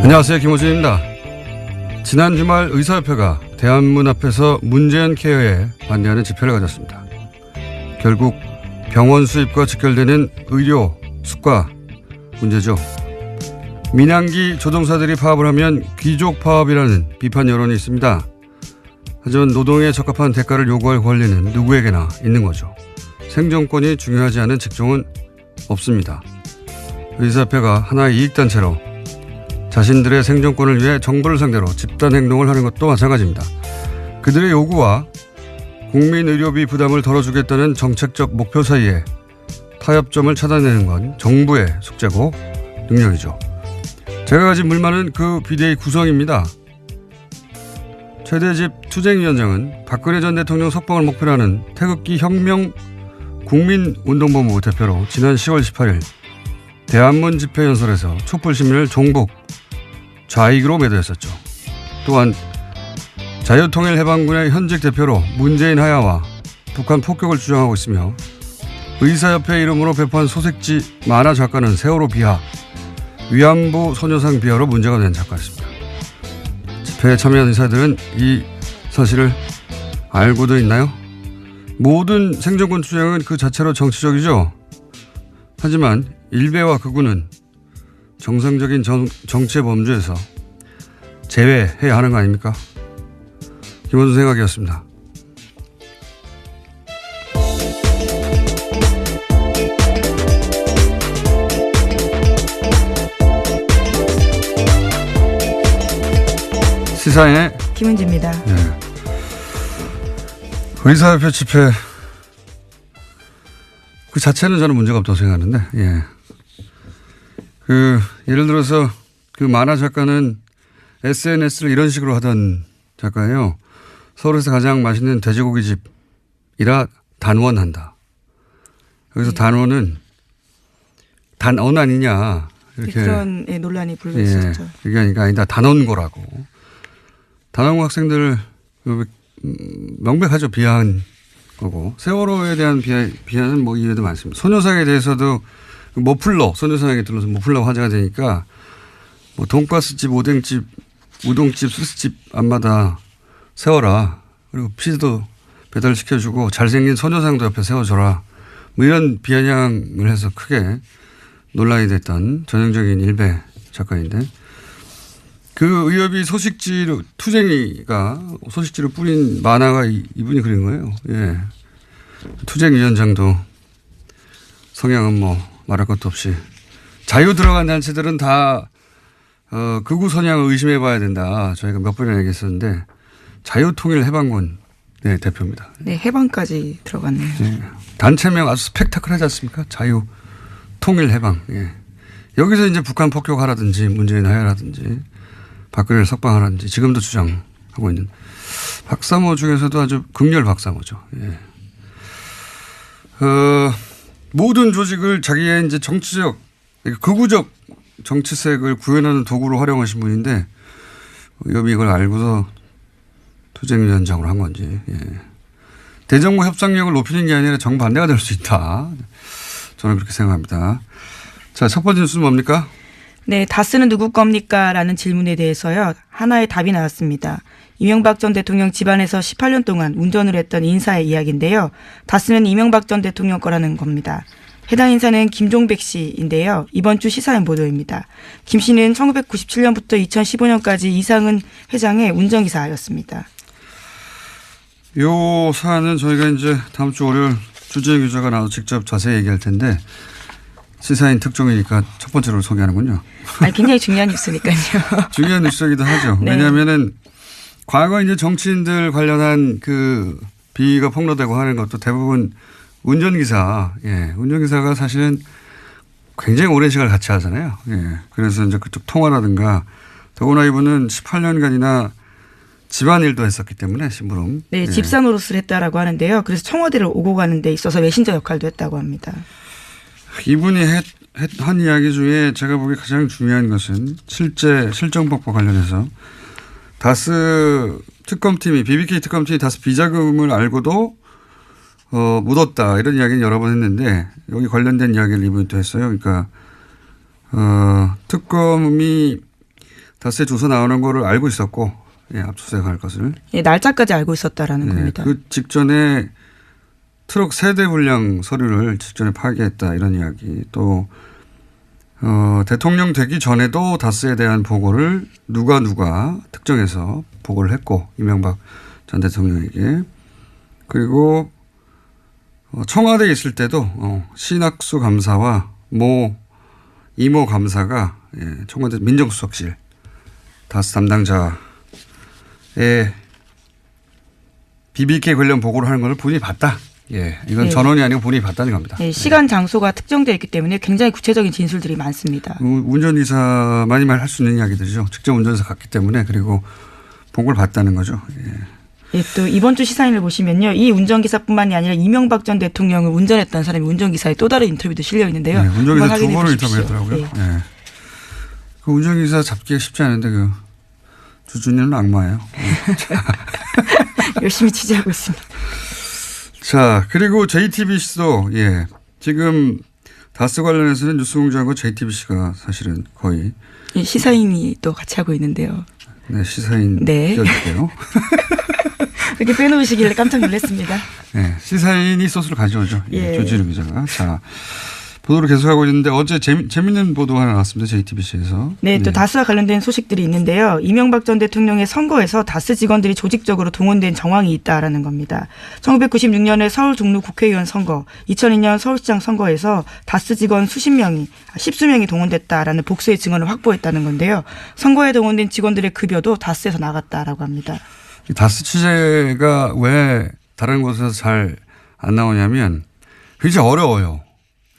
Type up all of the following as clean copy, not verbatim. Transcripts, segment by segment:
안녕하세요. 김호준입니다. 지난 주말 의사협회가 대한문 앞에서 문재인 케어에 반대하는 집회를 가졌습니다. 결국 병원 수입과 직결되는 의료 수가 문제죠. 민항기 조종사들이 파업을 하면 귀족 파업이라는 비판 여론이 있습니다. 하지만 노동에 적합한 대가를 요구할 권리는 누구에게나 있는 거죠. 생존권이 중요하지 않은 직종은 없습니다. 의사협회가 하나의 이익단체로 자신들의 생존권을 위해 정부를 상대로 집단 행동을 하는 것도 마찬가지입니다. 그들의 요구와 국민 의료비 부담을 덜어주겠다는 정책적 목표 사이에 타협점을 찾아내는 건 정부의 숙제고 능력이죠. 제가 가진 불만은 그 비대위 구성입니다. 최대집 투쟁위원장은 박근혜 전 대통령 석방을 목표로 하는 태극기 혁명 국민운동본부 대표로 지난 10월 18일 대한문 집회 연설에서 촛불 시민을 종북, 좌익으로 매도했었죠. 또한 자유통일해방군의 현직 대표로 문재인 하야와 북한 폭격을 주장하고 있으며 의사협회 이름으로 배포한 소식지 만화 작가는 세월호 비하, 위안부 소녀상 비하로 문제가 된 작가였습니다. 집회에 참여한 의사들은 이 사실을 알고도 있나요? 모든 생존권 투쟁은 그 자체로 정치적이죠. 하지만 일베와 극우는 정상적인 정치의 범주에서 제외해야 하는 거 아닙니까? 김원준 생각이었습니다. 시사인의 김은지입니다. 네. 의사협회 집회 그 자체는 저는 문제가 없다고 생각하는데, 예. 예를 들어서 그 만화 작가는 SNS를 이런 식으로 하던 작가예요. 서울에서 가장 맛있는 돼지고기 집이라 단원한다. 여기서 단원은 단언 아니냐. 이렇게. 그런 논란이 불고 있었죠. 예. 그게 아니다. 단원고라고. 단원고 학생들을 명백하죠. 비하한 거고. 세월호에 대한 비하는 뭐 이유도 많습니다. 소녀상에 대해서도 머플러, 소녀상에 들러서 머플러 화제가 되니까 뭐 돈가스집, 오뎅집, 우동집, 수수집 앞마다 세워라. 그리고 피자도 배달시켜주고 잘생긴 소녀상도 옆에 세워줘라. 뭐 이런 비아냥을 해서 크게 논란이 됐던 전형적인 일베 작가인데 그 의협이 소식지로 투쟁이가 소식지로 뿌린 만화가 이분이 그린 거예요. 예. 투쟁위원장도 성향은 뭐 말할 것도 없이 자유 들어간 단체들은 다 극우 선양을 의심해 봐야 된다. 저희가 몇 번이나 얘기했었는데 자유통일해방군 네, 대표입니다. 네, 해방까지 들어갔네요. 네. 단체명 아주 스펙타클하지 않습니까? 자유통일해방. 예. 여기서 이제 북한 폭격하라든지 문재인 하야라든지 박근혜를 석방하라든지 지금도 주장하고 있는 박사모 중에서도 아주 극렬 박사모죠. 예. 모든 조직을 자기의 이제 정치적, 극우적 정치색을 구현하는 도구로 활용하신 분인데, 여비 이걸 알고서 투쟁위원장으로 한 건지, 예. 대정부 협상력을 높이는 게 아니라 정반대가 될 수 있다. 저는 그렇게 생각합니다. 자, 첫 번째 뉴스는 뭡니까? 네, 다스는 누구 겁니까? 라는 질문에 대해서요. 하나의 답이 나왔습니다. 이명박 전 대통령 집안에서 18년 동안 운전을 했던 인사의 이야기인데요. 다스는 이명박 전 대통령 거라는 겁니다. 해당 인사는 김종백 씨인데요. 이번 주 시사인 보도입니다. 김 씨는 1997년부터 2015년까지 이상은 회장의 운전기사였습니다. 요 사안은 저희가 이제 다음 주 월요일 주재 기자가 나와서 직접 자세히 얘기할 텐데 시사인 특종이니까 첫 번째로 소개하는군요. 아니, 굉장히 중요한 뉴스니까요. 중요한 뉴스이기도 하죠. 네. 왜냐하면은 과거 이제 정치인들 관련한 그 비위가 폭로되고 하는 것도 대부분 운전기사, 예, 운전기사가 사실은 굉장히 오랜 시간을 같이 하잖아요. 예, 그래서 이제 그쪽 통화라든가 더구나 이분은 18년간이나 집안일도 했었기 때문에 심부름. 네, 예. 집사 노릇을 했다라고 하는데요. 그래서 청와대를 오고 가는 데 있어서 메신저 역할도 했다고 합니다. 이분이 한 이야기 중에 제가 보기에 가장 중요한 것은 실제 실정법과 관련해서 다스 특검팀이 BBK 특검팀이 다스 비자금을 알고도 묻었다 이런 이야기는 여러 번 했는데 여기 관련된 이야기를 이분이 또 했어요. 그러니까 특검이 다스에 조사 나오는 거를 알고 있었고, 예, 압수수색할 것을. 예, 날짜까지 알고 있었다라는 겁니다. 그 직전에 트럭 세대 분량 서류를 직전에 파기했다 이런 이야기. 또 대통령 되기 전에도 다스에 대한 보고를 누가 특정해서 보고를 했고 이명박 전 대통령에게. 그리고 청와대에 있을 때도 신학수 감사와 이모 감사가 청와대 민정수석실 다스 담당자의 BBK 관련 보고를 하는 걸 본인이 봤다. 예, 이건 전원이 아니고 본인이 봤다는 겁니다. 예, 시간 장소가 특정되어 있기 때문에 굉장히 구체적인 진술들이 많습니다. 운전기사만이 할 수 있는 이야기들이죠. 직접 운전해서 갔기 때문에. 그리고 보고를 봤다는 거죠. 예. 예, 또 이번 주 시사인을 보시면요. 이 운전기사뿐만이 아니라 이명박 전 대통령을 운전했던 사람이 운전기사의 또 다른 인터뷰도 실려 있는데요. 네, 운전기사 두 번을 인터뷰했더라고요. 예. 예. 그 운전기사 잡기가 쉽지 않은데 그 주준이는 악마예요. 열심히 취재하고 있습니다. 자, 그리고 JTBC도 지금 다스 관련해서는 뉴스공장과 JTBC가 사실은 거의 시사인이 또 같이 하고 있는데요. 네, 시사인 띄워줄게요. 이렇게 빼놓으시길래 깜짝 놀랐습니다. 네, 시사인이 소스를 가져오죠. 예. 조지르 기자가. 자, 보도를 계속하고 있는데 어제 재밌는 보도가 하나 나왔습니다. JTBC에서. 네, 또 다스와 관련된 소식들이 있는데요. 이명박 전 대통령의 선거에서 다스 직원들이 조직적으로 동원된 정황이 있다라는 겁니다. 1996년에 서울 종로 국회의원 선거, 2002년 서울시장 선거에서 다스 직원 십수 명이 동원됐다라는 복수의 증언을 확보했다는 건데요. 선거에 동원된 직원들의 급여도 다스에서 나갔다라고 합니다. 다스 취재가 왜 다른 곳에서 잘 안 나오냐면 굉장히 어려워요.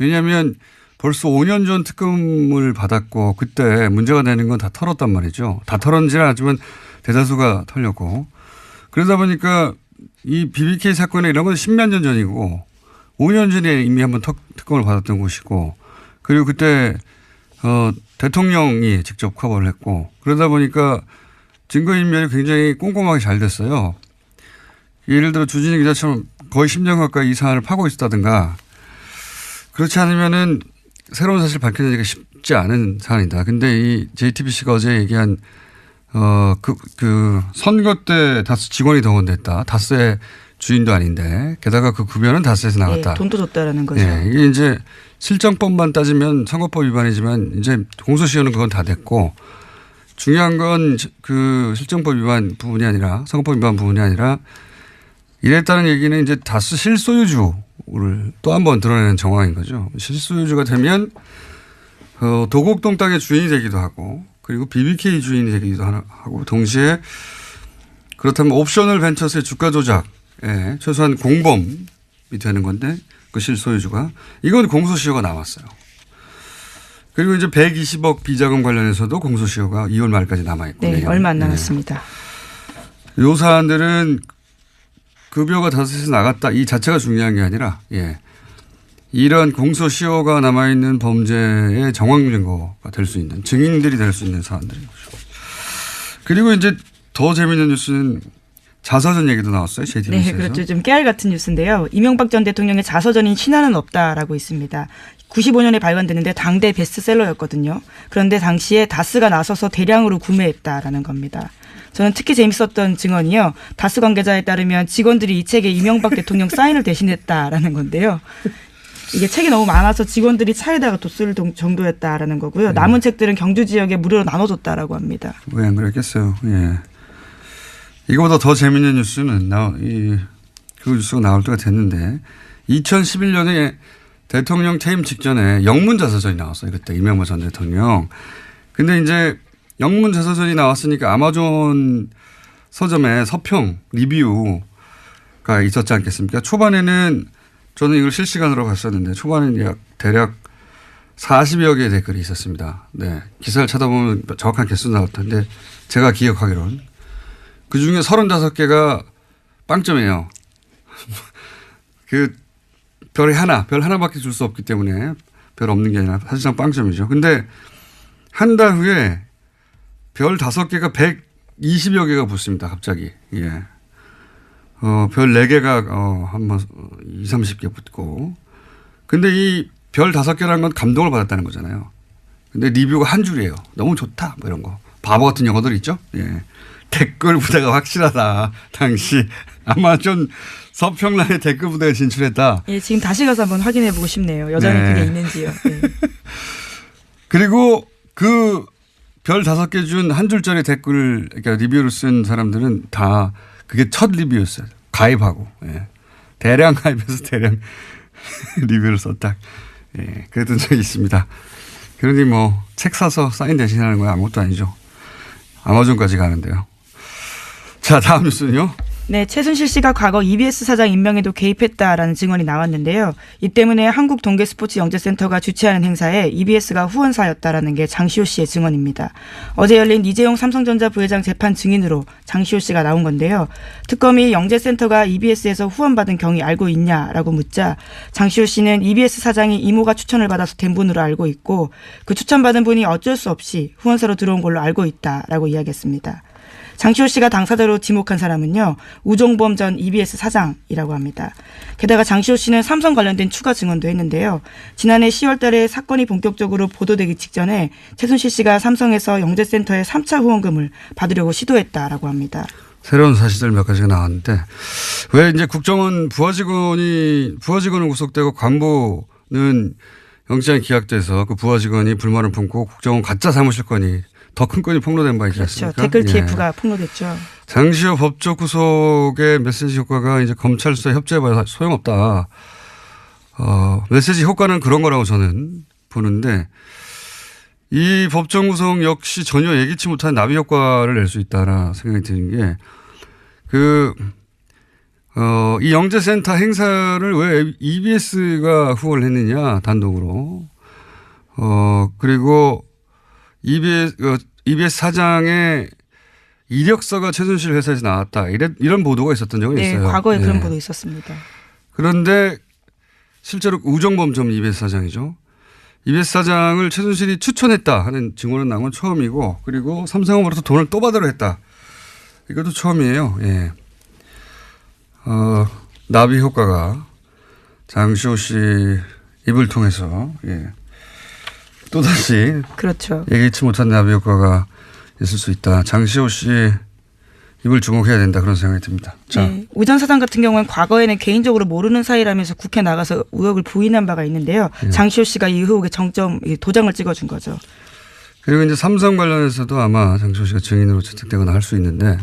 왜냐하면 벌써 5년 전 특검을 받았고 그때 문제가 되는 건 다 털었단 말이죠. 다 털었는지는 아니지만 대다수가 털렸고. 그러다 보니까 이 BBK 사건에 이런 건 10몇 년 전이고 5년 전에 이미 한번 특검을 받았던 곳이고 그리고 그때 대통령이 직접 커버를 했고 그러다 보니까 증거인멸이 굉장히 꼼꼼하게 잘 됐어요. 예를 들어 주진희 기자처럼 거의 10년 가까이 이 사안을 파고 있었다든가 그렇지 않으면은 새로운 사실 밝혀내기가 쉽지 않은 사안이다. 근데 이 JTBC가 어제 얘기한 선거 때 다스 직원이 동원됐다. 다스의 주인도 아닌데 게다가 그 급여는 다스에서 나갔다. 네, 돈도 줬다라는 거죠. 네, 이게 이제 실정법만 따지면 선거법 위반이지만 이제 공소시효는 그건 다 됐고 중요한 건 그 실정법 위반 부분이 아니라 선거법 위반 부분이 아니라 이랬다는 얘기는 이제 다스 실소유주를 또 한 번 드러내는 정황인 거죠. 실소유주가 되면 도곡동 땅의 주인이 되기도 하고 그리고 BBK 주인이 되기도 하고 동시에 그렇다면 옵셔널 벤처스의 주가 조작에 최소한 공범이 되는 건데 그 실소유주가 이건 공소시효가 남았어요. 그리고 이제 120억 비자금 관련해서도 공소시효가 2월 말까지 남아있고. 네, 얼마 안 남았습니다. 요 사안들은 급여가 다스에서 나갔다 이 자체가 중요한 게 아니라 이런 공소시효가 남아있는 범죄의 정황 증거가 될 수 있는 증인들이 될 수 있는 사안들인 거죠. 그리고 이제 더 재미있는 뉴스는 자서전 얘기도 나왔어요. JTBC에서. 네, 그렇죠. 좀 깨알 같은 뉴스인데요. 이명박 전 대통령의 자서전인 신화는 없다라고 있습니다. 95년에 발간됐는데 당대 베스트셀러였거든요. 그런데 당시에 다스가 나서서 대량으로 구매했다라는 겁니다. 저는 특히 재밌었던 증언이요. 다스 관계자에 따르면 직원들이 이 책에 이명박 대통령 사인을 대신했다라는 건데요. 이게 책이 너무 많아서 직원들이 차에다가 뒀을 정도였다라는 거고요. 남은 책들은 경주 지역에 무료로 나눠줬다라고 합니다. 왜 안 그랬겠어요. 예. 이거보다 더 재밌는 뉴스는 그 뉴스가 나올 때가 됐는데 2011년에 대통령 퇴임 직전에 영문자서전이 나왔어요. 그때 이명박 전 대통령. 근데 이제 영문자서전이 나왔으니까 아마존 서점에 서평 리뷰가 있었지 않겠습니까? 초반에는 저는 이걸 실시간으로 봤었는데 초반에는 대략 40여 개의 댓글이 있었습니다. 네. 기사를 찾아보면 정확한 개수 나올 텐데 제가 기억하기로는 그 중에 35개가 빵점이에요. 별 하나밖에 줄 수 없기 때문에 별 없는 게 아니라 사실상 빵점이죠. 근데 한 달 후에 별 5개가 120여 개가 붙습니다. 갑자기. 예. 별 4개가 한번 20, 30개 붙고. 근데 이 별 5개라는 건 감동을 받았다는 거잖아요. 근데 리뷰가 한 줄이에요. 너무 좋다. 뭐 이런 거. 바보 같은 영어들 있죠? 예. 댓글 부대가 확실하다. 당시 아마 좀 서평란에 댓글 부대가 진출했다. 예, 지금 다시 가서 한번 확인해 보고 싶네요. 여전히 네. 그게 있는지요. 네. 그리고 그 별 5개 준 한 줄짜리 댓글, 그러니까 리뷰를 쓴 사람들은 다 그게 첫 리뷰였어요. 가입하고. 예. 대량 가입해서 대량 리뷰를 썼다. 예. 그랬던 적이 있습니다. 그러니 뭐 책 사서 사인 대신하는 건 아무것도 아니죠. 아마존까지 가는데요. 자, 다음 뉴스는요. 네, 최순실 씨가 과거 EBS 사장 임명에도 개입했다라는 증언이 나왔는데요. 이 때문에 한국동계스포츠영재센터가 주최하는 행사에 EBS가 후원사였다라는 게 장시호 씨의 증언입니다. 어제 열린 이재용 삼성전자 부회장 재판 증인으로 장시호 씨가 나온 건데요. 특검이 영재센터가 EBS에서 후원받은 경위 알고 있냐라고 묻자 장시호 씨는 EBS 사장이 이모가 추천을 받아서 된 분으로 알고 있고 그 추천받은 분이 어쩔 수 없이 후원사로 들어온 걸로 알고 있다라고 이야기했습니다. 장시호 씨가 당사자로 지목한 사람은요. 우종범 전 EBS 사장이라고 합니다. 게다가 장시호 씨는 삼성 관련된 추가 증언도 했는데요. 지난해 10월 달에 사건이 본격적으로 보도되기 직전에 최순실 씨가 삼성에서 영재센터에 3차 후원금을 받으려고 시도했다라고 합니다. 새로운 사실들 몇 가지가 나왔는데 왜 이제 국정원 부하직원은 구속되고 간부는 영장이 기각돼서 그 부하직원이 불만을 품고 국정원 가짜 사무실 건이 더 큰 건이 폭로된 바 있지 않습니까? 그렇죠. 댓글 TF가 폭로됐죠. 장시호 법적 구속의 메시지 효과가 이제 검찰 수사 협조해봐야 소용없다. 메시지 효과는 그런 거라고 저는 보는데 이 법정 구속 역시 전혀 예기치 못한 나비 효과를 낼 수 있다라 생각이 드는 게 이 영재센터 행사를 왜 EBS가 후원을 했느냐 단독으로. 그리고 EBS 사장의 이력서가 최순실 회사에서 나왔다. 이런 보도가 있었던 적이 있어요. 네, 과거에 네. 그런 보도 있었습니다. 그런데 실제로 우정범 전 EBS 사장이죠. EBS 사장을 최순실이 추천했다 하는 증언은 나온 건 처음이고 그리고 삼성으로부터 돈을 또 받으려 했다. 이것도 처음이에요. 예. 나비 효과가 장시호 씨 입을 통해서 또다시 그렇죠. 예기치 못한 나비 효과가 있을 수 있다. 장시호 씨 입을 주목해야 된다. 그런 생각이 듭니다. 자. 네, 우 전 사장 같은 경우는 과거에는 개인적으로 모르는 사이라면서 국회 나가서 의혹을 부인한 바가 있는데요. 장시호 씨가 이 의혹의 도장을 찍어준 거죠. 그리고 이제 삼성 관련해서도 아마 장시호 씨가 증인으로 채택되거나 할 수 있는데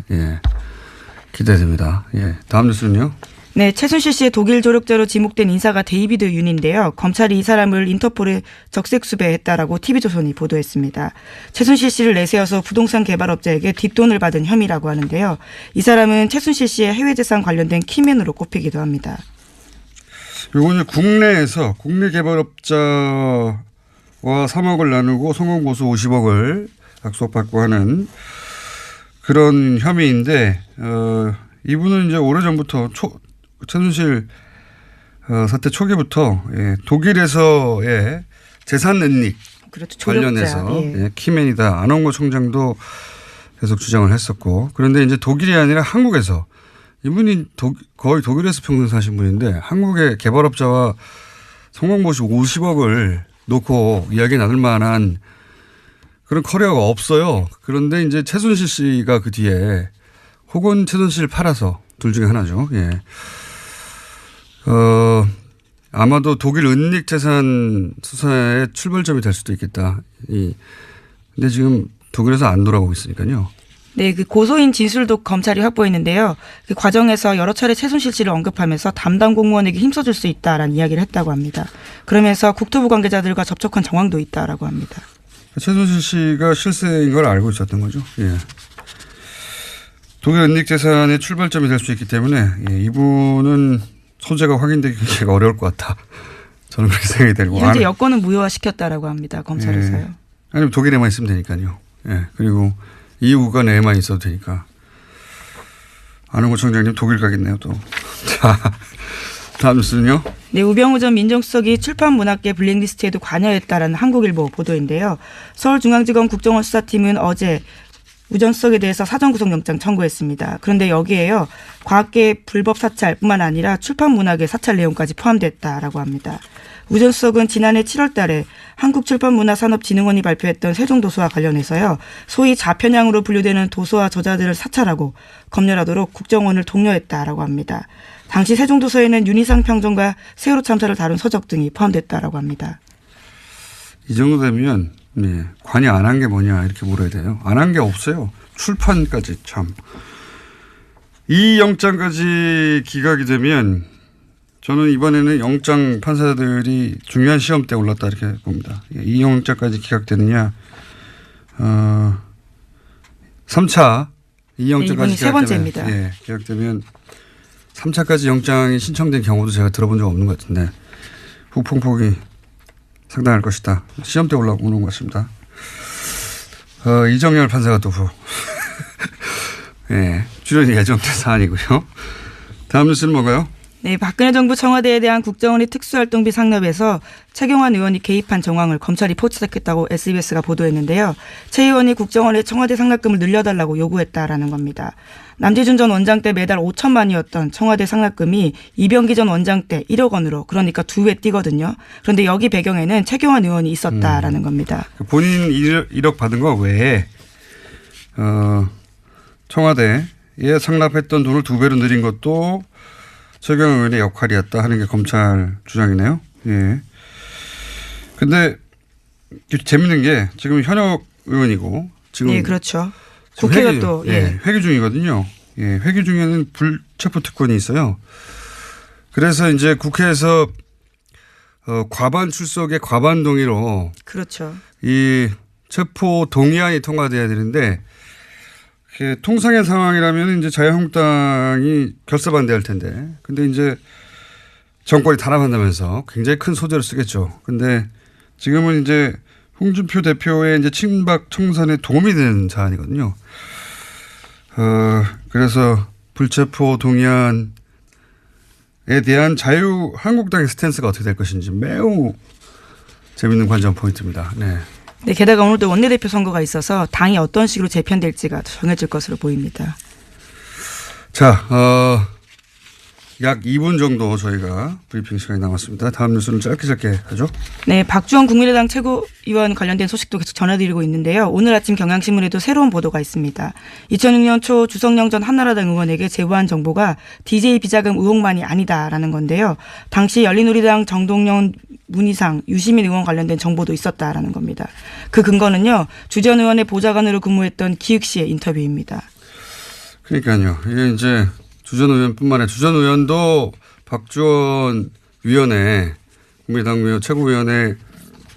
기대됩니다. 다음 뉴스는요. 네, 최순실 씨의 독일 조력자로 지목된 인사가 데이비드 윤인데요. 검찰이 이 사람을 인터폴에 적색 수배했다라고 TV조선이 보도했습니다. 최순실 씨를 내세워서 부동산 개발업자에게 뒷돈을 받은 혐의라고 하는데요. 이 사람은 최순실 씨의 해외재산 관련된 키맨으로 꼽히기도 합니다. 이거는 국내에서 국내 개발업자와 3억을 나누고 성공보수 50억을 약속받고 하는 그런 혐의인데 이분은 이제 오래전부터 최순실 사태 초기부터 독일에서의 재산 은닉 그렇죠. 관련해서 키맨이다. 안홍구 총장도 계속 주장을 했었고 그런데 이제 독일이 아니라 한국에서 이분이 거의 독일에서 평생 사신 분인데 한국의 개발업자와 성공보수 50억을 놓고 이야기 나눌 만한 그런 커리어가 없어요. 그런데 이제 최순실 씨가 그 뒤에 혹은 최순실을 팔아서 둘 중에 하나죠. 아마도 독일 은닉 재산 수사의 출발점이 될 수도 있겠다. 근데 지금 독일에서 안 돌아오고 있으니까요. 네, 그 고소인 진술도 검찰이 확보했는데요. 그 과정에서 여러 차례 최순실 씨를 언급하면서 담당 공무원에게 힘써줄 수 있다라는 이야기를 했다고 합니다. 그러면서 국토부 관계자들과 접촉한 정황도 있다라고 합니다. 최순실 씨가 실세인 걸 알고 있었던 거죠. 독일 은닉 재산의 출발점이 될 수 있기 때문에 이분은 소재가 확인되기 굉장히 어려울 것 같다. 저는 그렇게 생각이 들고. 현재 여권은 무효화시켰다라고 합니다. 검찰에서요. 아니면 독일에만 있으면 되니까요. 그리고 EU가 내에만 있어도 되니까. 안홍구 총장님 독일 가겠네요 또. 자, 다음 뉴스는요. 네, 우병우 전 민정수석이 출판문학계 블랙리스트에도 관여했다라는 한국일보 보도인데요. 서울중앙지검 국정원 수사팀은 어제 우 전 수석에 대해서 사전구속영장 청구했습니다. 그런데 여기에요. 과학계 불법 사찰뿐만 아니라 출판문학의 사찰 내용까지 포함됐다라고 합니다. 우전 수석은 지난해 7월 달에 한국출판문화산업진흥원이 발표했던 세종도서와 관련해서요. 소위 좌편향으로 분류되는 도서와 저자들을 사찰하고 검열하도록 국정원을 독려했다라고 합니다. 당시 세종도서에는 윤희상 평전과 세월호 참사를 다룬 서적 등이 포함됐다라고 합니다. 이 정도 되면 네, 관여 안 한 게 뭐냐 이렇게 물어야 돼요. 안 한 게 없어요. 출판까지 참. 이 영장까지 기각이 되면 저는 이번에는 영장 판사들이 중요한 시험대에 올랐다 이렇게 봅니다. 이 영장까지 기각되느냐. 3차 이 영장까지 이번이 세 번째입니다. 예, 기각되면 3차까지 영장이 신청된 경우도 제가 들어본 적 없는 것 같은데 후폭풍이 상당할 것이다. 시험대 올라오는 것 같습니다. 이정열 판사가 또 예, 출연이 예정된 사안이고요. 다음 뉴스는 뭔가요? 네, 박근혜 정부 청와대에 대한 국정원의 특수활동비 상납에서 최경환 의원이 개입한 정황을 검찰이 포착했다고 SBS가 보도했는데요. 최 의원이 국정원에 청와대 상납금을 늘려달라고 요구했다라는 겁니다. 남재준 전 원장 때 매달 5천만이었던 청와대 상납금이 이병기 전 원장 때 1억 원으로 그러니까 2배 뛰거든요. 그런데 여기 배경에는 최경환 의원이 있었다라는 겁니다. 본인 1억 받은 거 외에 청와대에 상납했던 돈을 2배로 늘린 것도 최경환 의원의 역할이었다 하는 게 검찰 주장이네요. 예. 근데 재밌는 게 지금 현역 의원이고 지금 예, 그렇죠. 국회가 또 회기 중이거든요. 예, 회기 중에는 불체포 특권이 있어요. 그래서 이제 국회에서 과반 출석의 과반 동의로 그렇죠. 이 체포 동의안이 통과돼야 되는데 통상의 상황이라면 이제 자유한국당이 결사 반대할 텐데, 근데 이제 정권이 탄압한다면서 굉장히 큰 소재를 쓰겠죠. 근데 지금은 이제 홍준표 대표의 이제 친박 청산에 도움이 되는 사안이거든요. 그래서 불체포 동의안에 대한 자유한국당의 스탠스가 어떻게 될 것인지 매우 재밌는 관전 포인트입니다. 네. 네, 게다가 오늘도 원내대표 선거가 있어서 당이 어떤 식으로 재편될지가 정해질 것으로 보입니다. 자, 약 2분 정도 저희가 브리핑 시간이 남았습니다. 다음 뉴스는 짧게 하죠. 네, 박주원 국민의당 최고위원 관련된 소식도 계속 전해드리고 있는데요. 오늘 아침 경향신문에도 새로운 보도가 있습니다. 2006년 초 주성영 전 한나라당 의원에게 제보한 정보가 DJ 비자금 의혹만이 아니다라는 건데요. 당시 열린우리당 정동영, 문희상, 유시민 의원 관련된 정보도 있었다라는 겁니다. 그 근거는요. 주 전 의원의 보좌관으로 근무했던 기익 씨의 인터뷰입니다. 그러니까요. 이게 이제 주 전 의원뿐만 아니라 주 전 의원도 박주원 위원회, 국민의당 위원 최고위원회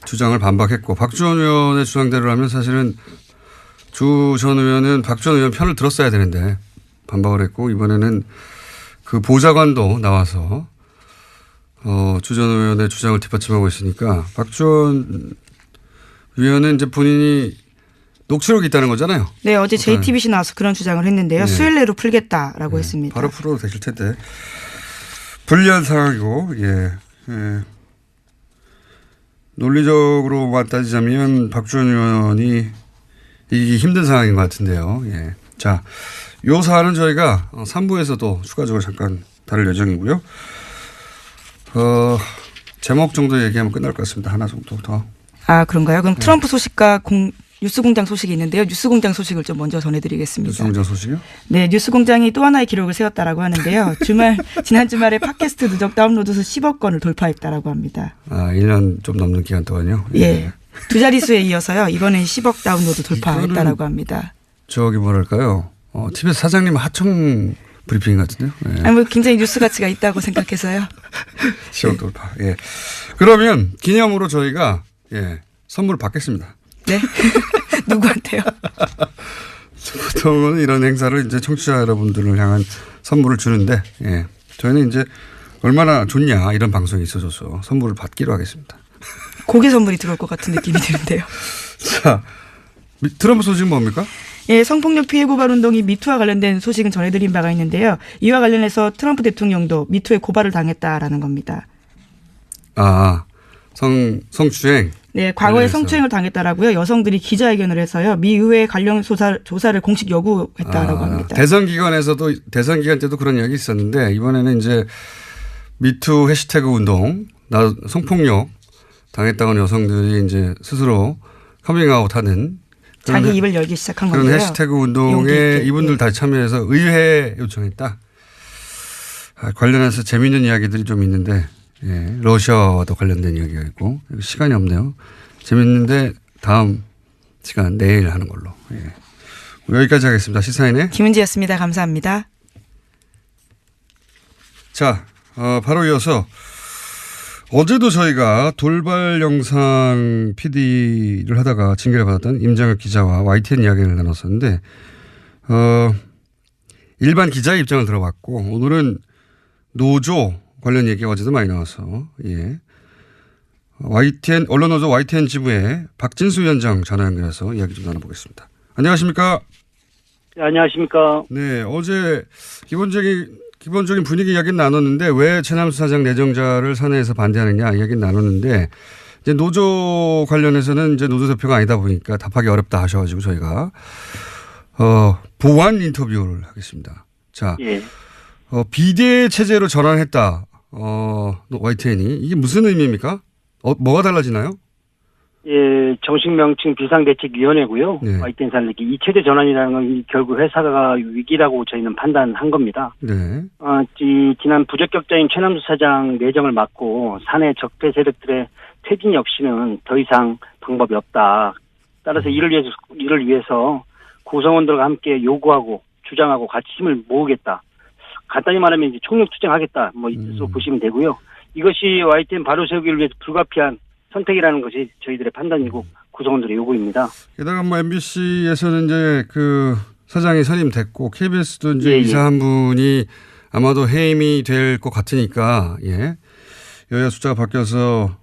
주장을 반박했고 박주원 의원의 주장대로 하면 사실은 주 전 의원은 박주원 의원 편을 들었어야 되는데 반박을 했고 이번에는 그 보좌관도 나와서 주 전 의원의 주장을 뒷받침하고 있으니까 박주원 위원은 이제 본인이 녹취록이 있다는 거잖아요. 네, 어제 JTBC 나와서 그런 주장을 했는데요. 네. 수요일 내로 풀겠다라고 했습니다. 바로 풀어도 되실 텐데. 불리한 상황이고, 예. 논리적으로만 따지자면 박주원 의원이 이기기 힘든 상황인 것 같은데요. 예. 자, 요 사안은 저희가 3부에서도 추가적으로 잠깐 다룰 예정이고요. 제목 정도 얘기하면 끝날 것 같습니다. 하나 정도 더. 아, 그런가요? 그럼 트럼프 소식과 뉴스공장 소식이 있는데요. 뉴스공장 소식을 좀 먼저 전해드리겠습니다. 뉴스공장 소식이요? 네, 뉴스공장이 또 하나의 기록을 세웠다라고 하는데요. 지난 주말에 팟캐스트 누적 다운로드 수 10억 건을 돌파했다라고 합니다. 아, 1년 좀 넘는 기간 동안요? 예. 두 자릿수에 이어서요. 이번엔 10억 다운로드 돌파했다라고 합니다. 저기 뭐랄까요? TBS 사장님 하청 브리핑 같은데요? 예. 아니, 뭐 굉장히 뉴스 가치가 있다고 생각해서요. 10억 돌파. 예. 그러면 기념으로 저희가 선물을 받겠습니다. 네. 누구한테요? 보통은 이런 행사를 이제 청취자 여러분들을 향한 선물을 주는데, 저희는 이제 얼마나 좋냐 이런 방송이 있어줘서 선물을 받기로 하겠습니다. 고기 선물이 들어올 것 같은 느낌이 드는데요. 자, 트럼프 소식은 뭡니까? 예, 성폭력 피해 고발 운동이 미투와 관련된 소식은 전해드린 바가 있는데요. 이와 관련해서 트럼프 대통령도 미투에 고발을 당했다라는 겁니다. 아, 성추행. 네, 과거에 성추행을 당했다라고요. 여성들이 기자회견을 해서요. 미 의회 관련 조사를 공식 요구했다라고 합니다. 대선 기간 때도 그런 이야기 있었는데 이번에는 이제 미투 해시태그 운동 성폭력 당했다고 하는 여성들이 이제 스스로 커밍아웃하는 자기 입을 열기 시작한 그런 건데요. 해시태그 운동에 이분들 다 참여해서 의회 요청했다. 관련해서 재미있는 이야기들이 좀 있는데 예, 러시아와도 관련된 이야기가 있고 시간이 없네요. 재밌는데 다음 시간 내일 하는 걸로. 예. 여기까지 하겠습니다. 시사인의 김은지였습니다. 감사합니다. 자, 바로 이어서 어제도 저희가 돌발 영상 PD를 하다가 징계를 받았던 임장혁 기자와 YTN 이야기를 나눴었는데 일반 기자의 입장을 들어봤고 오늘은 노조 관련 얘기가 어제도 많이 나와서 예. YTN 언론노조 YTN 지부의 박진수 위원장 전화 연결해서 이야기 좀 나눠보겠습니다. 안녕하십니까? 네, 안녕하십니까? 네, 어제 기본적인 분위기 이야기는 나눴는데 왜 최남수 사장 내정자를 사내에서 반대하느냐 이야기는 나눴는데 이제 노조 관련해서는 이제 노조 대표가 아니다 보니까 답하기 어렵다 하셔가지고 저희가 보완 인터뷰를 하겠습니다. 자, 예. 비대 체제로 전환했다. YTN이 이게 무슨 의미입니까? 뭐가 달라지나요? 예, 정식 명칭 비상대책위원회고요. 네. YTN 살리기 이 체제 전환이라는 건 결국 회사가 위기라고 저희는 판단한 겁니다. 네. 지난 부적격자인 최남수 사장 내정을 막고 사내 적폐 세력들의 퇴진 역시는 더 이상 방법이 없다. 따라서 이를 위해서 구성원들과 함께 요구하고 주장하고 같이 힘을 모으겠다. 간단히 말하면 이제 총력투쟁하겠다. 뭐 이 뜻으로 보시면 되고요. 이것이 YTN 바로 세우기를 위해서 불가피한 선택이라는 것이 저희들의 판단이고 구성원들의 요구입니다. 게다가 뭐 MBC에서는 이제 그 사장이 선임됐고 KBS도 이제 예, 이사 한 분이 아마도 해임이 될 것 같으니까 예. 여야 숫자가 바뀌어서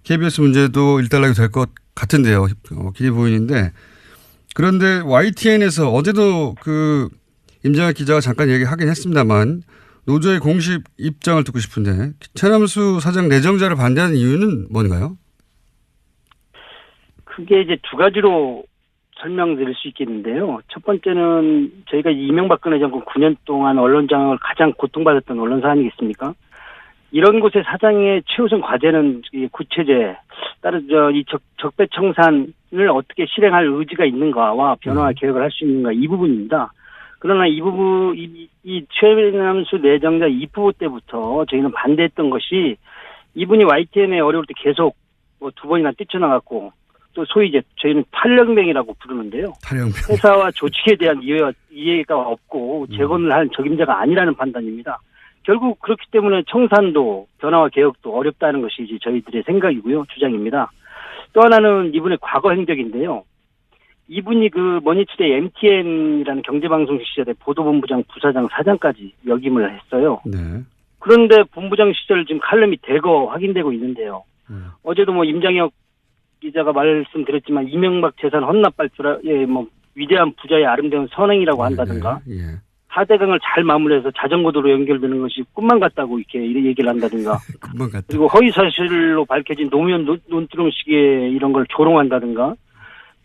KBS 문제도 일단락이 될 것 같은데요. 길이 보이는데 그런데 YTN에서 어제도 그 임장혁 기자가 잠깐 얘기하긴 했습니다만 노조의 공식 입장을 듣고 싶은데 최남수 사장 내정자를 반대하는 이유는 뭔가요? 크게 이제 두 가지로 설명드릴 수 있겠는데요. 첫 번째는 저희가 이명박근혜 정권 9년 동안 언론장악을 가장 고통받았던 언론사 아니겠습니까? 이런 곳의 사장의 최우선 과제는 구체제, 따라서 이 적폐 청산을 어떻게 실행할 의지가 있는가와 변화와 개혁을 할 수 있는가 이 부분입니다. 그러나 이 부분, 이 최남수 내정자 입후보 때부터 저희는 반대했던 것이 이분이 YTN에 어려울 때 계속 뭐 두 번이나 뛰쳐나갔고 또 소위 이제 저희는 탈영병이라고 부르는데요. 탈영병. 회사와 조직에 대한 이해가 없고 재건을 할 적임자가 아니라는 판단입니다. 결국 그렇기 때문에 청산도 변화와 개혁도 어렵다는 것이 이제 저희들의 생각이고요. 주장입니다. 또 하나는 이분의 과거 행적인데요. 이분이 그 머니투데이 MTN이라는 경제방송 시절에 보도본부장, 부사장, 사장까지 역임을 했어요. 네. 그런데 본부장 시절 지금 칼럼이 대거 확인되고 있는데요. 어제도 뭐 임장혁 기자가 말씀드렸지만 이명박 재산 헌납 발표에 뭐 위대한 부자의 아름다운 선행이라고 한다든가 예. 4대강을 잘 마무리해서 자전거도로 연결되는 것이 꿈만 같다고 이렇게 얘기를 한다든가 꿈만 같다. 그리고 허위사실로 밝혀진 노무현 논두렁식의 이런 걸 조롱한다든가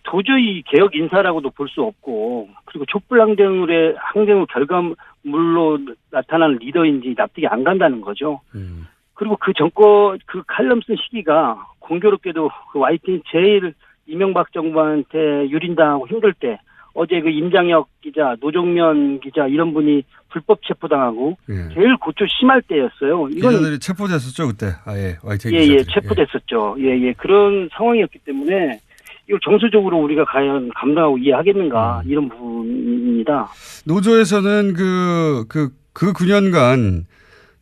도저히 개혁 인사라고도 볼 수 없고 그리고 촛불항쟁의 결과물로 나타난 리더인지 납득이 안 간다는 거죠. 그리고 그 칼럼 쓴 시기가 공교롭게도 그 YTN 제일 이명박 정부한테 유린당하고 힘들 때 어제 그 임장혁 기자, 노종면 기자 이런 분이 불법 체포당하고 제일 고초 심할 때였어요. 이건 기자들이 체포됐었죠 그때. 아예 YTN 예, 체포됐었죠. 예, 그런 상황이었기 때문에 이걸 정서적으로 우리가 과연 감당하고 이해하겠는가 이런 부분입니다. 노조에서는 그 9년간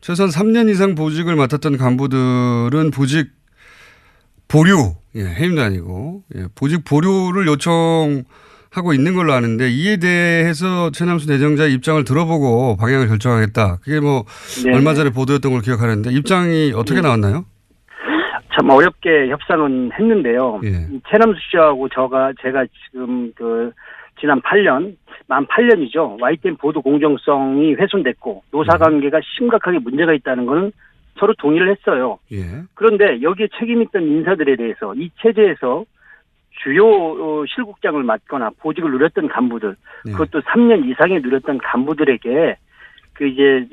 최소한 3년 이상 보직을 맡았던 간부들은 보직 보류, 해임도 아니고 보직 보류를 요청하고 있는 걸로 아는데 이에 대해서 최남수 내정자의 입장을 들어보고 방향을 결정하겠다. 그게 뭐 네네. 얼마 전에 보도했던 걸 기억하는데 입장이 어떻게 나왔나요? 참 어렵게 협상은 했는데요. 예. 최남수 씨하고 제가 지금 지난 만 8년이죠. YTN 보도 공정성이 훼손됐고 노사관계가 심각하게 문제가 있다는 것은 서로 동의를 했어요. 예. 그런데 여기에 책임있던 인사들에 대해서 이 체제에서 주요 실국장을 맡거나 보직을 누렸던 간부들, 그것도 3년 이상에 누렸던 간부들에게 그 이제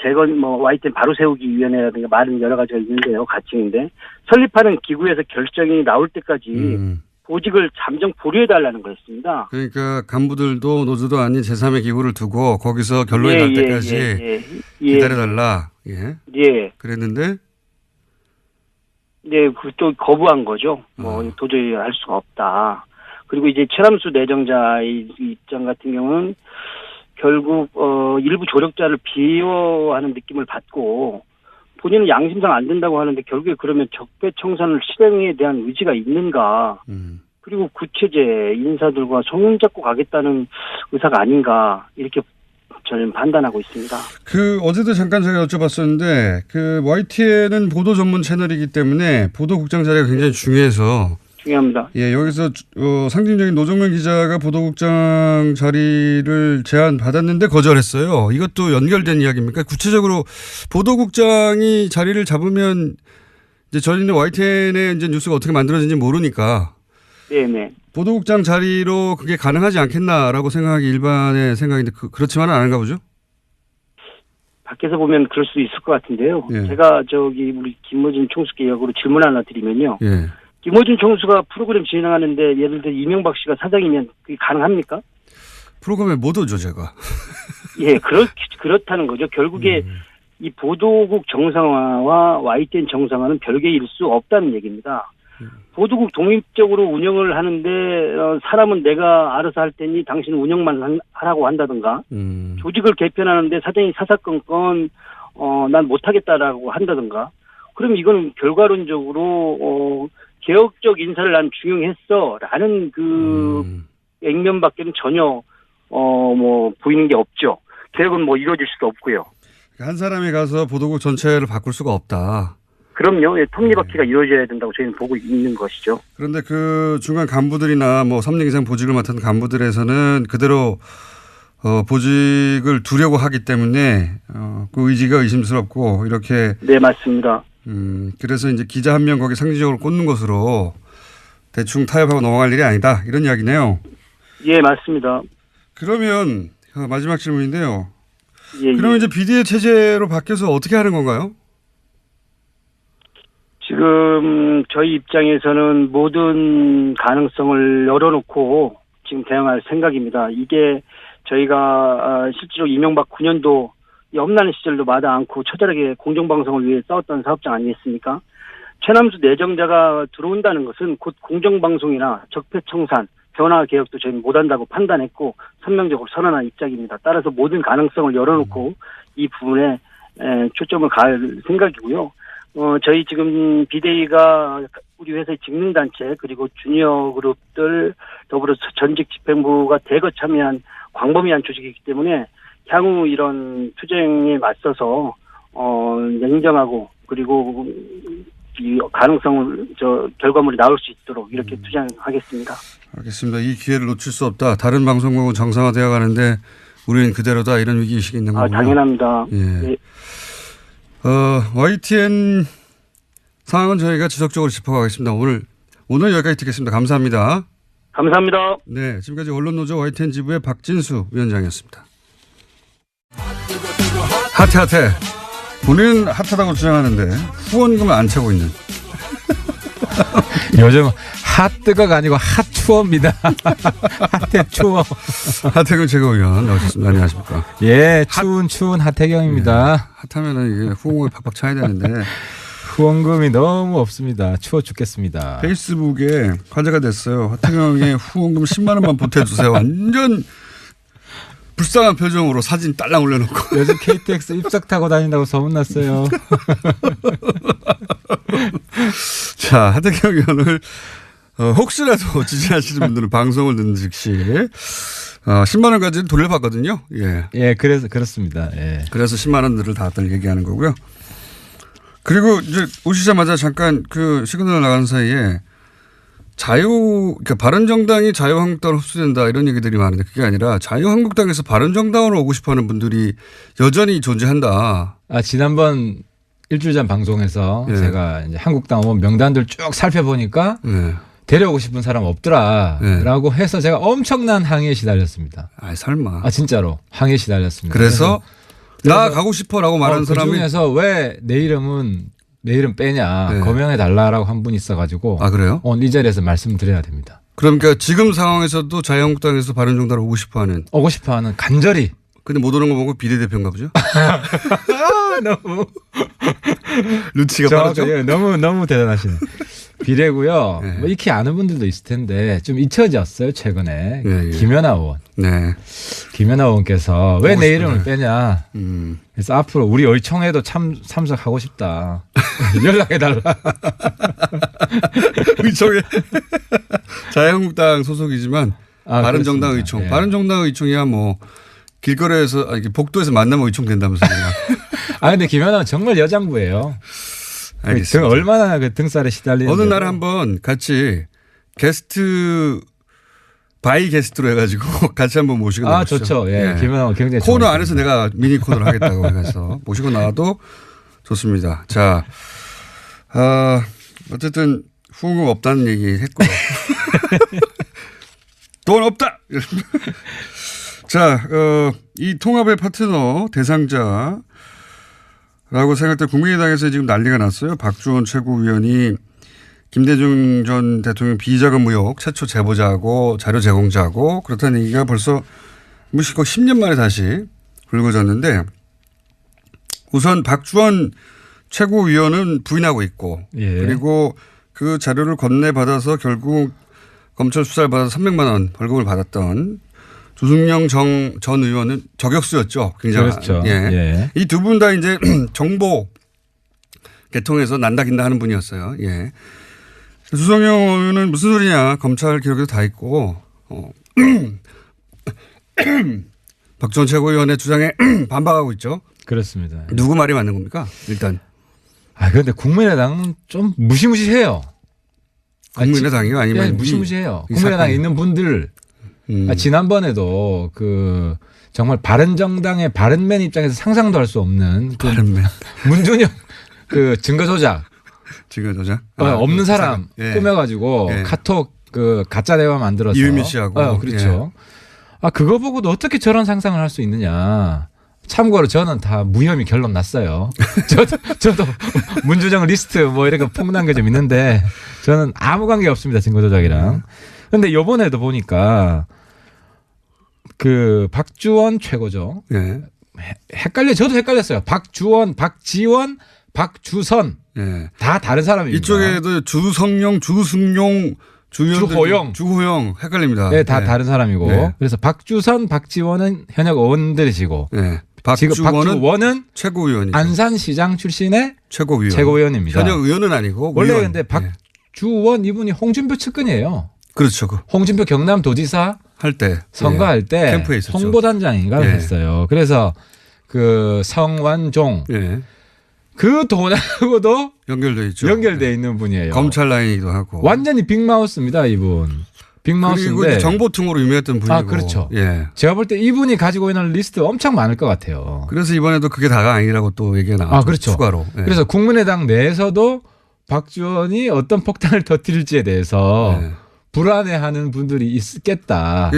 재건 YTN 바로 세우기 위원회라든가 말은 여러 가지가 있는데요. 가칭인데 설립하는 기구에서 결정이 나올 때까지 보직을 잠정 보류해달라는 거였습니다. 그러니까 간부들도 노조도 아닌 제3의 기구를 두고 거기서 결론이 날 때까지 기다려달라. 예. 예. 그랬는데 네, 또 거부한 거죠. 도저히 할 수가 없다. 그리고 이제 최남수 내정자의 입장 같은 경우는 결국 일부 조력자를 비호하는 느낌을 받고 본인은 양심상 안 된다고 하는데 결국에 그러면 적폐청산을 실행에 대한 의지가 있는가? 그리고 구체제 인사들과 손잡고 가겠다는 의사가 아닌가 이렇게 저는 판단하고 있습니다. 어제도 잠깐 제가 여쭤봤었는데 YTN은 보도 전문 채널이기 때문에 보도국장 자리가 굉장히 중요해서. 중요합니다. 예, 여기서 상징적인 노정면 기자가 보도국장 자리를 제안받았는데 거절했어요. 이것도 연결된 이야기입니까? 구체적으로 보도국장이 자리를 잡으면 이제 저희는 YTN의 이제 뉴스가 어떻게 만들어진지 모르니까. 네네. 보도국장 자리로 그게 가능하지 않겠나라고 생각하기 일반의 생각인데 그렇지만은 않은가 보죠? 밖에서 보면 그럴 수 있을 것 같은데요. 예. 제가 우리 김어준 총수께 역으로 질문 하나 드리면요. 예. 김어준 총수가 프로그램 진행하는데 예를 들어 이명박 씨가 사장이면 그게 가능합니까? 프로그램에 못 오죠, 제가. 예, 그렇다는 거죠. 결국에 이 보도국 정상화와 YTN 정상화는 별개일 수 없다는 얘기입니다. 보도국 독립적으로 운영을 하는데 사람은 내가 알아서 할 테니 당신은 운영만 하라고 한다든가 조직을 개편하는데 사장이 사사건건 난 못하겠다라고 한다든가 그럼 이거는 결과론적으로 개혁적 인사를 난 중용했어라는 액면밖에는 전혀 보이는 게 없죠. 개혁은 이루어질 수도 없고요. 한 사람이 가서 보도국 전체를 바꿀 수가 없다. 그럼요. 예, 톱니바퀴가 이루어져야 된다고 저희는 보고 있는 것이죠. 그런데 중간 간부들이나 3년 이상 보직을 맡은 간부들에서는 그대로 보직을 두려고 하기 때문에 그 의지가 의심스럽고 이렇게. 네, 맞습니다. 그래서 이제 기자 한 명 거기 상징적으로 꽂는 것으로 대충 타협하고 넘어갈 일이 아니다. 이런 이야기네요. 예, 맞습니다. 그러면 마지막 질문인데요. 그러면 이제 비대위 체제로 바뀌어서 어떻게 하는 건가요? 지금 저희 입장에서는 모든 가능성을 열어놓고 지금 대응할 생각입니다. 이게 저희가 실제로 이명박 9년도 험난한 시절도 마다 않고 처절하게 공정방송을 위해 싸웠던 사업장 아니겠습니까? 최남수 내정자가 들어온다는 것은 곧 공정방송이나 적폐청산, 변화개혁도 저희는 못한다고 판단했고 선명적으로 선언한 입장입니다. 따라서 모든 가능성을 열어놓고 이 부분에 초점을 갈 생각이고요. 저희 지금 비대위가 우리 회사의 직능단체 그리고 주니어 그룹들 더불어 전직 집행부가 대거 참여한 광범위한 조직이기 때문에 향후 이런 투쟁에 맞서서 냉정하고 그리고 이 가능성을 결과물이 나올 수 있도록 이렇게 투쟁하겠습니다. 알겠습니다. 이 기회를 놓칠 수 없다. 다른 방송국은 정상화되어 가는데 우리는 그대로다. 이런 위기의식이 있는 거군요. 당연합니다. 예. 네. YTN 상황은 저희가 지속적으로 짚어가겠습니다. 오늘 여기까지 듣겠습니다. 감사합니다. 감사합니다. 네, 지금까지 언론노조 YTN 지부의 박진수 위원장이었습니다. 핫해. 본인은 핫하다고 주장하는데 후원금을 안 차고 있는. 요즘 핫뜨거가 아니고 핫추어입니다. 핫해추어. 하태경 최고위원 나오셨습니다. 안녕하십니까. 예, 추운 하태경입니다. 예, 핫하면은 이게 후원금을 팍팍 차야 되는데. 후원금이 너무 없습니다. 추워 죽겠습니다. 페이스북에 화제가 됐어요. 하태경의 후원금 10만 원만 보태주세요. 완전 불쌍한 표정으로 사진 딸랑 올려놓고. 요즘 KTX 입석 타고 다닌다고 소문났어요. 자, 하태경 의원을 혹시라도 지지하시는 분들은 방송을 듣는 즉시 10만 원까지 돌려받거든요. 예, 그래서 그렇습니다. 예. 그래서 10만 원들을 다 얘기하는 거고요. 그리고 이제 오시자마자 잠깐 시그널 나가는 사이에 그러니까 바른정당이 자유한국당으로 흡수된다 이런 얘기들이 많은데 그게 아니라 자유한국당에서 바른정당으로 오고 싶어 하는 분들이 여전히 존재한다. 지난번 일주일 전 방송에서 제가 이제 한국당 의원 명단들 쭉 살펴보니까 데려오고 싶은 사람 없더라라고 해서 제가 엄청난 항의에 시달렸습니다. 설마. 진짜로 항의에 시달렸습니다. 그래서 나 가고 싶어라고 말하는 그 사람이 중에서 왜 내 이름 빼냐 네. 거명해 달라라고 한 분이 있어가지고 아 그래요? 이 자리에서 말씀드려야 됩니다. 그러니까 지금 상황에서도 자유한국당에서 바른정당을 오고 싶어하는 간절히. 근데 못 오는 거 보고 비례대표인가 보죠? 너무 루치가 빠르죠? 예, 너무 대단하시네. 비례고요. 네. 뭐 익히 아는 분들도 있을 텐데 좀 잊혀졌어요 최근에. 예. 김연아 의원. 네. 김연아 의원께서 왜 내 이름을 빼냐. 그래서 앞으로 우리 의총에도 참석하고 싶다. 연락해달라. 의총에 자유한국당 소속이지만 바른정당 그렇습니다. 의총. 예. 바른정당 의총이야 뭐 길거리에서 복도에서 만나면 의총 된다면서요. 근데 김연아는 정말 여장부예요. 알겠습니다. 얼마나 그 등살에 시달리는데. 어느 날 한번 같이 바이 게스트로 해가지고 같이 한번 모시고 나오시죠. 좋죠. 예. 김연아 굉장히 코너 안에서 내가 미니 코너를 하겠다고 해서 모시고 나와도 좋습니다. 자, 어쨌든 후원금 없다는 얘기 했고요. 돈 없다! 자, 이 통합의 파트너 대상자라고 생각될 국민의당에서 지금 난리가 났어요. 박주원 최고위원이 김대중 전 대통령 비자금 의혹 최초 제보자고 자료 제공자고 그렇다는 얘기가 벌써 무시고 10년 만에 다시 불거졌는데 우선 박주원 최고위원은 부인하고 있고 예. 그리고 그 자료를 건네받아서 결국 검찰 수사를 받아서 300만 원 벌금을 받았던 조승영 전 의원은 저격수였죠. 굉장히. 그렇죠. 예. 예. 이 두 분 다 이제 정보 계통에서 난다긴다 하는 분이었어요. 예. 조승영 의원은 무슨 소리냐. 검찰 기록에도 다 있고 박주원 최고위원의 주장에 반박하고 있죠. 그렇습니다. 누구 말이 맞는 겁니까? 일단. 그런데 국민의당은 좀 무시무시해요. 국민의당이요? 아니면 무시무시해요. 국민의당에 있는 분들. 지난번에도 정말 바른정당의 바른맨 입장에서 상상도 할 수 없는 바른맨 문준영 증거 조작. 증거 조작? 없는 사람 예. 꾸며가지고 예. 카톡 가짜 대화 만들어서. 이유미 씨하고. 그렇죠. 그거 보고도 어떻게 저런 상상을 할 수 있느냐. 참고로 저는 다 무혐의 결론 났어요. 저도 문준영 리스트 이렇게 폭로한 게 좀 있는데 저는 아무 관계 없습니다. 증거 조작이랑. 근데 요번에도 보니까 박주원 최고죠. 예. 저도 헷갈렸어요. 박주원, 박지원, 박주선. 예. 다 다른 사람입니다. 이쪽에도 주성용, 주승용, 주호영 헷갈립니다. 네, 다 다른 사람이고. 네. 그래서 박주선, 박지원은 현역 의원들이시고. 네. 박주원은 최고위원이죠. 안산시장 출신의 최고위원입니다. 현역 의원은 아니고 원래 위원. 근데 박주원 이분이 홍준표 측근이에요. 그렇죠. 홍준표 경남도지사 할 때 선거할 때 캠프에 있었죠. 홍보단장인가 했어요. 그래서 성완종 그 돈하고도 연결돼 있죠. 연결돼 있는 분이에요. 검찰 라인이기도 하고. 완전히 빅마우스입니다, 이분. 빅마우스인데. 그리고 정보통으로 유명했던 분이고. 그렇죠. 예. 제가 볼 때 이분이 가지고 있는 리스트 엄청 많을 것 같아요. 그래서 이번에도 그게 다가 아니라고 또 얘기가 나왔죠. 그렇죠. 추가로. 예. 그래서 국민의당 내에서도 박주원이 어떤 폭탄을 터뜨릴지에 대해서 불안해하는 분들이 있겠다.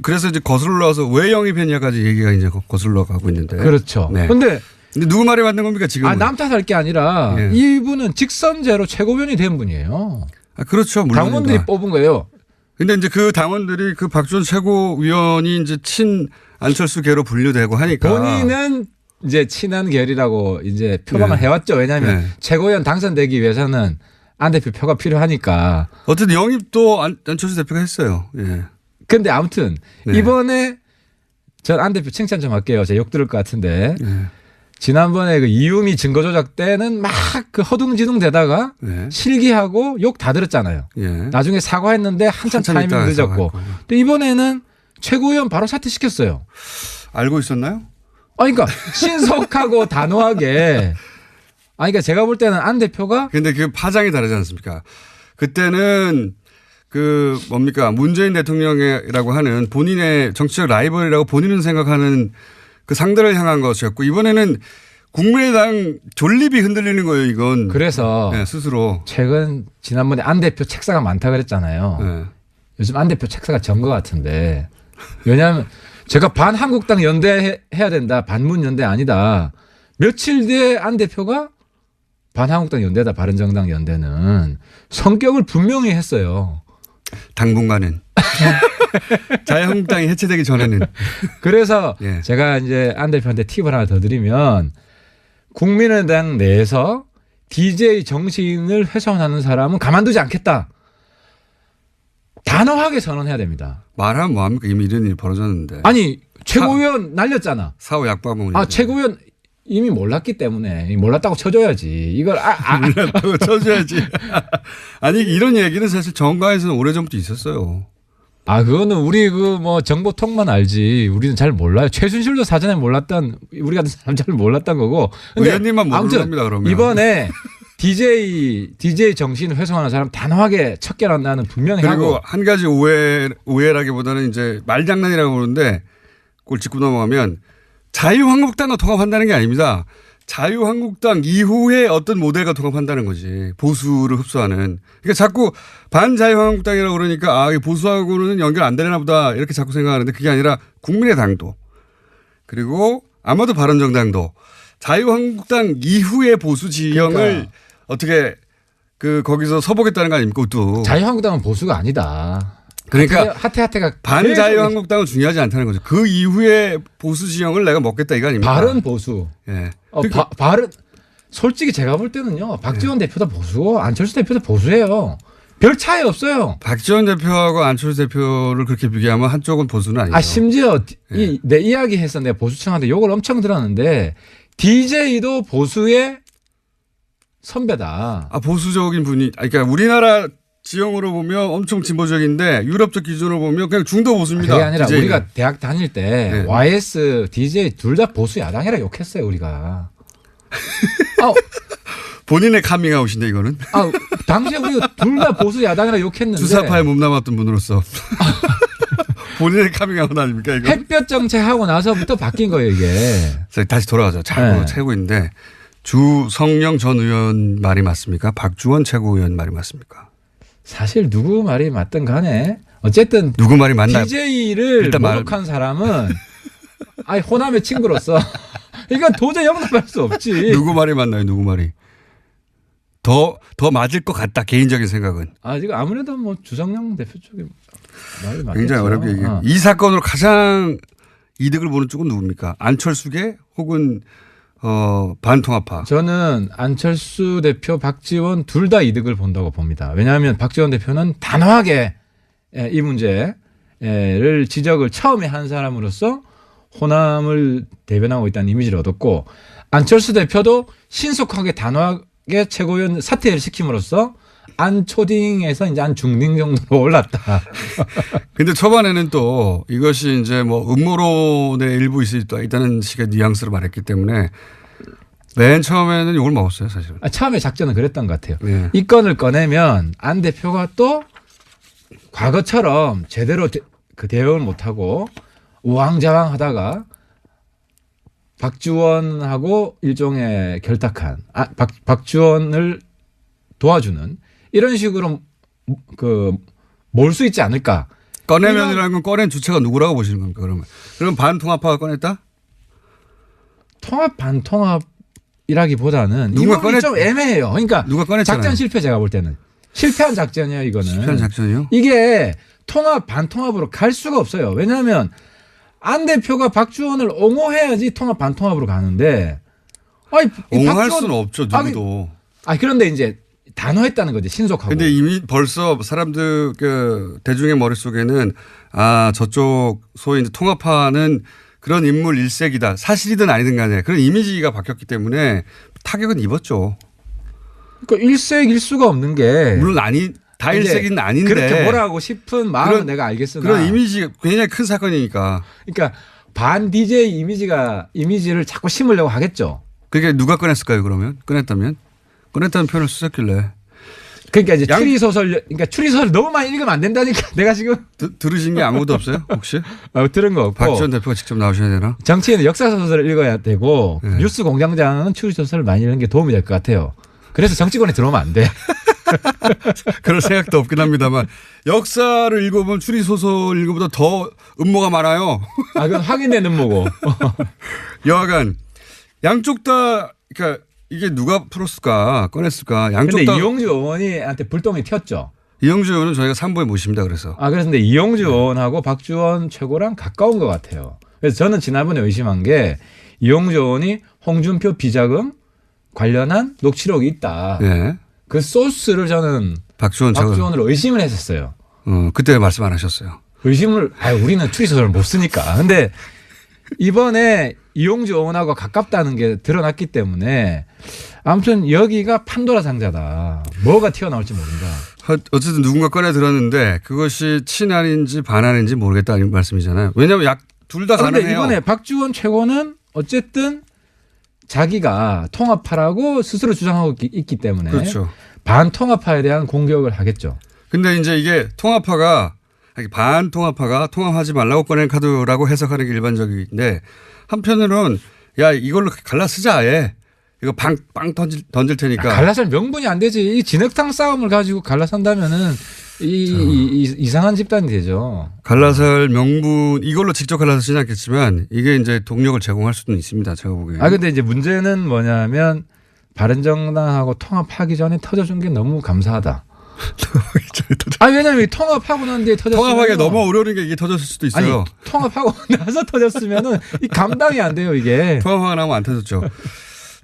그래서 이제 거슬러 올라와서 왜 영입했냐까지 얘기가 이제 거슬러 가고 있는데. 그렇죠. 네. 근데 누구 말이 맞는 겁니까 지금? 남 탓할 게 아니라 이분은 직선제로 최고위원이 된 분이에요. 그렇죠. 물론입니다. 당원들이 뽑은 거예요. 근데 이제 그 당원들이 박주원 최고위원이 이제 친 안철수계로 분류되고 하니까. 본인은 이제 친한 결이라고 이제 표방을 해왔죠. 왜냐하면 최고위원 당선되기 위해서는 안 대표 표가 필요하니까. 어쨌든 영입도 안철수 대표가 했어요. 예. 근데 아무튼 이번에 전 안 대표 칭찬 좀 할게요. 제가 욕 들을 것 같은데. 지난번에 이유미 증거 조작 때는 막 허둥지둥 대다가 실기하고 욕 다 들었잖아요. 나중에 사과했는데 한참 타이밍 늦었고. 또 이번에는 최고위원 바로 사퇴시켰어요. 알고 있었나요? 그러니까 신속하고 단호하게. 그러니까 제가 볼 때는 안 대표가. 근데 그 파장이 다르지 않습니까? 그때는 문재인 대통령이라고 하는 본인의 정치적 라이벌이라고 본인은 생각하는 그 상대를 향한 것이었고 이번에는 국민의당 존립이 흔들리는 거예요, 이건. 그래서 스스로. 지난번에 안 대표 책사가 많다 그랬잖아요. 요즘 안 대표 책사가 전 것 같은데. 왜냐하면 제가 반한국당 연대 해야 된다. 반문연대 아니다. 며칠 뒤에 안 대표가 반한국당 연대다. 바른정당 연대는 성격을 분명히 했어요. 당분간은. 자유한국당이 해체되기 전에는. 그래서 예. 제가 이제 안 대표한테 팁을 하나 더 드리면 국민의당 내에서 DJ 정신을 훼손하는 사람은 가만두지 않겠다. 단호하게 선언해야 됩니다. 말하면 뭐합니까? 이미 이런 일이 벌어졌는데. 아니 최고위원 날렸잖아. 사후 약방문. 아 최고위원 이미 몰랐기 때문에 몰랐다고 쳐줘야지. 이걸 몰랐다고 쳐줘야지. 아니 이런 얘기는 사실 정가에서는 오래전부터 있었어요. 그거는 우리 정보통만 알지. 우리는 잘 몰라요. 최순실도 사전에 몰랐던 우리 같은 사람 잘 몰랐던 거고. 의원님만 모르는 겁니다. 그러면 이번에 DJ 정신을 훼손하는 사람 단호하게 척결한다는 분명히 그리고 하고. 한 가지 오해라기보다는 이제 말장난이라고 그러는데 그걸 짚고 넘어가면 자유한국당과 통합한다는 게 아닙니다. 자유한국당 이후에 어떤 모델과 통합한다는 거지. 보수를 흡수하는. 그러니까 자꾸 반자유한국당이라고 그러니까 보수하고는 연결 안 되나 보다 이렇게 자꾸 생각하는데 그게 아니라 국민의당도 그리고 아마도 바른정당도 자유한국당 이후의 보수 지형을 그러니까. 어떻게 거기서 서보겠다는 거 아닙니까? 또 자유한국당은 보수가 아니다. 그러니까 하태가 반자유한국당은 중요하지 않다는 거죠. 그 이후에 보수 지형을 내가 먹겠다 이거 아닙니까? 바른 보수. 예. 바른 솔직히 제가 볼 때는요. 박지원 대표도 보수고 안철수 대표도 보수예요. 별 차이 없어요. 박지원 대표하고 안철수 대표를 그렇게 비교하면 한쪽은 보수는 아니죠. 심지어 내 이야기해서 내가 보수층한테 욕을 엄청 들었는데 DJ도 보수의 선배다. 보수적인 분이 그러니까 우리나라 지형으로 보면 엄청 진보적인데 유럽적 기준으로 보면 그냥 중도 보수입니다. 그게 아니라 DJ는. 우리가 대학 다닐 때 YS, DJ 둘 다 보수 야당이라 욕했어요 우리가. 본인의 카밍아웃인데 이거는. 당시에 우리가 둘 다 보수 야당이라 욕했는데. 주사파에 몸담았던 분으로서. 본인의 카밍아웃 아닙니까 이거. 햇볕 정책하고 나서부터 바뀐 거예요 이게. 다시 돌아가죠. 최고인데 주성영 전 의원 말이 맞습니까? 박주원 최고위원 말이 맞습니까? 사실 누구 말이 맞든 간에 어쨌든 누구 말이 맞나? DJ를 모독한 사람은 호남의 친구로서 이건 도저히 용납할 수 없지. 누구 말이 맞나요? 누구 말이? 더 맞을 것 같다. 개인적인 생각은. 지금 아무래도 주성영 대표 쪽에 말이 맞겠죠. 굉장히 어렵게 얘기해요. 이 사건으로 가장 이득을 보는 쪽은 누굽니까? 안철수계 혹은 반통합파. 저는 안철수 대표, 박지원 둘 다 이득을 본다고 봅니다. 왜냐하면 박지원 대표는 단호하게 이 문제를 지적을 처음에 한 사람으로서 호남을 대변하고 있다는 이미지를 얻었고 안철수 대표도 신속하게 단호하게 최고위원 사퇴를 시킴으로써 안초딩에서 이제 안중딩 정도로 올랐다. 근데 초반에는 또 이것이 이제 음모론의 일부 있다는 식의 뉘앙스로 말했기 때문에 맨 처음에는 욕을 먹었어요, 사실은. 처음에 작전은 그랬던 것 같아요. 네. 이 건을 꺼내면 안 대표가 또 과거처럼 제대로 대응을 못하고 우왕좌왕 하다가 박지원하고 일종의 결탁한 박지원을 도와주는 이런 식으로 몰 수 있지 않을까. 꺼내면이라는 건 꺼낸 주체가 누구라고 보시는 겁니까? 그럼 반통합파가 꺼냈다? 통합 반통합이라기보다는 누가 좀 애매해요. 그러니까 누가 꺼냈잖아요. 작전 실패 제가 볼 때는. 실패한 작전이에요 이거는. 실패한 작전이요? 이게 통합 반통합으로 갈 수가 없어요. 왜냐하면 안 대표가 박지원을 옹호해야지 통합 반통합으로 가는데. 옹호할 수는 없죠. 누구도. 그런데 이제 단호했다는 거지 신속하고. 근데 이미 벌써 사람들 대중의 머릿속에는 저쪽 소위 이제 통합파는 그런 인물 일색이다. 사실이든 아니든 간에 그런 이미지가 바뀌었기 때문에 타격은 입었죠. 그러니까 일색일 수가 없는 게. 물론 다 일색은 아닌데. 그렇게 뭐라고 싶은 마음은 내가 알겠으나. 그런 이미지가 굉장히 큰 사건이니까. 그러니까 반 DJ 이미지를 자꾸 심으려고 하겠죠. 그게 누가 꺼냈을까요 그러면? 꺼냈다는 표현을 쓰셨길래. 그러니까 이제 추리소설 너무 많이 읽으면 안 된다니까. 내가 지금 들으신 게 아무도 없어요 혹시? 들은 거 없고. 박지원 대표가 직접 나오셔야 되나? 정치인은 역사소설을 읽어야 되고 뉴스 공장장은 추리소설을 많이 읽는 게 도움이 될 것 같아요. 그래서 정치권에 들어오면 안 돼. 그럴 생각도 없긴 합니다만 역사를 읽어보면 추리소설 읽어보다 더 음모가 많아요. 아, 그건 확인된 음모고. 여하간 양쪽 다 그러니까 이게 누가 풀었을까 꺼냈을까 양쪽 근데 다. 이용주 의원이한테 불똥이 튀었죠. 이용주 의원은 저희가 3부에 모십니다. 그래서. 그래서 근데 이용주 의원하고 박주원 최고랑 가까운 것 같아요. 그래서 저는 지난번에 의심한 게 이용주 의원이 홍준표 비자금 관련한 녹취록이 있다. 네. 그 소스를 저는 박주원으로 의심을 했었어요. 그때 말씀 안 하셨어요. 우리는 추리소설을 못 쓰니까. 근데 이번에 이용주 의원하고 가깝다는 게 드러났기 때문에 아무튼 여기가 판도라 상자다. 뭐가 튀어나올지 모른다. 어쨌든 누군가 꺼내 들었는데 그것이 친한인지 반한인지 모르겠다는 말씀이잖아요. 왜냐하면 둘 다 가능해요. 그런데 이번에 박주원 최고는 어쨌든 자기가 통합파라고 스스로 주장하고 있기 때문에 그렇죠. 반통합파에 대한 공격을 하겠죠. 근데 이제 이게 반통합파가 통합하지 말라고 꺼낸 카드라고 해석하는 게 일반적인데 한편으로는 야 이걸로 갈라 쓰자 아예. 이거 빵 던질 테니까. 갈라설 명분이 안 되지. 이 진흙탕 싸움을 가지고 갈라선다면은 이상한 집단이 되죠. 갈라설 명분 이걸로 직접 갈라서지는 않겠지만 이게 이제 동력을 제공할 수도 있습니다. 제가 보기에. 근데 이제 문제는 뭐냐면 바른정당하고 통합하기 전에 터져준 게 너무 감사하다. 왜냐면 통합하고 난 뒤에 터졌으면 통합하기가 너무 어려운 게 이게 터졌을 수도 있어요. 아니, 통합하고 나서 터졌으면은 이 감당이 안 돼요 이게. 통합하고 나면 안 터졌죠.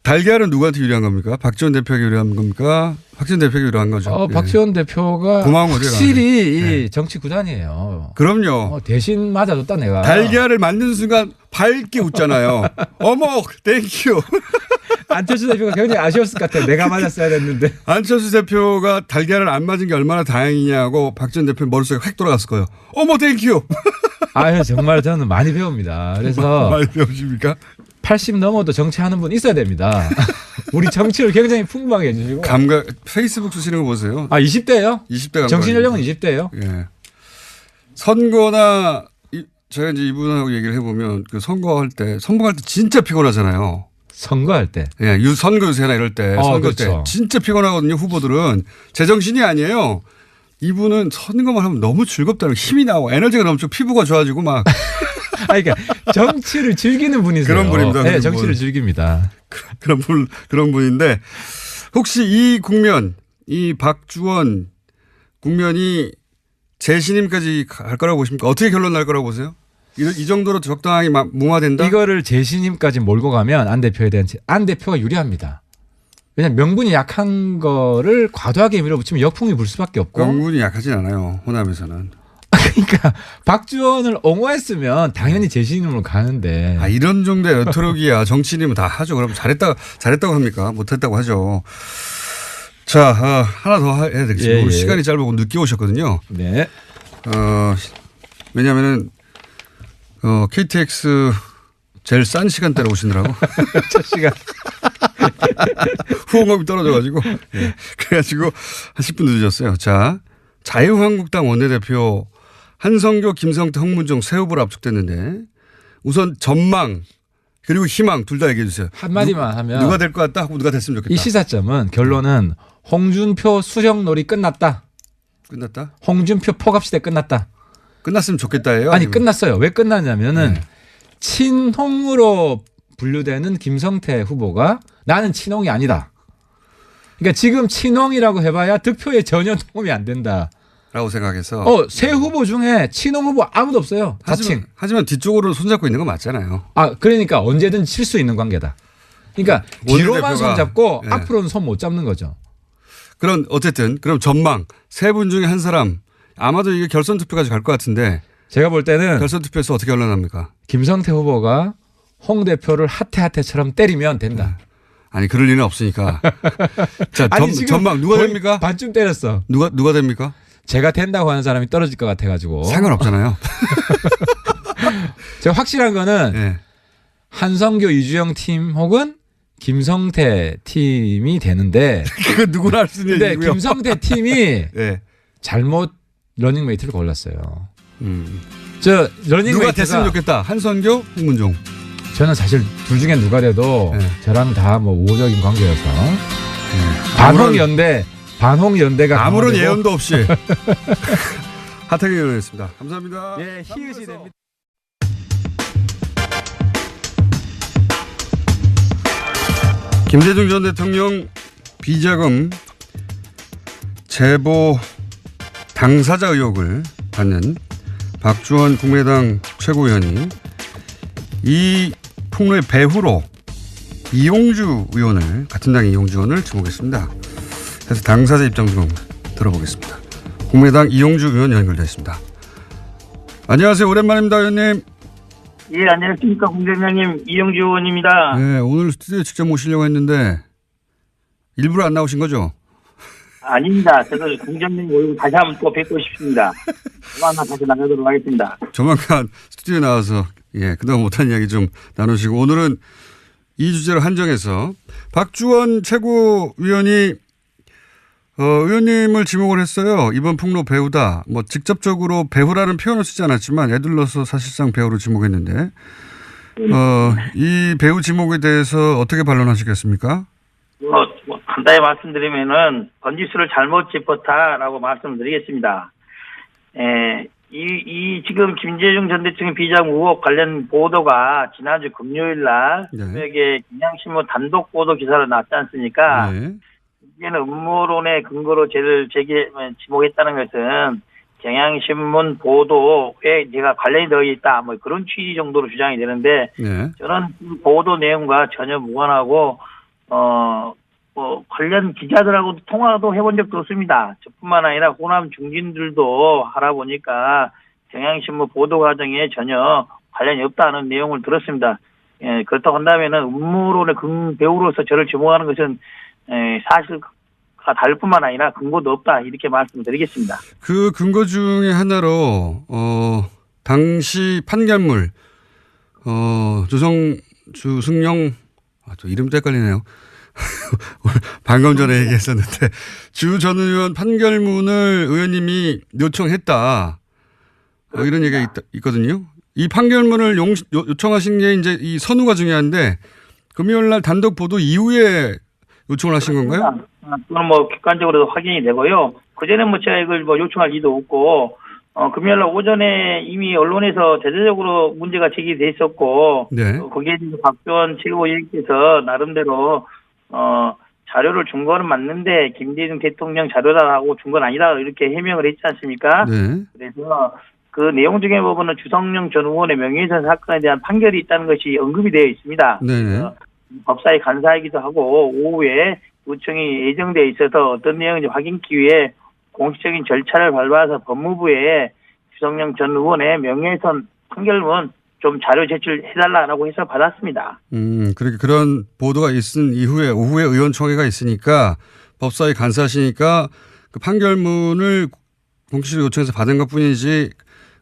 달걀은 누구한테 유리한 겁니까? 박지원 대표에게 유리한 겁니까? 박지원 대표에게 유리한 거죠. 박지원 대표가 확실히 이 정치 구단이에요. 그럼요. 대신 맞아줬다 내가. 달걀을 만든 순간 밝게 웃잖아요. 어머 땡큐. 안철수 대표가 굉장히 아쉬웠을 것 같아요. 내가 맞았어야 됐는데. 안철수 대표가 달걀을 안 맞은 게 얼마나 다행이냐고 박지원 대표 머릿속에 획 돌아갔을 거예요. 어머 땡큐. 정말 저는 많이 배웁니다. 그래서 많이 배우십니까? 80 넘어도 정치하는 분 있어야 됩니다. 우리 정치를 굉장히 풍부하게 해주시고. 감각 페이스북 쓰시는 거 보세요. 20대예요? 20대 감각. 정신 연령은 20대예요. 예. 선거나 제가 이제 이분하고 얘기를 해보면 그 선거할 때 진짜 피곤하잖아요. 선거할 때. 예, 선거 유세나 이럴 때 선거 그렇죠. 때 진짜 피곤하거든요. 후보들은 제정신이 아니에요. 이분은 선거만 하면 너무 즐겁다는 힘이 나고 에너지가 넘치고 피부가 좋아지고 막. 그러니까 정치를 즐기는 분이세요. 그런 분입니다. 네, 정치를 즐깁니다. 그런 분인데 혹시 이 국면, 이 박주원 국면이 재신임까지 갈 거라고 보십니까? 어떻게 결론 날 거라고 보세요? 이 정도로 적당하게 무마된다? 이거를 재신임까지 몰고 가면 안 대표가 유리합니다. 왜냐하면 명분이 약한 거를 과도하게 밀어붙이면 역풍이 불 수밖에 없고. 명분이 약하진 않아요. 호남에서는. 그러니까 박주원을 옹호했으면 당연히 재신임으로 가는데. 이런 정도의 연토력이야. 정치인이면 다 하죠. 그럼 잘했다고 합니까? 못했다고 하죠. 자, 하나 더 해야 되겠습니다. 오늘 시간이 짧고 늦게 오셨거든요. 네. 왜냐하면은 KTX 제일 싼 시간대로 오시느라고. 첫 시간. 후원금이 떨어져가지고. 네. 그래가지고 한 10분 늦으셨어요. 자, 자유한국당 원내대표 한성교, 김성태, 홍문종 새 후보로 압축됐는데 우선 전망 그리고 희망 둘 다 얘기해 주세요. 한마디만 하면 누가 될 것 같다 하고 누가 됐으면 좋겠다. 이 시사점은 결론은 홍준표 수령놀이 끝났다. 끝났다? 홍준표 포갑시대 끝났다. 끝났으면 좋겠다예요? 아니 끝났어요. 왜 끝났냐면은 네. 친홍으로 분류되는 김성태 후보가 나는 친홍이 아니다. 그러니까 지금 친홍이라고 해봐야 득표에 전혀 도움이 안 된다. 라고 생각해서. 새 후보 중에 친홍 후보 아무도 없어요. 하지만 뒤쪽으로 손잡고 있는 건 맞잖아요. 그러니까 언제든 칠 수 있는 관계다. 그러니까 뒤로만 손잡고 네. 앞으로는 손 못 잡는 거죠. 그럼 전망 세 분 중에 한 사람 아마도 이게 결선 투표까지 갈 것 같은데 제가 볼 때는 결선 투표에서 어떻게 결론납니까? 김성태 후보가 홍 대표를 하태하태처럼 때리면 된다. 아니 그럴 리는 없으니까. 자, 지금 전망 누가 됩니까? 반쯤 때렸어. 누가 됩니까? 제가 된다고 하는 사람이 떨어질 것 같아가지고. 상관없잖아요. 제가 확실한 거는 네. 한성교 이주영 팀 혹은 김성태 팀이 되는데. 그건 누구나 할 수 있는 근데 얘기고요. 김성태 팀이 네. 잘못 러닝메이트를 골랐어요. 저 러닝메이트가 누가 됐으면 좋겠다. 한성교, 홍문종. 저는 사실 둘 중에 누가 돼도 네. 저랑 다 뭐 우호적인 관계여서 반홍연대 반홍 연대가 아무런 강화되고. 예언도 없이 하태경 의원이었습니다. 감사합니다. 예, 히읗이 됩니다. 김대중 전 대통령 비자금 제보 당사자 의혹을 받는 박주원 국민의당 최고위원이 이 폭로의 배후로 이용주 의원을, 같은 당 이용주 의원을 지목했습니다. 그래서 당사자 입장 좀 들어보겠습니다. 국민의당 이용주 의원 연결되어 있습니다. 안녕하세요. 오랜만입니다, 의원님. 예, 안녕하십니까. 공대장님 이용주 의원입니다. 네, 오늘 스튜디오에 직접 모시려고 했는데 일부러 안 나오신 거죠? 아닙니다. 저도 공장님 모이고 다시 한번 또 뵙고 싶습니다. 조만간 다시 나가도록 하겠습니다. 조만간 스튜디오에 나와서 그동안 못한 이야기 좀 나누시고, 오늘은 이 주제로 한정해서 박주원 최고위원이 의원님을 지목을 했어요. 이번 폭로 배우다. 뭐 직접적으로 배우라는 표현을 쓰지 않았지만 애들러서 사실상 배우로 지목했는데 이 배우 지목에 대해서 어떻게 반론하시겠습니까? 간단히 말씀드리면은 번지수를 잘못 짚었다라고 말씀드리겠습니다. 이 지금 김대중 전 대통령 비자금 의혹 관련 보도가 지난주 금요일 날 새벽에 경향신문 단독 보도 기사로 났지 않습니까? 네. 이제는 음모론의 근거로 저를 지목했다는 것은 경향신문 보도에 제가 관련이 되어 있다, 뭐 그런 취지 정도로 주장이 되는데, 네. 저는 그 보도 내용과 전혀 무관하고 관련 기자들하고도 통화도 해본 적도 없습니다. 저뿐만 아니라 호남 중진들도 알아보니까 경향신문 보도 과정에 전혀 관련이 없다는 내용을 들었습니다. 그렇다고 한다면은 음모론의 배우로서 저를 지목하는 것은 사실과 다를 뿐만 아니라 근거도 없다, 이렇게 말씀드리겠습니다. 그 근거 중에 하나로 당시 판결물 주승용 저 이름도 헷갈리네요. 방금 전에 얘기했었는데 주 전 의원 판결문을 의원님이 요청했다. 이런 얘기가 있거든요. 이 판결문을 요청하신 게 이제 이 선우가 중요한데, 금요일 날 단독 보도 이후에 요청을 하신 건가요? 그건 뭐 객관적으로 확인이 되고요. 그전에 뭐 제가 이걸 뭐 요청할 리도 없고, 금요일 날 오전에 이미 언론에서 대대적으로 문제가 제기돼 있었고, 네. 거기에 대해서 박주원 최고위원께서 나름대로 자료를 준 거는 맞는데 김대중 대통령 자료다라고 준 건 아니다, 이렇게 해명을 했지 않습니까? 네. 그래서 그 내용 중에 보면은 주성용 전 의원의 명예훼손 사건에 대한 판결이 있다는 것이 언급이 되어 있습니다. 네네. 법사위 간사이기도 하고 오후에 요청이 예정되어 있어서 어떤 내용인지 확인하기 위해 공식적인 절차를 밟아서 법무부에 주성용 전 의원의 명예훼손 판결문 좀 자료 제출해달라고 해서 받았습니다. 그렇게 그런 보도가 있은 이후에 오후에 의원총회가 있으니까 법사위 간사시니까 그 판결문을 공식적으로 요청해서 받은 것 뿐이지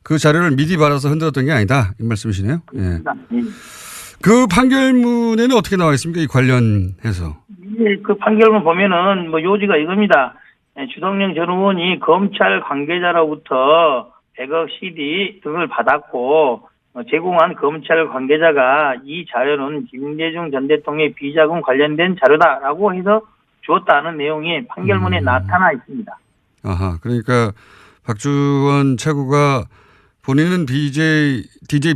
그 자료를 미리 받아서 흔들었던 게 아니다, 이 말씀이시네요. 예. 그 판결문에는 어떻게 나와 있습니까? 이 관련해서. 그 판결문 보면은 뭐 요지가 이겁니다. 주성용 전 의원이 검찰 관계자로부터 100억 CD 등을 받았고 제공한 검찰 관계자가 이 자료는 김대중 전 대통령의 비자금 관련된 자료다라고 해서 주었다는 내용이 판결문에 나타나 있습니다. 아하, 그러니까 박주원 최고가 본인은 DJ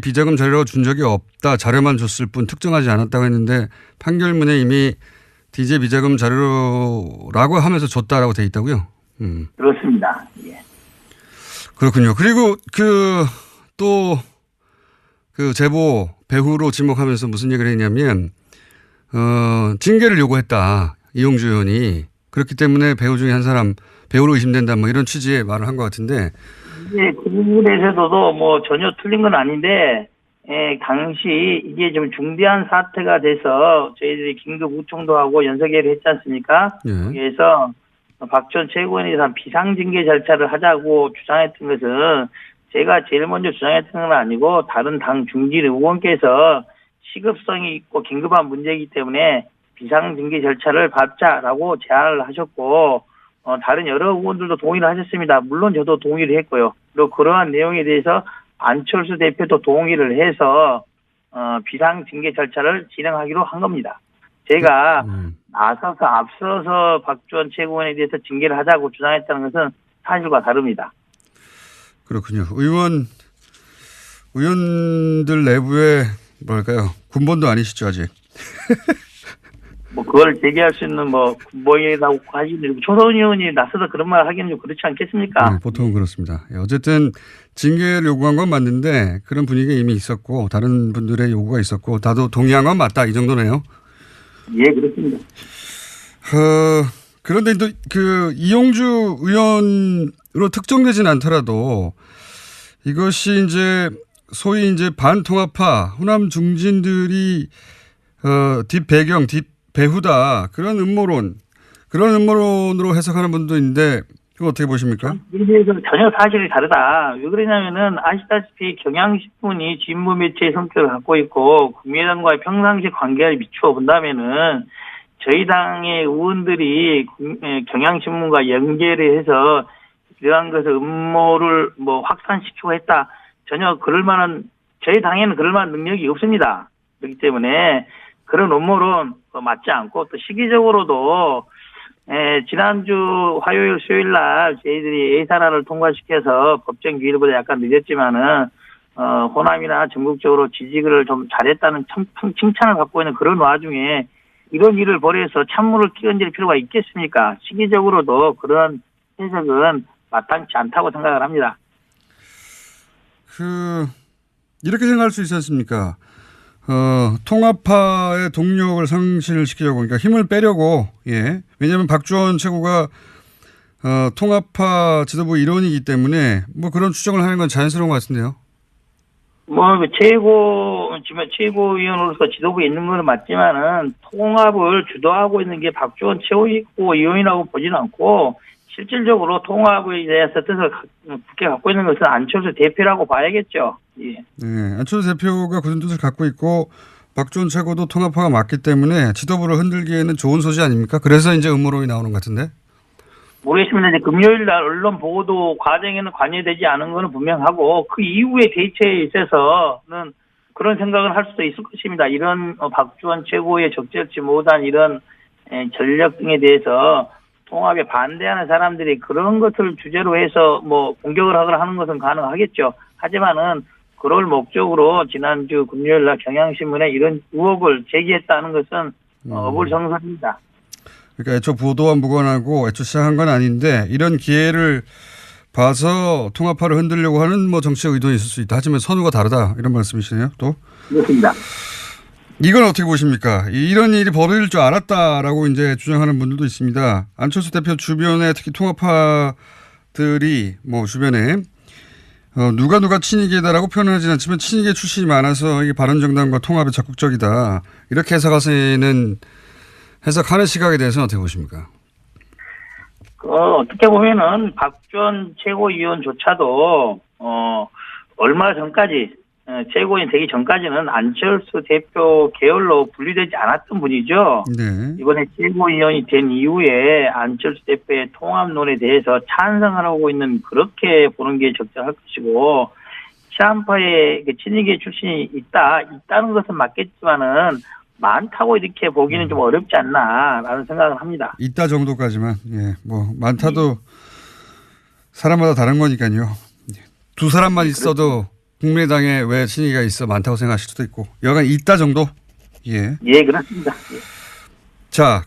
비자금 자료라고 준 적이 없다, 자료만 줬을 뿐 특정하지 않았다고 했는데 판결문에 이미 DJ 비자금 자료라고 하면서 줬다라고 돼 있다고요? 그렇습니다. 예. 그렇군요. 그리고 그 제보 배후로 지목하면서 무슨 얘기를 했냐면 징계를 요구했다, 이용주 의원이. 그렇기 때문에 배우 중에 한 사람 배우로 의심된다, 뭐 이런 취지의 말을 한 것 같은데. 예, 그 부분에서도 뭐 전혀 틀린 건 아닌데, 당시 이게 좀 중대한 사태가 돼서 저희들이 긴급 우총도 하고 연석회의를 했지 않습니까? 예. 그래서 박전 최고위원에 대한 비상징계 절차를 하자고 주장했던 것은 제가 제일 먼저 주장했던 건 아니고 다른 당 중진 의원께서 시급성이 있고 긴급한 문제이기 때문에 비상징계 절차를 밟자라고 제안을 하셨고, 다른 여러 의원들도 동의를 하셨습니다. 물론 저도 동의를 했고요. 그리고 그러한 내용에 대해서 안철수 대표도 동의를 해서 비상징계 절차를 진행하기로 한 겁니다. 제가 나서서 앞서서 박지원 최고위원에 대해서 징계를 하자고 주장했다는 것은 사실과 다릅니다. 그렇군요. 의원들 내부에 뭐랄까요? 군번도 아니시죠 아직? 뭐 그걸 제기할 수 있는 뭐 군보이라고 하시는 초선 의원이 나서서 그런 말 하기는 좀 그렇지 않겠습니까? 네, 보통은 그렇습니다. 어쨌든 징계를 요구한 건 맞는데 그런 분위기가 이미 있었고 다른 분들의 요구가 있었고 나도 동의한 건 맞다 이 정도네요. 예, 그렇습니다. 그런데 또 그 이용주 의원으로 특정되진 않더라도 이것이 이제 소위 이제 반통합파 호남 중진들이 뒷배경 뒷배후다 그런 음모론으로 해석하는 분도 있는데 그거 어떻게 보십니까? 이에 대해서 전혀 사실이 다르다. 왜 그러냐면은 아시다시피 경향신문이 진보 매체의 성격을 갖고 있고 국민의당과의 평상시 관계를 미추어 본다면은 저희 당의 의원들이 경향신문과 연계를 해서 이러한 것을 음모를 뭐 확산시키고 했다. 전혀 저희 당에는 그럴 만한 능력이 없습니다. 그렇기 때문에 그런 음모론 맞지 않고 또 시기적으로도 지난주 화요일 수요일 날 저희들이 예산안을 통과시켜서 법정 기일보다 약간 늦었지만은 호남이나 전국적으로 지지를 좀 잘했다는 칭찬을 갖고 있는 그런 와중에 이런 일을 벌여서 찬물을 끼얹을 필요가 있겠습니까? 시기적으로도 그런 해석은 마땅치 않다고 생각을 합니다. 이렇게 생각할 수 있지 않습니까? 통합파의 동력을 상실시키려고, 그러니까 힘을 빼려고, 예. 왜냐하면 박지원 최고가, 통합파 지도부 일원이기 때문에, 뭐 그런 추정을 하는 건 자연스러운 것 같은데요. 최고위원으로서 지도부에 있는 건 맞지만은, 통합을 주도하고 있는 게 박지원 최고위원이라고 보지는 않고, 실질적으로 통합에 대해서 뜻을 굳게 갖고 있는 것은 안철수 대표라고 봐야겠죠. 예. 네, 안철수 대표가 굳은 뜻을 갖고 있고 박지원 최고도 통합파가 맞기 때문에 지도부를 흔들기에는 좋은 소지 아닙니까? 그래서 이제 음모론이 나오는 것 같은데. 모르겠습니다. 이제 금요일 날 언론 보도 과정에는 관여되지 않은 것은 분명하고 그 이후의 대처에 있어서는 그런 생각을 할 수도 있을 것입니다. 이런 박지원 최고의 적절치 못한 이런 전력 등에 대해서 통합에 반대하는 사람들이 그런 것을 주제로 해서 뭐 공격을 하거나 하는 것은 가능하겠죠. 하지만은 그럴 목적으로 지난주 금요일 날 경향신문에 이런 의혹을 제기했다는 것은 어불성설입니다. 그러니까 애초 보도와 무관하고 애초 시작한 건 아닌데 이런 기회를 봐서 통합파를 흔들려고 하는 뭐 정치적 의도는 있을 수 있다. 하지만 선후가 다르다. 이런 말씀이시네요. 또. 그렇습니다. 이건 어떻게 보십니까? 이런 일이 벌어질 줄 알았다라고 이제 주장하는 분들도 있습니다. 안철수 대표 주변에 특히 통합파들이 뭐 주변에 누가 친이계다라고 표현은 하진 않지만 친이계 출신이 많아서 이게 바른정당과 통합에 적극적이다. 이렇게 해석하는 시각에 대해서는 어떻게 보십니까? 어떻게 보면은 박지원 최고위원조차도 얼마 전까지 최고위원 되기 전까지는 안철수 대표 계열로 분리되지 않았던 분이죠. 네. 이번에 최고위원이 된 이후에 안철수 대표의 통합론에 대해서 찬성하고 있는 그렇게 보는 게 적절할 것이고 친한파의 친이계 출신이 있다는 것은 맞겠지만은 많다고 이렇게 보기는 좀 어렵지 않나라는 생각을 합니다. 있다 정도까지만 뭐 많다도 사람마다 다른 거니까요. 두 사람만 있어도 국민의당에 왜 친이계가 있어 많다고 생각하실 수도 있고 여간 있다 정도. 예, 그렇습니다. 예. 자,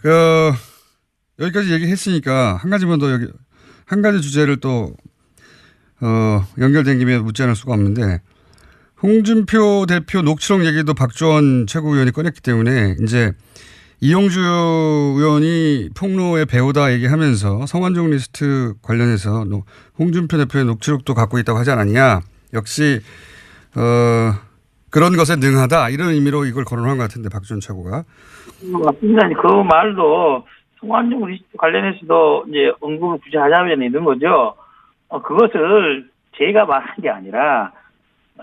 여기까지 얘기했으니까 한 가지만 더 한 가지 주제를 또 연결된 김에 묻지 않을 수가 없는데 홍준표 대표 녹취록 얘기도 박지원 최고위원이 꺼냈기 때문에 이제 이용주 의원이 폭로의 배우다 얘기하면서 성완종 리스트 관련해서 홍준표 대표의 녹취록도 갖고 있다고 하지 않았냐. 역시 그런 것에 능하다 이런 의미로 이걸 거론한 것 같은데 박지원 최고가. 맞습니다. 그 말도 성완종 리스트 관련해서도 이제 언급을 굳이 하자면 있는 거죠. 그것을 제가 말한 게 아니라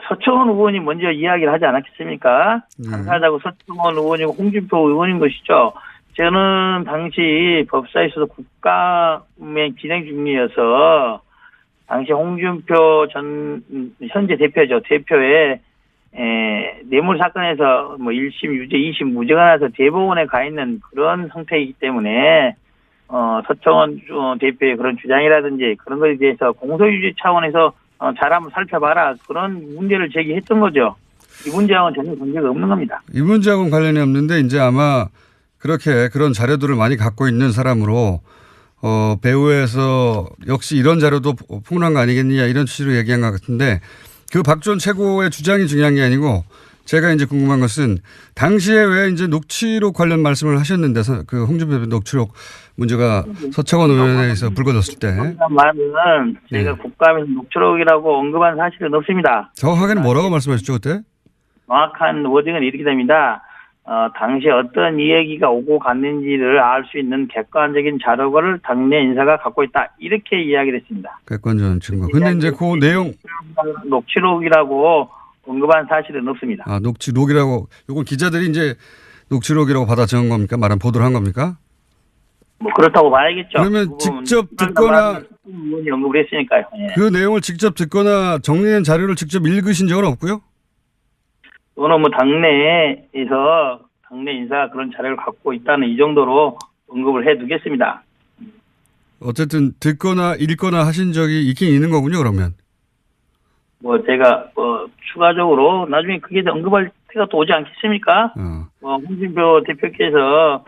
서청원 의원이 먼저 이야기를 하지 않았겠습니까? 당사자고 서청원 의원이고 홍준표 의원인 것이죠. 저는 당시 법사에서도 국감에 진행 중이어서 당시 홍준표 전 현재 대표죠. 대표의 뇌물 사건에서 뭐 1심, 유죄, 2심 무죄가 나서 대법원에 가 있는 그런 상태이기 때문에 서청원 대표의 그런 주장이라든지 그런 것에 대해서 공소유지 차원에서 잘 한번 살펴봐라 그런 문제를 제기했던 거죠. 이 문제하고는 전혀 관계가 없는 겁니다. 이 문제하고는 관련이 없는데 이제 아마 그렇게 그런 자료들을 많이 갖고 있는 사람으로 배후에서 역시 이런 자료도 폭로한 거 아니겠느냐 이런 취지로 얘기한 것 같은데 그 박지원 최고의 주장이 중요한 게 아니고 제가 이제 궁금한 것은 당시에 왜 이제 녹취록 관련 말씀을 하셨는데 그 홍준표 녹취록 문제가 서청원 의원회에서 불거졌을 때 말은 제가 국감에서 녹취록이라고 언급한 사실은 없습니다. 정확하게는 뭐라고 말씀하셨죠 그때? 정확한 워딩은 이렇게 됩니다. 당시에 어떤 이야기가 오고 갔는지를 알 수 있는 객관적인 자료를 당내 인사가 갖고 있다. 이렇게 이야기를 했습니다. 객관적인 증거. 근데 이제 그 내용. 녹취록이라고 언급한 사실은 없습니다. 아, 녹취록이라고. 이건 기자들이 이제 녹취록이라고 받아 적은 겁니까? 말한 보도를 한 겁니까? 뭐 그렇다고 봐야겠죠. 그러면 직접 듣거나. 의원이 언급을 했으니까요. 예. 그 내용을 직접 듣거나 정리된 자료를 직접 읽으신 적은 없고요? 또는 뭐 당내에서 당내 인사가 그런 자료를 갖고 있다는 이 정도로 언급을 해두겠습니다. 어쨌든 듣거나 읽거나 하신 적이 있긴 있는 거군요, 그러면. 뭐 제가 추가적으로 나중에 그게 언급할 때가 또 오지 않겠습니까? 홍준표 대표께서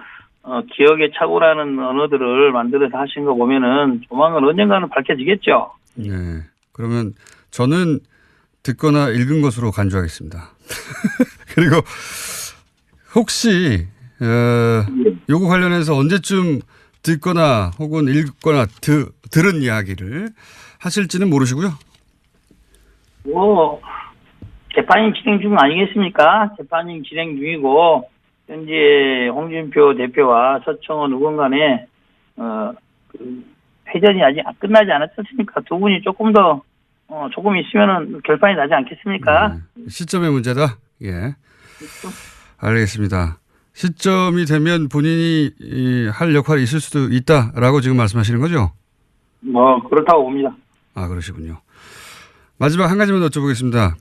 기억의 착오라는 언어들을 만들어서 하신 거 보면은 조만간 언젠가는 밝혀지겠죠. 네. 그러면 저는 듣거나 읽은 것으로 간주하겠습니다. 그리고 혹시 요거 관련해서 언제쯤 듣거나 혹은 읽거나 들은 이야기를 하실지는 모르시고요. 뭐 재판이 진행 중 아니겠습니까? 재판이 진행 중이고 현재 홍준표 대표와 서청원 의원 간에 회전이 아직 끝나지 않았지 않습니까? 두 분이 조금 있으면은 결판이 나지 않겠습니까? 시점의 문제다. 예. 알겠습니다. 시점이 되면 본인이 할 역할이 있을 수도 있다라고 지금 말씀하시는 거죠? 뭐 그렇다고 봅니다. 아, 그러시군요. 마지막 한 가지만 더 여쭤보겠습니다.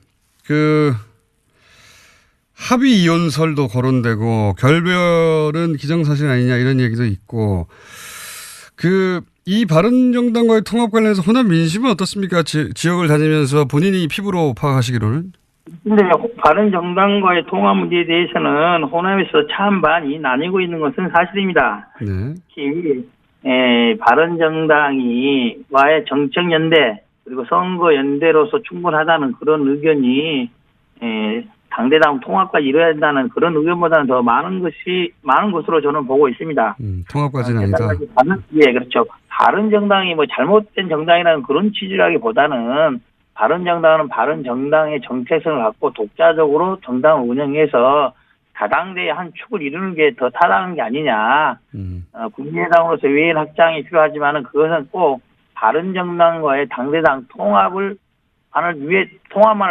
합의 이혼설도 거론되고 결별은 기정사실 아니냐 이런 얘기도 있고 이 바른정당과의 통합 관련해서 호남 민심은 어떻습니까? 지역을 다니면서 본인이 피부로 파악하시기로는? 근데 바른정당과의 통합 문제에 대해서는 호남에서 찬반이 나뉘고 있는 것은 사실입니다. 네. 특히 바른정당과의 정책연대 그리고 선거연대로서 충분하다는 그런 의견이 당대당 통합까지 이뤄야 된다는 그런 의견보다는 더 많은 것으로 저는 보고 있습니다. 통합까지는 아니다. 예, 그렇죠. 바른정당이 뭐 잘못된 정당이라는 그런 취지라기보다는 바른정당은 바른정당의 정체성을 갖고 독자적으로 정당을 운영해서 다당대의 한 축을 이루는 게 더 타당한 게 아니냐. 국민의당으로서 외연 확장이 필요하지만은 그것은 꼭 바른정당과의 당대당 통합만을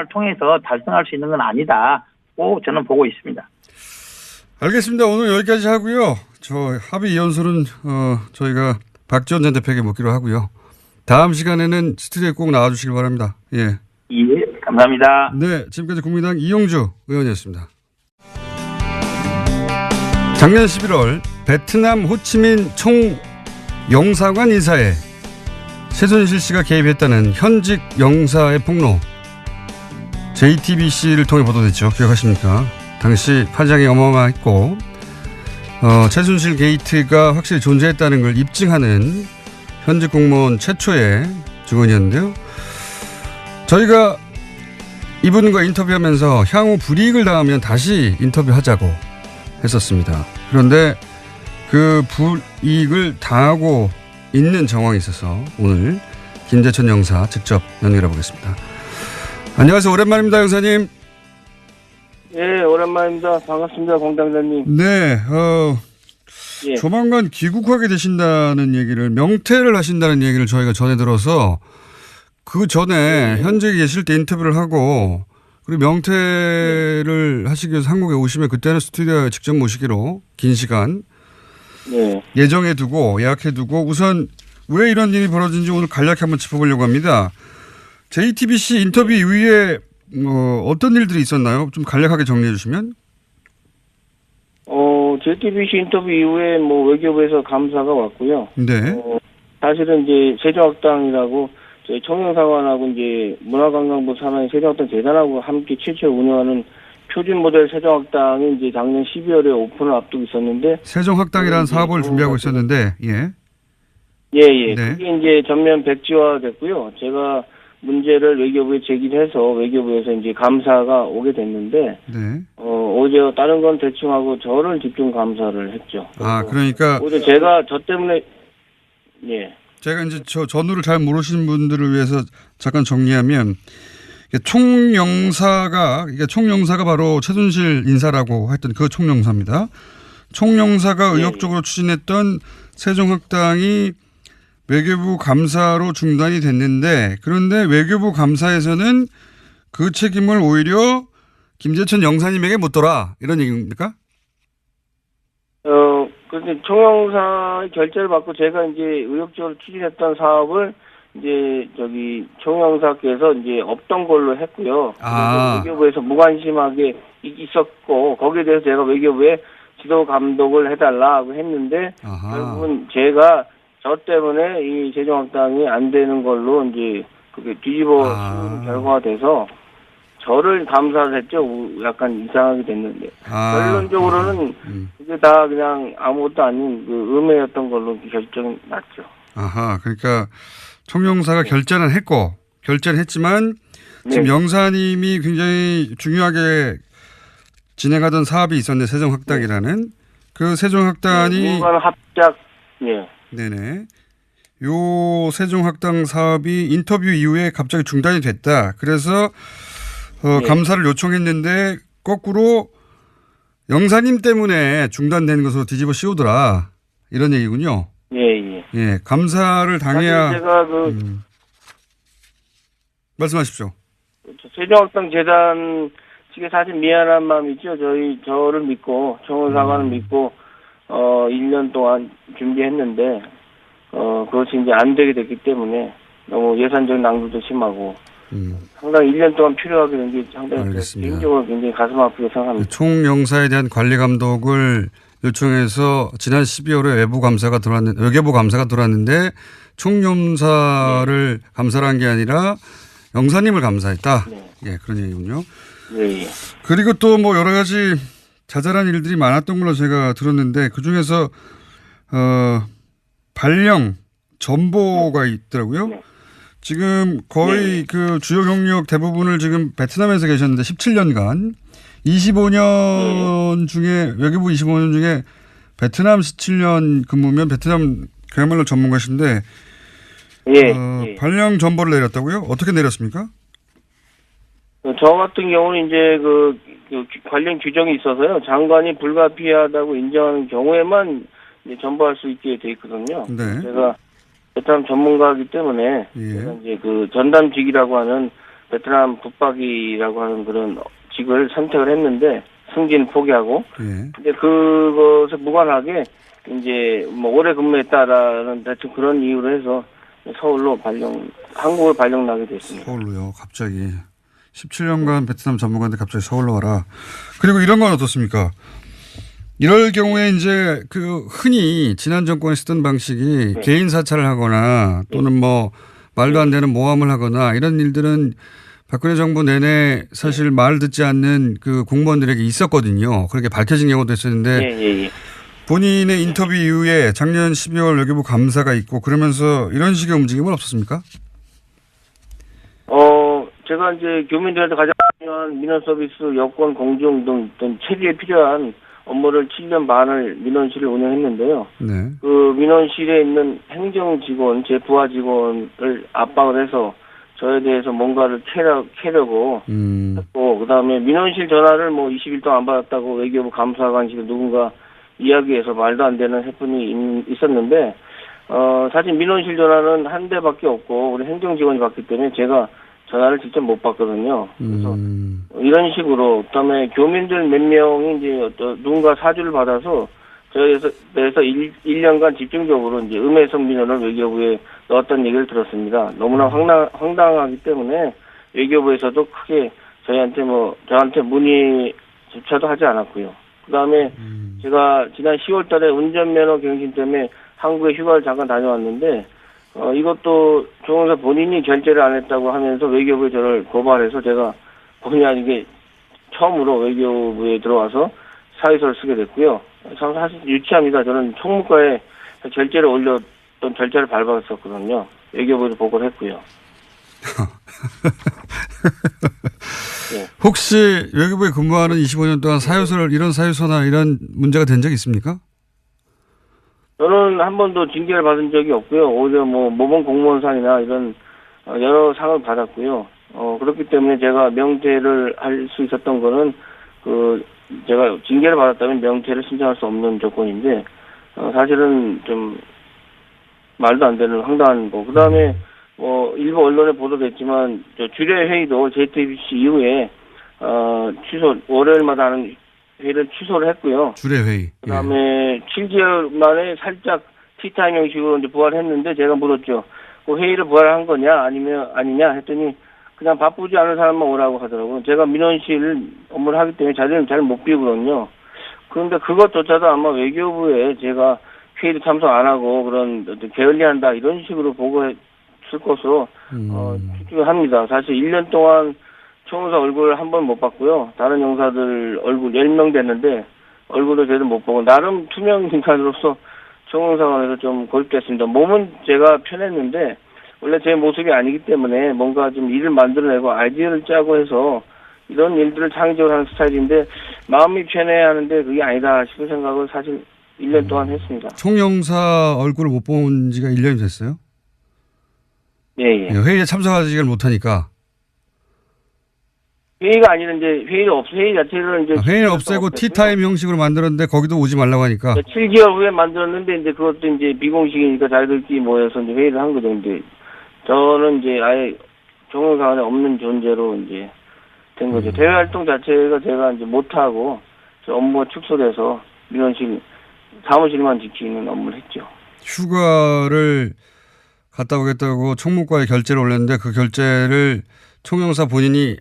통해서 달성할 수 있는 건 아니다고 저는 보고 있습니다. 알겠습니다. 오늘 여기까지 하고요. 저 합의 이혼설은 저희가 박지원 전 대표에게 묻기로 하고요. 다음 시간에는 스튜디오에 꼭 나와주시길 바랍니다. 예. 예, 감사합니다. 네, 지금까지 국민의당 이용주 의원이었습니다. 작년 11월 베트남 호치민 총영사관 인사에 최순실 씨가 개입했다는 현직 영사의 폭로 JTBC를 통해 보도됐죠. 기억하십니까? 당시 파장이 어마어마했고 최순실 게이트가 확실히 존재했다는 걸 입증하는 현직 공무원 최초의 증언이었는데요. 저희가 이분과 인터뷰하면서 향후 불이익을 당하면 다시 인터뷰하자고 했었습니다. 그런데 그 불이익을 당하고 있는 정황이 있어서 오늘 김재천 영사 직접 연결해 보겠습니다. 안녕하세요. 오랜만입니다, 영사님. 예, 오랜만입니다. 반갑습니다, 공당장님. 네, 예. 조만간 귀국하게 되신다는 얘기를, 명퇴를 하신다는 얘기를 저희가 전해 들어서 그 전에 현직에 계실 때 인터뷰를 하고 그리고 명퇴를 하시기 위해서 한국에 오시면 그때는 스튜디오에 직접 모시기로 긴 시간 예정해 두고 예약해 두고 우선 왜 이런 일이 벌어진지 오늘 간략히 한번 짚어보려고 합니다. JTBC 인터뷰 이후에 어떤 일들이 있었나요? 좀 간략하게 정리해 주시면. JTBC 인터뷰 이후에 뭐 외교부에서 감사가 왔고요. 네. 사실은 이제 세종학당이라고 저희 청년사관하고 이제 문화관광부 산하의 세종학당 재단하고 함께 최초로 운영하는 표준 모델 세종학당이 이제 작년 12월에 오픈을 앞두고 있었는데. 세종학당이라는 사업을 준비하고 있었는데, 예. 예. 네. 그게 이제 전면 백지화 됐고요. 제가 문제를 외교부에 제기해서 외교부에서 이제 감사가 오게 됐는데, 네. 오히려 다른 건 대충 하고 저를 집중 감사를 했죠. 그러니까. 오히려 제가 저 때문에, 예. 제가 이제 저 전후를 잘 모르시는 분들을 위해서 잠깐 정리하면, 총영사가 바로 최순실 인사라고 했던 그 총영사입니다. 총영사가 의욕적으로 추진했던 세종학당이 외교부 감사로 중단이 됐는데, 그런데 외교부 감사에서는 그 책임을 오히려 김재천 영사님에게 묻더라, 이런 얘기입니까? 그런데 총영사의 결재를 받고 제가 이제 의욕적으로 추진했던 사업을 이제 총영사께서 이제 없던 걸로 했고요. 외교부에서 무관심하게 있었고, 거기에 대해서 제가 외교부에 지도 감독을 해달라고 했는데, 결국은 제가 저 때문에 이 세종학당이 안 되는 걸로 이제 그게 뒤집어 씌우는 결과가 돼서 저를 감사를 했죠. 약간 이상하게 됐는데. 결론적으로는 그게 다 그냥 아무것도 아닌 그 음해였던 걸로 결정이 났죠. 그러니까 총영사가 결재는 했지만 지금 영사님이 굉장히 중요하게 진행하던 사업이 있었는데, 세종학당이라는 그 세종학당이 합작, 예. 네네. 요 세종학당 사업이 인터뷰 이후에 갑자기 중단이 됐다. 그래서 감사를 요청했는데 거꾸로 영사님 때문에 중단된 것으로 뒤집어 씌우더라, 이런 얘기군요. 예. 감사를 당해야. 제가 말씀하십시오. 세종학당 재단 측에 사실 미안한 마음이 있죠. 저를 믿고 청원사관을 믿고 1년 동안 준비했는데 그것이 이제 안 되게 됐기 때문에 너무 예산적 낭비도 심하고 상당히 1년 동안 필요하게 된 게 상당히 개인적으로 굉장히 가슴 아프게 생각합니다. 총영사에 대한 관리 감독을 요청해서 지난 12월에 외교부 감사가 들어왔는데 총영사를 감사를 한 게 아니라 영사님을 감사했다. 예, 그런 얘기군요. 네. 그리고 또 뭐 여러 가지 자잘한 일들이 많았던 걸로 제가 들었는데, 그 중에서 발령 전보가 있더라고요. 지금 거의 그 주요 경력 대부분을 지금 베트남에서 계셨는데 17년간 25년 중에 외교부 25년 중에 베트남 17년 근무면 베트남 그야말로 전문가신데 발령 전보를 내렸다고요? 어떻게 내렸습니까? 저 같은 경우는 이제 그 관련 규정이 있어서요. 장관이 불가피하다고 인정하는 경우에만 이제 전보할 수 있게 돼 있거든요. 네. 제가 베트남 전문가이기 때문에 제가 이제 그 전담직이라고 하는 베트남 붙박이라고 하는 그런 직을 선택을 했는데 승진 포기하고. 근데 그것에 무관하게 이제 뭐 오래 근무했다라는 대충 그런 이유로 해서 서울로 한국을 발령나게 됐습니다. 서울로요, 갑자기. 17년간 베트남 전문가인데 갑자기 서울로 와라. 그리고 이런 건 어떻습니까? 이럴 경우에 이제 그 흔히 지난 정권에 쓰던 방식이 개인 사찰을 하거나 또는 뭐 말도 안 되는 모함을 하거나 이런 일들은 박근혜 정부 내내 사실 말 듣지 않는 그 공무원들에게 있었거든요. 그렇게 밝혀진 경우도 있었는데 본인의 인터뷰 이후에 작년 12월 외교부 감사가 있고 그러면서 이런 식의 움직임은 없었습니까? 제가 이제 교민들한테 가장 중요한 민원 서비스, 여권 공정 등 체계에 필요한 업무를 7년 반을 민원실을 운영했는데요. 그 민원실에 있는 행정 직원, 제 부하 직원을 압박을 해서 저에 대해서 뭔가를 캐려고 했고, 그 다음에 민원실 전화를 뭐 20일 동안 안 받았다고 외교부 감사관실에 누군가 이야기해서 말도 안 되는 해프닝이 있었는데, 사실 민원실 전화는 한 대밖에 없고, 우리 행정 직원이 받기 때문에 제가 전화를 직접 못 받거든요. 그래서 이런 식으로, 그다음에 교민들 몇 명이 이제 누군가 사주를 받아서 저에 대해서 1년간 집중적으로 이제 음해성 민원을 외교부에 넣었던 얘기를 들었습니다. 너무나 황당하기 때문에 외교부에서도 크게 저한테 문의조차도 하지 않았고요. 그 다음에 제가 지난 10월 달에 운전면허 갱신 때문에 한국에 휴가를 잠깐 다녀왔는데, 이것도 조영사 본인이 결제를 안 했다고 하면서 외교부에 저를 고발해서 제가 본의 아니게 처음으로 외교부에 들어와서 사유서를 쓰게 됐고요. 참 사실 유치합니다. 저는 총무과에 결제를 올렸던 절차를 밟았었거든요. 외교부에도 보고를 했고요. 네. 혹시 외교부에 근무하는 25년 동안 이런 사유서나 이런 문제가 된 적이 있습니까? 저는 한 번도 징계를 받은 적이 없고요. 오히려 모범 공무원상이나 이런 여러 상을 받았고요. 그렇기 때문에 제가 명퇴를 할 수 있었던 거는 제가 징계를 받았다면 명퇴를 신청할 수 없는 조건인데, 사실은 좀 말도 안 되는 황당한 거. 그 다음에 일부 언론에 보도됐지만 주례 회의도 JTBC 이후에 월요일마다 하는 회의를 취소를 했고요. 주례 회의. 그다음에 7개월 만에 살짝 티타임 형식으로 이제 부활했는데, 제가 물었죠. 그 회의를 부활한 거냐 아니냐 했더니 그냥 바쁘지 않은 사람만 오라고 하더라고요. 제가 민원실 업무를 하기 때문에 자리를 잘 못 비우거든요. 그런데 그것조차도 아마 외교부에 제가 회의를 참석 안 하고 그런 게을리한다 이런 식으로 보고했을 것으로 추측을 합니다. 사실 1년 동안 총영사 얼굴을 한 번 못 봤고요. 다른 영사들 얼굴 10명 됐는데 얼굴도 제대로 못 보고, 나름 투명 인간으로서 총영사관에서 좀 고립됐습니다. 몸은 제가 편했는데 원래 제 모습이 아니기 때문에 뭔가 좀 일을 만들어내고 아이디어를 짜고 해서 이런 일들을 창의적으로 하는 스타일인데, 마음이 편해야 하는데 그게 아니다 싶은 생각을 사실 1년 동안 했습니다. 총영사 얼굴을 못 본 지가 1년이 됐어요? 예. 회의에 참석하지를 못하니까. 회의가 아니라 이제 회의 자체를 이제 회의를 없애고 티타임 형식으로 만들었는데 거기도 오지 말라고 하니까. 7개월 후에 만들었는데 이제 그것도 이제 비공식이니까 자기들끼리 모여서 이제 회의를 한 거죠. 근데 저는 이제 아예 종영사관에 없는 존재로 이제 된 거죠. 대외 활동 자체가 제가 이제 못하고 업무가 축소돼서 민원실 사무실만 지키는 업무를 했죠. 휴가를 갔다 오겠다고 총무과에 결제를 올렸는데 그 결제를 총영사 본인이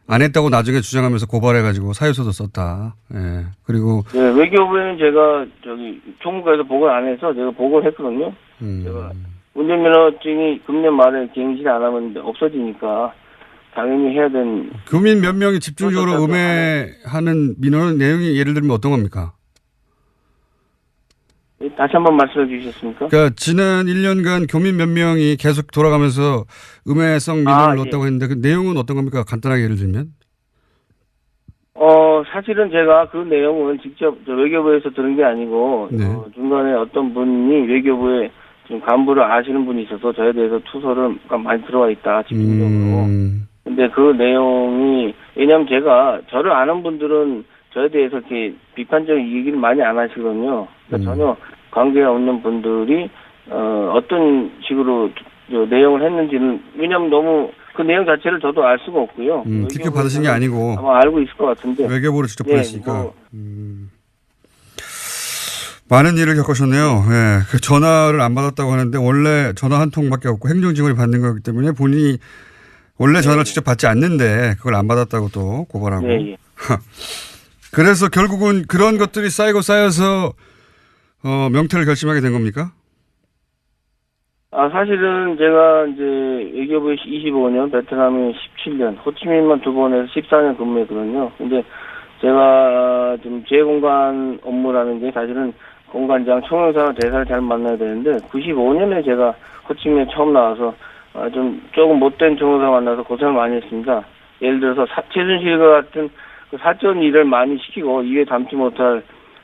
안 했다고 나중에 주장하면서 고발해가지고 사유서도 썼다. 예. 그리고. 네, 외교부에는 제가 총무과에서 보고를 안 해서 제가 보고를 했거든요. 제가 운전면허증이 금년 말에 갱신 안 하면 없어지니까 당연히 해야 되는. 교민 몇 명이 집중적으로 음해하는 민원 내용이 예를 들면 어떤 겁니까? 다시 한번 말씀해 주시겠습니까? 그러니까 지난 1년간 교민 몇 명이 계속 돌아가면서 음해성 민원을 넣었다고 했는데 그 내용은 어떤 겁니까? 간단하게 예를 들면. 사실은 제가 그 내용은 직접 외교부에서 들은 게 아니고 중간에 어떤 분이 외교부에 지금 간부를 아시는 분이 있어서 저에 대해서 투서를 많이 들어와 있다 집중적으로. 근데 그 내용이, 왜냐하면 제가 저를 아는 분들은 저에 대해서 이렇게 비판적인 얘기를 많이 안 하시거든요. 그러니까 전혀 관계가 없는 분들이 어떤 식으로 내용을 했는지는, 왜냐하면 너무 그 내용 자체를 저도 알 수가 없고요. 직접 받으신 게 아니고 아마 알고 있을 것 같은데 외교부로 직접 보냈으니까. 많은 일을 겪으셨네요. 예, 그 전화를 안 받았다고 하는데 원래 전화 한 통밖에 없고 행정직원이 받는 거기 때문에 본인이 원래 전화를 직접 받지 않는데 그걸 안 받았다고 또 고발하고. 그래서 결국은 그런 것들이 쌓여서 명퇴를 결심하게 된 겁니까? 사실은 제가 이제 외교부에 25년, 베트남에 17년, 호치민만 2번에서 14년 근무했거든요. 근데 제가 좀 제공간 업무라는 게 사실은 공관장, 총영사와 대사를 잘 만나야 되는데 95년에 제가 호치민에 처음 나와서 조금 못된 총영사 만나서 고생을 많이 했습니다. 예를 들어서 최순실과 같은 그 사건 일을 많이 시키고 입에 담지 못할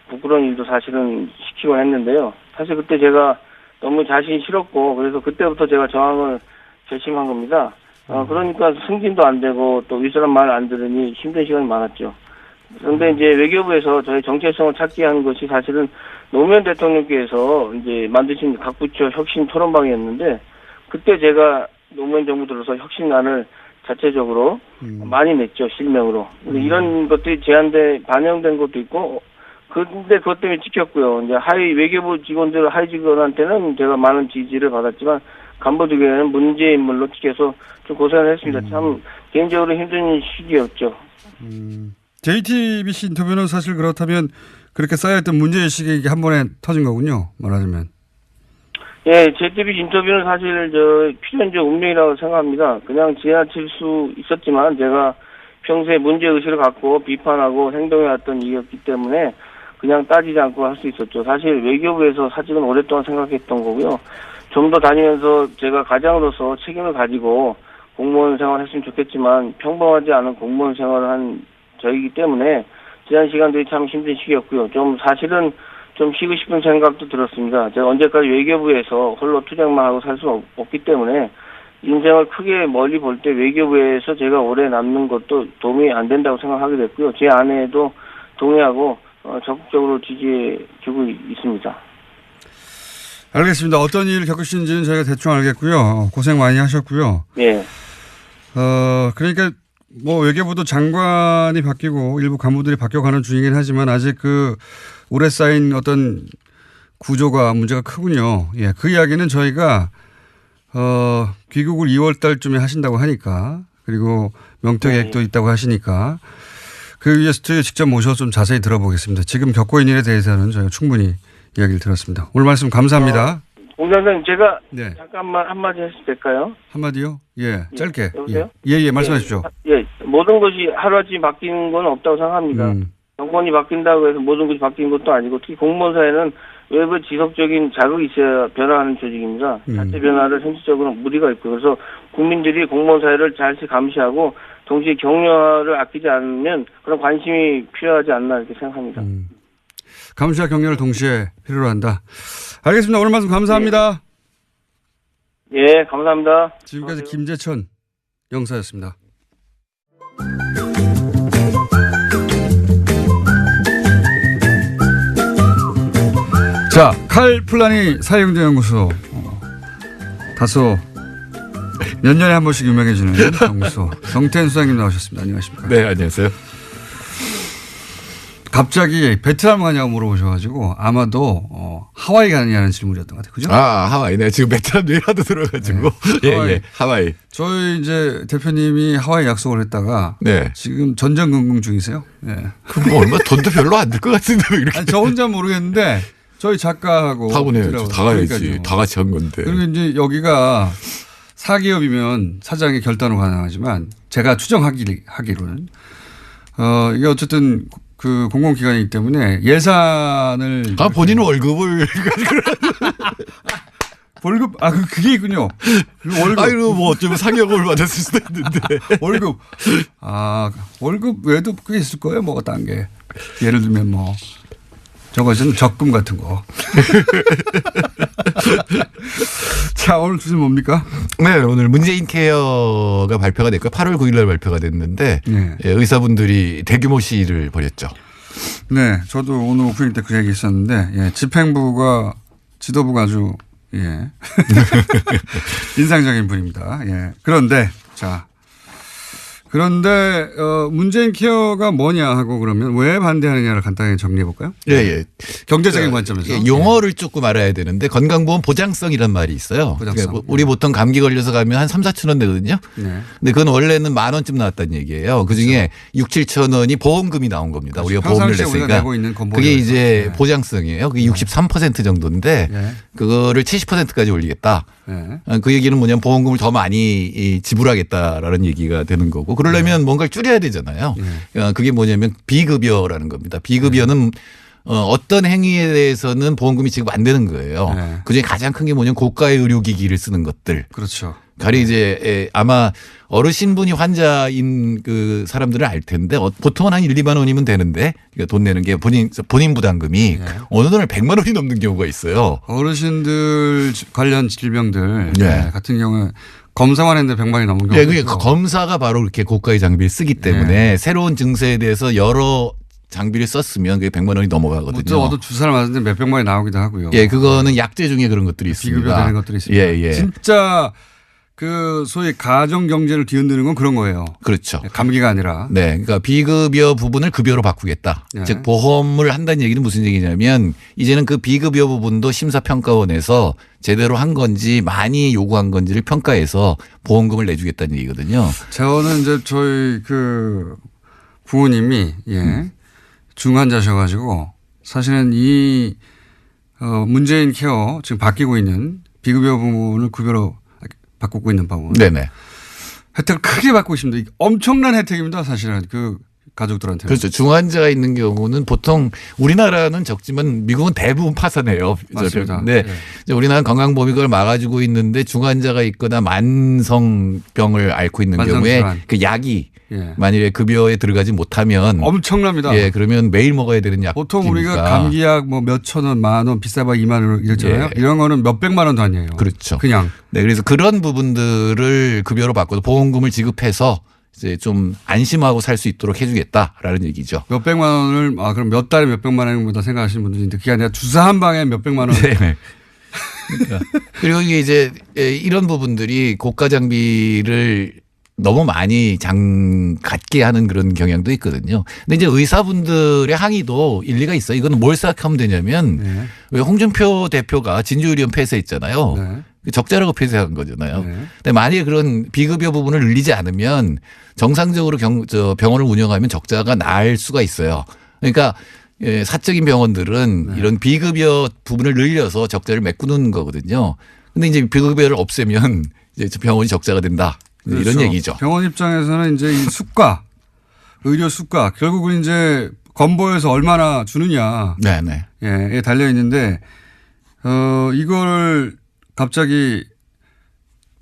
부끄러운 일도 사실은 시키곤 했는데요. 사실 그때 제가 너무 자신이 싫었고 그래서 그때부터 제가 저항을 결심한 겁니다. 그러니까 승진도 안 되고 또 윗사람 말 안 들으니 힘든 시간이 많았죠. 그런데 이제 외교부에서 저의 정체성을 찾게 한 것이 사실은 노무현 대통령께서 이제 만드신 각 부처 혁신 토론방이었는데 그때 제가 노무현 정부 들어서 혁신안을 자체적으로 많이 냈죠, 실명으로. 근데 이런 것들이 제한돼 반영된 것도 있고, 근데 그것 때문에 찍혔고요. 이제 외교부 직원들, 하위 직원한테는 제가 많은 지지를 받았지만, 간부들에게는 문제 인물로 찍혀서 좀 고생을 했습니다. 참 개인적으로 힘든 시기였죠. JTBC 인터뷰는 사실 그렇다면 그렇게 쌓여있던 문제의식이 한 번에 터진 거군요. 말하자면. 예, JTBC 인터뷰는 사실 필연적 운명이라고 생각합니다. 그냥 지나칠 수 있었지만 제가 평소에 문제의식을 갖고 비판하고 행동해왔던 이유였기 때문에 그냥 따지지 않고 할 수 있었죠. 사실 외교부에서 사직은 오랫동안 생각했던 거고요. 좀 더 다니면서 제가 가장으로서 책임을 가지고 공무원 생활을 했으면 좋겠지만 평범하지 않은 공무원 생활을 한 저이기 때문에 지난 시간들이 참 힘든 시기였고요. 좀 사실은 좀 쉬고 싶은 생각도 들었습니다. 제가 언제까지 외교부에서 홀로 투쟁만 하고 살 수 없기 때문에 인생을 크게 멀리 볼 때 외교부에서 제가 오래 남는 것도 도움이 안 된다고 생각하게 됐고요. 제 아내도 동의하고 적극적으로 지지해주고 있습니다. 알겠습니다. 어떤 일을 겪으시는지는 저희가 대충 알겠고요. 고생 많이 하셨고요. 네. 그러니까 뭐 외교부도 장관이 바뀌고 일부 간부들이 바뀌어가는 중이긴 하지만 아직 그 오래 쌓인 어떤 구조가 문제가 크군요. 예, 그 이야기는 저희가 귀국을 2월 달쯤에 하신다고 하니까 그리고 명퇴 계획도 있다고 하시니까 그 위에 스튜디오에 직접 모셔서 좀 자세히 들어보겠습니다. 지금 겪고 있는 일에 대해서는 저희가 충분히 이야기를 들었습니다. 오늘 말씀 감사합니다. 공장장님 제가 네. 잠깐만 한마디 해도 될까요? 한마디요? 예, 짧게. 여보세요? 예, 말씀하십시오. 예, 모든 것이 하루아침에 바뀌는 건 없다고 생각합니다. 정권이 바뀐다고 해서 모든 것이 바뀌는 것도 아니고 특히 공무원 사회는 외부 지속적인 자극이 있어야 변화하는 조직입니다. 자체 변화를 현실적으로 무리가 있고 그래서 국민들이 공무원 사회를 잘 감시하고 동시에 격려를 아끼지 않으면 그런 관심이 필요하지 않나 이렇게 생각합니다. 감시와 격려를 동시에 필요로 한다. 알겠습니다. 오늘 말씀 감사합니다. 예, 감사합니다. 지금까지 김재천 영사였습니다. 자, 칼플라니 사회경제연구소. 다소 몇 년에 한 번씩 유명해지는 연구소. 정태현 수장님 나오셨습니다. 안녕하십니까? 네, 안녕하세요. 갑자기 베트남 가냐고 물어보셔가지고 아마도 하와이 가느냐는 질문이었던 것 같아요. 그죠? 아, 하와이. 네, 지금 베트남 얘기라도 들어가지고. 네. 예, 하와이. 저희 이제 대표님이 하와이 약속을 했다가 네. 지금 전전긍긍 중이세요. 네. 그럼 뭐 얼마 돈도 별로 안 들 것 같은데 왜 이렇게. 아니, 저 혼자 모르겠는데 저희 작가하고 가보네요. 다 가야지. 다 같이 한 건데. 그리고 이제 여기가 사기업이면 사장의 결단으로 가능하지만 제가 추정하기로는 이게 어쨌든 그 공공기관이기 때문에 예산을 본인은 월급을 월급 그게 있군요. 월급 아이고 뭐 어쩌면 상여금을 받았을 수도 있는데 월급 월급 외에도 그게 있을 거예요. 뭐가 딴 게 예를 들면 뭐 저것은 적금 같은 거. 자, 오늘 주제 뭡니까? 네, 오늘 문재인 케어가 발표가 됐고요. 8월 9일 날 발표가 됐는데 네. 의사분들이 대규모 시위를 벌였죠. 네, 저도 오늘 오프닝 때 그 얘기 있었는데 예, 집행부가 지도부가 아주 예. 인상적인 분입니다. 예. 그런데 문재인 케어가 뭐냐 하고 그러면 왜 반대하느냐를 간단히 정리해 볼까요? 예. 경제적인 관점에서. 용어를 조금 알아야 되는데 건강보험 보장성이란 말이 있어요. 보장성. 그러니까 우리 보통 감기 걸려서 가면 한 3, 4천 원 내거든요. 네. 근데 그건 원래는 10,000원쯤 나왔다는 얘기예요. 그중에 6, 7천 원이 보험금이 나온 겁니다. 그렇죠. 우리가 보험을 냈으니까. 그게 이제 네. 보장성이에요. 그게 63% 정도인데 네. 그거를 70%까지 올리겠다. 네. 그 얘기는 뭐냐면 보험금을 더 많이 지불하겠다라는 얘기가 되는 거고 그러려면 뭔가를 줄여야 되잖아요. 그게 뭐냐면 비급여라는 겁니다. 비급여는 어떤 행위에 대해서는 보험금이 지급 안 되는 거예요. 그중에 가장 큰 게 뭐냐면 고가의 의료기기를 쓰는 것들. 그렇죠. 가령 이제 아마 어르신분이 환자인 그 사람들은 알 텐데 보통은 한 1, 2만 원이면 되는데 돈 내는 게 본인 부담금이 어느 날은 100만 원이 넘는 경우가 있어요. 어르신들 관련 질병들 같은 경우에 검사만 했는데 100만이 넘은 경우가 그게 검사가 바로 그렇게 고가의 장비를 쓰기 때문에 새로운 증세에 대해서 여러 장비를 썼으면 그게 100만 원이 넘어가거든요. 저도 주사를 맞았는데 몇백만이 나오기도 하고요. 그거는 약제 중에 그런 것들이 있습니다. 비급여되는 것들이 있습니다. 진짜 그 소위 가정 경제를 뒤흔드는 건 그런 거예요. 그렇죠. 감기가 아니라. 네. 그러니까 비급여 부분을 급여로 바꾸겠다. 네. 즉 보험을 한다는 얘기는 무슨 얘기냐면 이제는 그 비급여 부분도 심사평가원에서 제대로 한 건지 많이 요구한 건지를 평가해서 보험금을 내주겠다는 얘기거든요. 저는 이제 저희 그 부모님이 중환자셔가지고 사실은 이 문재인 케어 지금 바뀌고 있는 비급여 부분을 급여로 바꾸고 있는 부분. 네네. 혜택을 크게 받고 있습니다. 엄청난 혜택입니다. 사실은 그 가족들한테. 그렇죠. 중환자가 있는 경우는 보통 우리나라는 적지만 미국은 대부분 파산해요. 맞습니다. 네. 우리나라는 건강보험이 그걸 막아주고 있는데 중환자가 있거나 만성병을 앓고 있는 경우에 그 약이 만일에 급여에 들어가지 못하면 엄청납니다. 예, 그러면 매일 먹어야 되는 약. 보통 우리가 감기약 뭐 몇천 원, 만 원, 비싸봐 2만 원 이랬잖아요. 이런 거는 몇백만 원도 아니에요. 그렇죠. 그냥. 네, 그래서 그런 부분들을 급여로 바꿔서 보험금을 지급해서 이제 좀 안심하고 살 수 있도록 해주겠다라는 얘기죠. 몇백만 원을 그럼 몇 달에 몇백만 원보다 생각하시는 분들이 있는데 그게 아니라 주사 한 방에 몇백만 원. 네. 그러니까. 그리고 이게 이제 이런 부분들이 고가 장비를 너무 많이 갖게 하는 그런 경향도 있거든요. 근데 이제 의사분들의 항의도 일리가 있어요. 이거는 뭘 생각하면 되냐면 왜 홍준표 대표가 진주의료원 폐쇄했잖아요. 적자라고 폐쇄한 거잖아요. 근데 만약에 그런 비급여 부분을 늘리지 않으면 정상적으로 병원을 운영하면 적자가 날 수가 있어요. 그러니까 사적인 병원들은 이런 비급여 부분을 늘려서 적자를 메꾸는 거거든요. 근데 이제 비급여를 없애면 이제 병원이 적자가 된다. 그렇죠. 이런 얘기죠. 병원 입장에서는 이제 이 수가, 의료 수가 결국은 이제 건보에서 얼마나 주느냐. 네네. 예, 달려 있는데 이걸 갑자기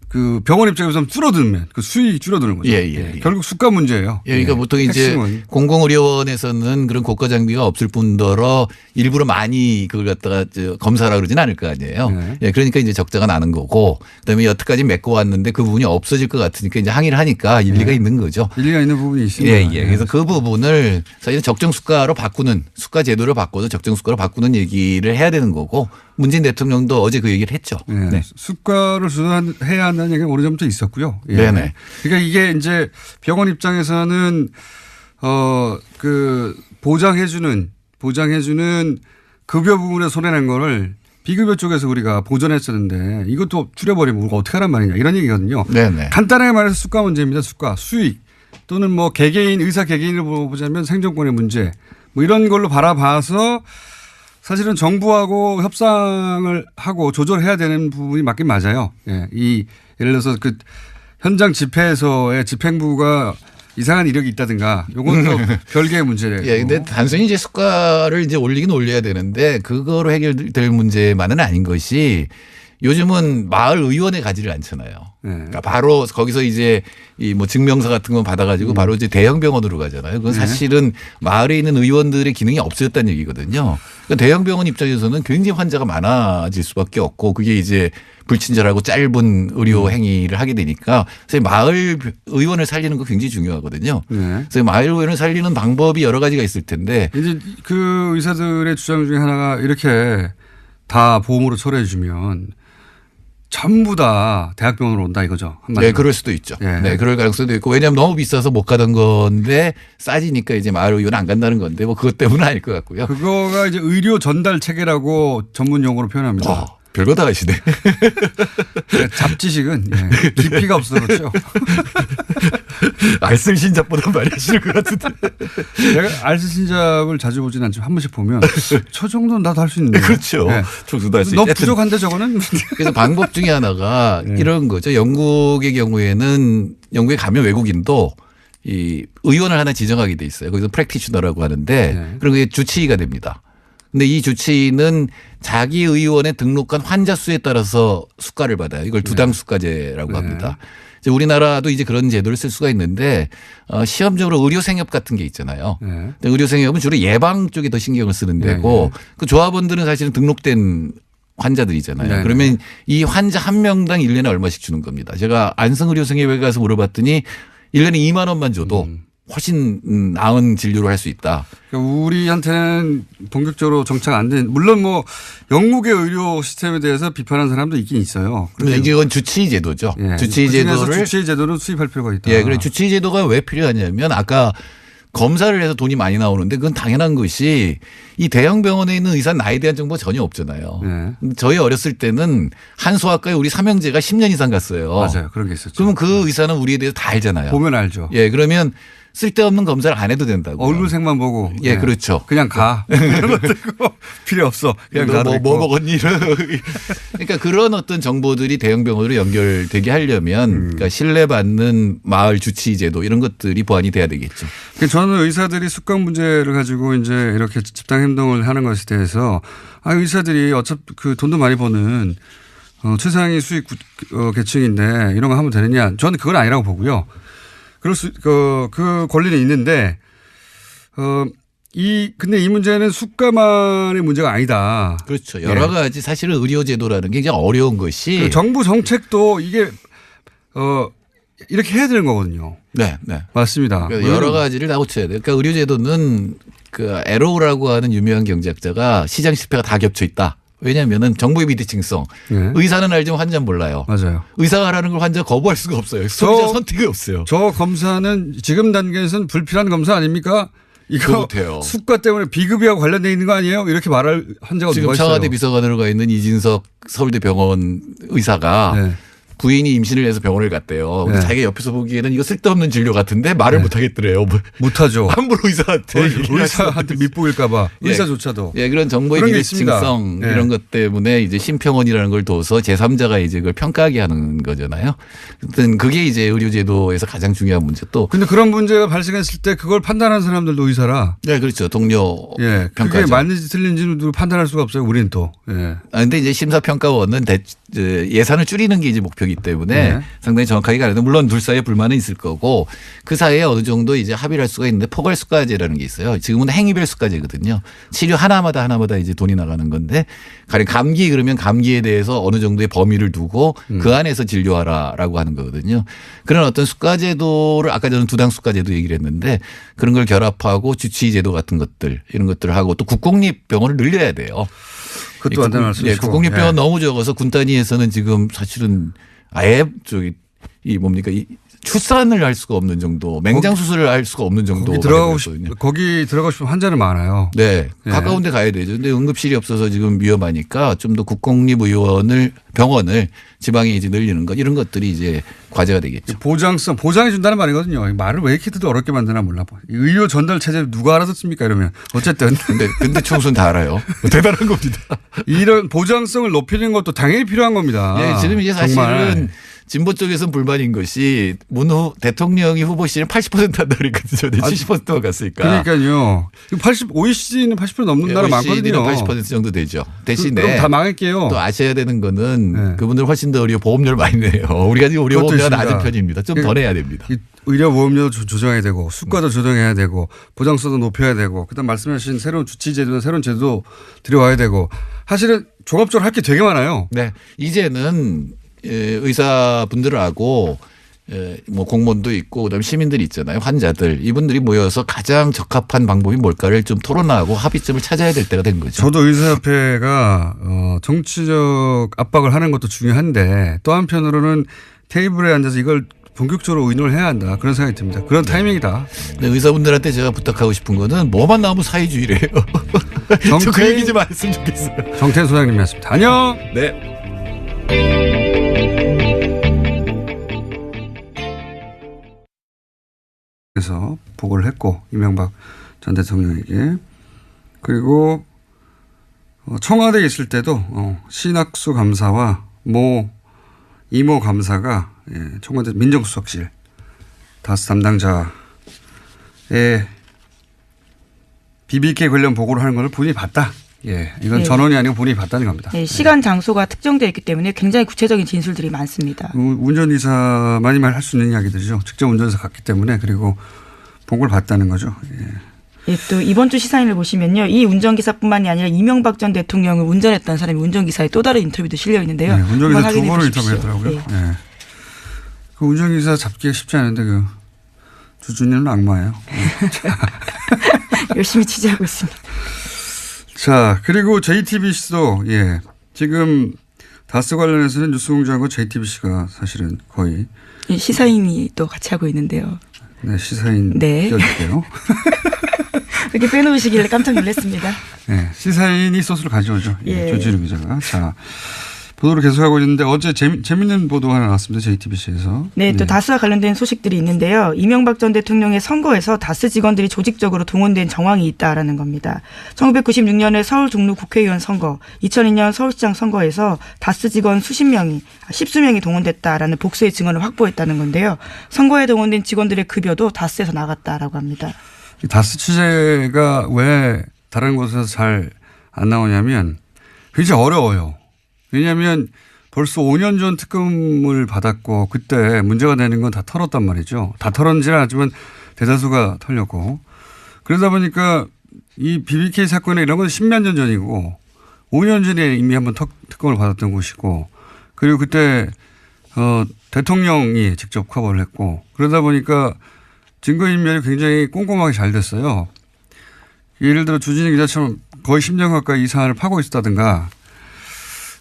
그 병원 입장에서는 줄어들면 그 수익이 줄어드는 거죠. 예. 결국 수가 문제예요. 그러니까 보통 이제 핵심은. 공공의료원에서는 그런 고가 장비가 없을 뿐더러 일부러 많이 그걸 갖다가 검사라 그러진 않을 거 아니에요. 예, 그러니까 이제 적자가 나는 거고 그다음에 여태까지 메꿔왔는데 그 부분이 없어질 것 같으니까 이제 항의를 하니까 일리가 있는 거죠. 일리가 있는 부분이 있습니다. 예. 그래서 그 부분을 사실은 적정 수가로 바꾸는 수가 제도를 바꿔서 적정 수가로 바꾸는 얘기를 해야 되는 거고 문재인 대통령도 어제 그 얘기를 했죠. 네. 수가를 해야 한다는 얘기가 오래전부터 있었고요. 네네. 그러니까 이게 이제 병원 입장에서는 그 보장해주는 급여 부분에 손해낸 거를 비급여 쪽에서 우리가 보전했었는데 이것도 줄여버리면 우리가 어떻게 하란 말이냐 이런 얘기거든요. 네네. 간단하게 말해서 수가 문제입니다. 수가, 수익 또는 뭐 의사 개개인을 보자면 생존권의 문제 뭐 이런 걸로 바라봐서 사실은 정부하고 협상을 하고 조절해야 되는 부분이 맞긴 맞아요. 예. 예를 들어서 그 현장 집회에서의 집행부가 이상한 이력이 있다든가 요건 또 별개의 문제래요. 예, 근데 단순히 이제 수가를 이제 올리긴 올려야 되는데 그거로 해결될 문제만은 아닌 것이 요즘은 마을 의원에 가지를 않잖아요. 그러니까 바로 거기서 이제 이 뭐 증명서 같은 거 받아가지고 바로 이제 대형 병원으로 가잖아요. 그건 사실은 마을에 있는 의원들의 기능이 없어졌다는 얘기거든요. 그러니까 대형 병원 입장에서는 굉장히 환자가 많아질 수밖에 없고 그게 이제 불친절하고 짧은 의료 행위를 하게 되니까 사실 마을 의원을 살리는 거 굉장히 중요하거든요. 그래서 마을 의원을 살리는 방법이 여러 가지가 있을 텐데 이제 그 의사들의 주장 중에 하나가 이렇게 다 보험으로 처리해 주면 전부 다 대학병원으로 온다 이거죠. 네, 그럴 수도 있죠. 네, 그럴 가능성도 있고 왜냐하면 너무 비싸서 못 가던 건데 싸지니까 이제 마을 의원 안 간다는 건데 뭐 그것 때문은 아닐 것 같고요. 그거가 이제 의료 전달 체계라고 전문 용어로 표현합니다. 별거 다 하시네. 잡지식은 깊이가 없어서 그렇죠. 알쓸신잡보다 많이 하시는 것 같은데. 내가 알쓸신잡을 자주 보진 않지만 한 번씩 보면 저 정도는 나도 할 수 있는데. 그렇죠. 저도 할 수 있는데. 너무 부족한데 저거는. 그래서 방법 중에 하나가 이런 거죠. 영국의 경우에는 영국에 가면 외국인도 이 의원을 하나 지정하게 돼 있어요. 거기서 프랙티셔너라고 하는데 그런 게 주치의가 됩니다. 근데 이 주치의는 자기 의원에 등록한 환자 수에 따라서 수가를 받아요. 이걸 두당 수가제라고 합니다. 이제 우리나라도 이제 그런 제도를 쓸 수가 있는데 시험적으로 의료생협 같은 게 있잖아요. 근데 의료생협은 주로 예방 쪽에 더 신경을 쓰는 데고 그 조합원들은 사실은 등록된 환자들이잖아요. 그러면 이 환자 한 명당 1년에 얼마씩 주는 겁니다. 제가 안성의료생협에 가서 물어봤더니 1년에 2만 원만 줘도 훨씬 나은 진료를 할 수 있다. 그러니까 우리한테는 본격적으로 정착 안 된, 물론 뭐 영국의 의료 시스템에 대해서 비판하는 사람도 있긴 있어요. 근데 이건 주치의 제도죠. 예. 주치의 제도를 주치의 제도를 수립할 필요가 있다. 예, 그래 주치의 제도가 왜 필요하냐면 아까 검사를 해서 돈이 많이 나오는데 그건 당연한 것이 이 대형 병원에 있는 의사 나이에 대한 정보가 전혀 없잖아요. 네. 저희 어렸을 때는 한 소아과에 우리 삼형제가 10년 이상 갔어요. 맞아요. 그런 게 있었죠. 그러면 그 의사는 우리에 대해서 다 알잖아요. 보면 알죠. 예, 그러면 쓸데없는 검사를 안 해도 된다고. 얼굴색만 보고. 예, 그렇죠. 그냥 가. 그런 것도 필요 없어. 그냥 가. 뭐 먹었니? 그러니까 그런 어떤 정보들이 대형 병원으로 연결되게 하려면 그러니까 신뢰받는 마을 주치의 제도 이런 것들이 보완이 돼야 되겠죠. 저는 의사들이 습관 문제를 가지고 이제 이렇게 집단 행동을 하는 것에 대해서 의사들이 어차피 그 돈도 많이 버는 최상위 수익 계층인데 이런 거 하면 되느냐. 저는 그건 아니라고 보고요. 그 권리는 있는데, 근데 이 문제는 수가만의 문제가 아니다. 그렇죠. 여러 가지 사실은 의료제도라는 게 굉장히 어려운 것이. 그 정부 정책도 이게, 이렇게 해야 되는 거거든요. 네, 네. 맞습니다. 그러니까 여러 가지를 다 고쳐야 돼요. 그러니까 의료제도는 그 에로우라고 하는 유명한 경제학자가 시장 실패가 다 겹쳐 있다. 왜냐하면은 정보의 비대칭성. 네. 의사는 알지만 환자는 몰라요. 맞아요. 의사가 하라는 걸 환자가 거부할 수가 없어요. 소비자 선택이 없어요. 저 검사는 지금 단계에서는 불필요한 검사 아닙니까? 이거 수가 때문에 비급여와 관련돼 있는 거 아니에요? 이렇게 말할 환자가 누가 있어요? 지금 청와대 비서관으로 가 있는 이진석 서울대 병원 의사가 네. 부인이 임신을 해서 병원을 갔대요. 근데 자기가 옆에서 보기에는 이거 쓸데없는 진료 같은데 말을 못 하겠더래요. 못하죠. 함부로 의사한테 밑보일까 봐. 의사조차도. 예, 그런 정보의 비대칭성 이런 것 때문에 이제 심평원이라는 걸 둬서 제3자가 이제 그걸 평가하게 하는 거잖아요. 어떤 그게 이제 의료제도에서 가장 중요한 문제 또. 근데 그런 문제가 발생했을 때 그걸 판단하는 사람들도 의사라. 네, 그렇죠. 동료 평가죠. 그게 맞는지 틀린지는 판단할 수가 없어요. 우리는 또. 예. 근데 이제 심사평가원은 예산을 줄이는 게 이제 목표이기 때문에 상당히 정확하게 가는데 물론 둘 사이에 불만은 있을 거고 그 사이에 어느 정도 이제 합의를 할 수가 있는데 포괄수가제라는 게 있어요. 지금은 행위별 수가제거든요. 치료 하나마다 이제 돈이 나가는 건데 가령 감기 그러면 감기에 대해서 어느 정도의 범위를 두고 그 안에서 진료하라라고 하는 거거든요. 그런 어떤 수가제도를 아까 저는 두당 수가제도 얘기를 했는데 그런 걸 결합하고 주치의제도 같은 것들 이런 것들을 하고 또 국공립병원을 늘려야 돼요. 그것도 안 되는 말씀이시고. 국공립병원 너무 적어서 군 단위에서는 지금 사실은 아예 이 출산을 할 수가 없는 정도, 맹장 수술을 할 수가 없는 정도. 거기 들어가고 싶으면 환자는 많아요. 네, 가까운 데 가야 되죠. 근데 응급실이 없어서 지금 위험하니까 좀 더 병원을 지방에 이제 늘리는 것 이런 것들이 이제 과제가 되겠죠. 보장해 준다는 말이거든요. 말을 왜 이렇게 어렵게 만드나 몰라. 의료 전달 체제 누가 알아듣습니까 이러면 어쨌든. 근데 총수는 다 알아요. 대단한 겁니다. 이런 보장성을 높이는 것도 당연히 필요한 겁니다. 네, 지금 이제 사실은. 정말. 진보 쪽에서는 불만인 것이 대통령이 후보 시절에 80% 한다 그랬거든요. 70%가 갔으니까. 그러니까요. OECD는 80% 넘는 나라 많거든요. OECD는 80% 정도 되죠. 대신에 그럼 다 망할게요. 또 아셔야 되는 거는 그분들 훨씬 더 보험료를 많이 내요. 우리가 지금 의료보험료가 낮은 편입니다. 좀 더 내야 됩니다. 의료보험료도 조정해야 되고 수가도 조정해야 되고 보장성도 높여야 되고 그다음 말씀하신 새로운 주치제도나 새로운 제도 들여와야 되고 사실은 종합적으로 할 게 되게 많아요. 네. 이제는 의사분들하고 뭐 공무원도 있고 그다음에 시민들이 있잖아요. 환자들 이분들이 모여서 가장 적합한 방법이 뭘까를 좀 토론하고 합의점을 찾아야 될 때가 된 거죠. 저도 의사협회가 정치적 압박을 하는 것도 중요한데 또 한편으로는 테이블에 앉아서 이걸 본격적으로 의논을 해야 한다. 그런 생각이 듭니다. 그런 타이밍이다. 네, 의사분들한테 제가 부탁하고 싶은 거는 뭐만 나오면 사회주의래요. 그 얘기 좀 안 했으면 좋겠어요. 정태현 소장님이었습니다. 안녕. 네. 그래서 보고를 했고 이명박 전 대통령에게 그리고 청와대에 있을 때도 신학수 감사와 이모 감사가 청와대 민정수석실 다스 담당자의 BBK 관련 보고를 하는 걸 본인이 봤다. 이건 전원이 아니고 본인이 봤다는 겁니다. 시간 장소가 특정되어 있기 때문에 굉장히 구체적인 진술들이 많습니다. 운전기사만이 할 수 있는 이야기들이죠. 직접 운전해서 갔기 때문에 그리고 보고를 봤다는 거죠. 또 이번 주 시사인을 보시면요. 이 운전기사뿐만이 아니라 이명박 전 대통령을 운전했던 사람이 운전기사의 또 다른 인터뷰도 실려 있는데요. 운전기사 두 번을 인터뷰했더라고요. 그 운전기사 잡기가 쉽지 않은데 주준이는 악마예요. 열심히 취재하고 있습니다. 자, 그리고 JTBC도 지금 다스 관련해서는 뉴스공장하고 JTBC가 사실은 거의 시사인이 또 같이 하고 있는데요. 네, 시사인 네. 껴줄게요. 이렇게 빼놓으시길래 깜짝 놀랐습니다. 네, 시사인이 소스를 가져오죠. 예. 조진우 기자가. 자, 보도를 계속하고 있는데 어제 재밌는 보도 하나 나왔습니다. JTBC에서. 네, 또 다스와 관련된 소식들이 있는데요. 이명박 전 대통령의 선거에서 다스 직원들이 조직적으로 동원된 정황이 있다라는 겁니다. 1996년에 서울 종로 국회의원 선거, 2002년 서울시장 선거에서 다스 직원 십수명이 동원됐다라는 복수의 증언을 확보했다는 건데요. 선거에 동원된 직원들의 급여도 다스에서 나갔다라고 합니다. 다스 취재가 왜 다른 곳에서 잘 안 나오냐면 굉장히 어려워요. 왜냐하면 벌써 5년 전 특검을 받았고 그때 문제가 되는 건 다 털었단 말이죠. 다 털었는지는 하지만 대다수가 털렸고 그러다 보니까 이 BBK 사건에 이런 건 10몇 년 전이고 5년 전에 이미 한번 특검을 받았던 곳이고 그리고 그때 대통령이 직접 커버를 했고 그러다 보니까 증거인멸이 굉장히 꼼꼼하게 잘 됐어요. 예를 들어 주진희 기자처럼 거의 10년 가까이 이 사안을 파고 있었다든가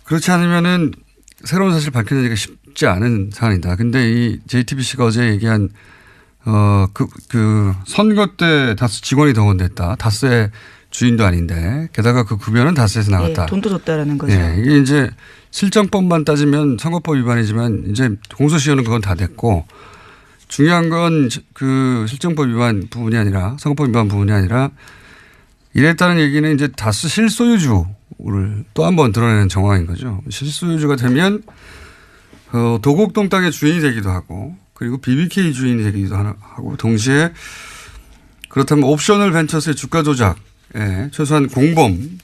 그렇지 않으면은 새로운 사실 밝혀내기가 쉽지 않은 사안이다. 근데 이 JTBC가 어제 얘기한 선거 때 다스 직원이 동원됐다. 다스의 주인도 아닌데 게다가 그 급여는 다스에서 나갔다. 네, 돈도 줬다라는 거죠. 네, 이게 이제 실정법만 따지면 선거법 위반이지만 이제 공소시효는 그건 다 됐고 중요한 건 그 실정법 위반 부분이 아니라 선거법 위반 부분이 아니라 이랬다는 얘기는 이제 다스 실소유주를 또 한 번 드러내는 정황인 거죠. 실소유주가 되면 도곡동 땅의 주인이 되기도 하고 그리고 BBK 주인이 되기도 하고 동시에 그렇다면 옵셔널 벤처스의 주가 조작에 최소한 공범이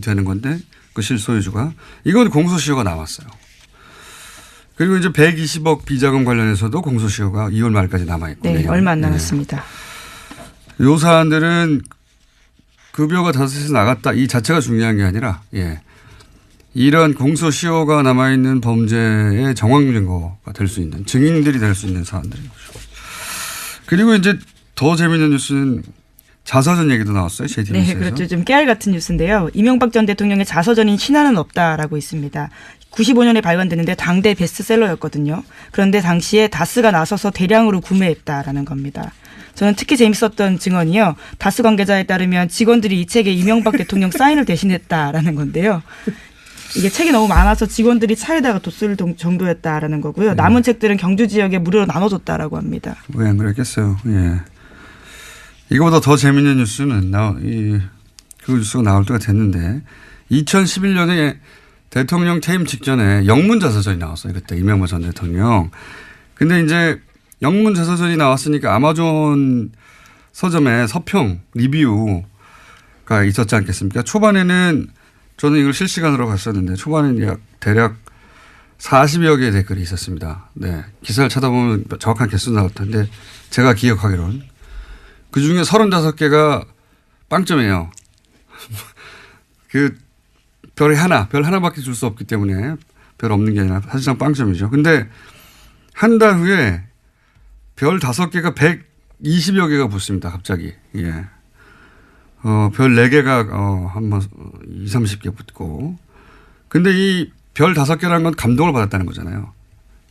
되는 건데 그 실소유주가 이건 공소시효가 남았어요. 그리고 이제 120억 비자금 관련해서도 공소시효가 2월 말까지 남아있고. 네, 얼마 안 남았습니다. 요 사안들은 급여가 다스에서 나갔다 이 자체가 중요한 게 아니라 이런 공소시효가 남아있는 범죄의 정황 증거가 될 수 있는 증인들이 될 수 있는 사안들인 거죠. 그리고 이제 더 재미있는 뉴스는 자서전 얘기도 나왔어요. JTBC에서. 네, 그렇죠. 좀 깨알 같은 뉴스인데요. 이명박 전 대통령의 자서전인 신화는 없다라고 있습니다. 95년에 발간됐는데 당대 베스트셀러였거든요. 그런데 당시에 다스가 나서서 대량으로 구매했다라는 겁니다. 저는 특히 재밌었던 증언이요. 다스 관계자에 따르면 직원들이 이 책에 이명박 대통령 사인을 대신했다라는 건데요. 이게 책이 너무 많아서 직원들이 차에다가 뒀을 정도였다라는 거고요. 남은 책들은 경주 지역에 무료로 나눠줬다라고 합니다. 왜 안 그랬겠어요. 예. 이거보다 더 재밌는 뉴스는 그 뉴스가 나올 때가 됐는데 2011년에 대통령 퇴임 직전에 영문 자서전이 나왔어요. 그때 이명박 전 대통령. 근데 이제 영문 자서전이 나왔으니까 아마존 서점에 서평 리뷰가 있었지 않겠습니까? 초반에는 저는 이걸 실시간으로 봤었는데 초반에는 대략 40여 개의 댓글이 있었습니다. 네. 기사를 찾아보면 정확한 개수 나올 텐데 제가 기억하기로는 그중에 35개가 빵점이에요. 별 하나밖에 줄 수 없기 때문에 별 없는 게 아니라 사실상 빵점이죠. 근데 한 달 후에 별 5개가 120여 개가 붙습니다. 갑자기. 예. 별 4개가 한 20, 30개 붙고. 근데 이 별 5개라는 건 감동을 받았다는 거잖아요.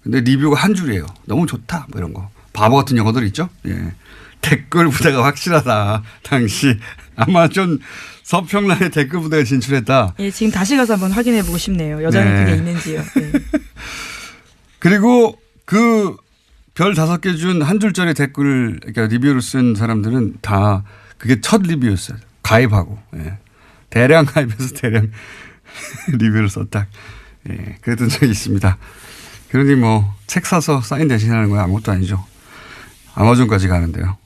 근데 리뷰가 한 줄이에요. 너무 좋다. 뭐 이런 거. 바보 같은 영어들 있죠? 예. 댓글 부대가 확실하다. 당시 아마존 서평란에 댓글 부대가 진출했다. 예, 지금 다시 가서 한번 확인해 보고 싶네요. 여전히 그게 있는지요. 네. 그리고 그 별 5개 준 한 줄짜리 댓글을 그러니까 리뷰를 쓴 사람들은 다 그게 첫 리뷰였어요. 가입하고. 예. 대량 가입해서 대량 리뷰를 썼다. 예. 그랬던 적이 있습니다. 그러니 뭐 책 사서 사인 대신하는 건 아무것도 아니죠. 아마존까지 가는데요.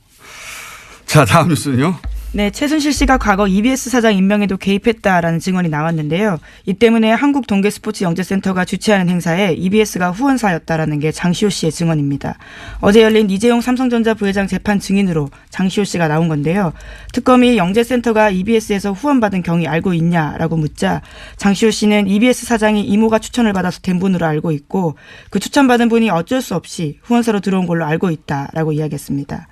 자, 다음 뉴스는요. 네, 최순실 씨가 과거 EBS 사장 임명에도 개입했다라는 증언이 나왔는데요. 이 때문에 한국동계스포츠영재센터가 주최하는 행사에 EBS가 후원사였다라는 게 장시호 씨의 증언입니다. 어제 열린 이재용 삼성전자 부회장 재판 증인으로 장시호 씨가 나온 건데요. 특검이 영재센터가 EBS에서 후원받은 경위 알고 있냐라고 묻자 장시호 씨는 EBS 사장이 이모가 추천을 받아서 된 분으로 알고 있고 그 추천받은 분이 어쩔 수 없이 후원사로 들어온 걸로 알고 있다라고 이야기했습니다.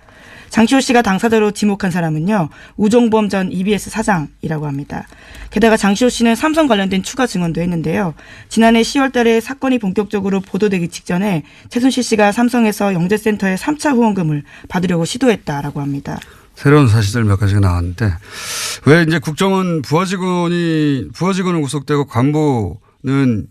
장시호 씨가 당사자로 지목한 사람은요. 우종범 전 EBS 사장이라고 합니다. 게다가 장시호 씨는 삼성 관련된 추가 증언도 했는데요. 지난해 10월 달에 사건이 본격적으로 보도되기 직전에 최순실 씨가 삼성에서 영재센터에 3차 후원금을 받으려고 시도했다라고 합니다. 새로운 사실들 몇 가지가 나왔는데 왜 이제 국정원 부하직원은 구속되고 간부는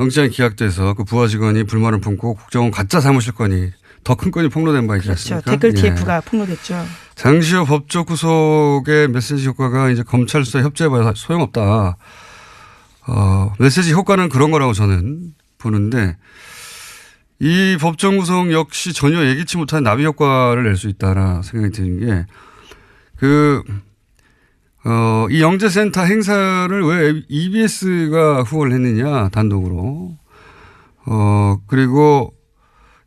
영장이 기각돼서 그 부하직원이 불만을 품고 국정원 가짜 사무실건이 더 큰 건이 폭로된 바 있지 않습니까? 그렇죠. 댓글 TF가 폭로됐죠. 장시호 법적 구속의 메시지 효과가 이제 검찰 수사 협조해봐야 소용없다. 메시지 효과는 그런 거라고 저는 보는데 이 법정 구속 역시 전혀 예기치 못한 나비 효과를 낼 수 있다라 생각이 드는 게 이 영재센터 행사를 왜 EBS가 후원을 했느냐 단독으로. 그리고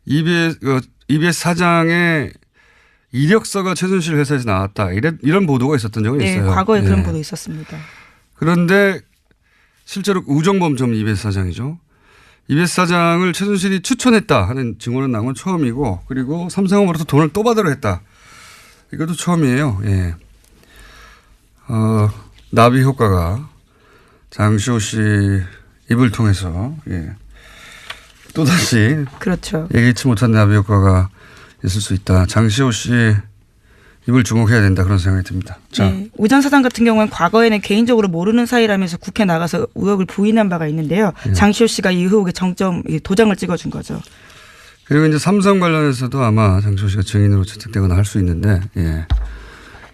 EBS 사장의 이력서가 최순실 회사에서 나왔다. 이런 보도가 있었던 적이 있어요. 과거에 그런 보도 있었습니다. 그런데 실제로 우종범 전 EBS 사장이죠. EBS 사장을 최순실이 추천했다 하는 증언은 나온 건 처음이고 그리고 삼성으로부터 돈을 또 받으려 했다. 이것도 처음이에요. 예. 나비 효과가 장시호 씨 입을 통해서 또다시 그렇죠. 예기치 못한 나비 효과가 있을 수 있다. 장시호 씨 입을 주목해야 된다 그런 생각이 듭니다. 자. 네. 우 전 사장 같은 경우는 과거에는 개인적으로 모르는 사이라면서 국회 나가서 의혹을 부인한 바가 있는데요. 장시호 씨가 이 의혹의 도장을 찍어준 거죠. 그리고 이제 삼성 관련해서도 아마 장시호 씨가 증인으로 채택되거나 할 수 있는데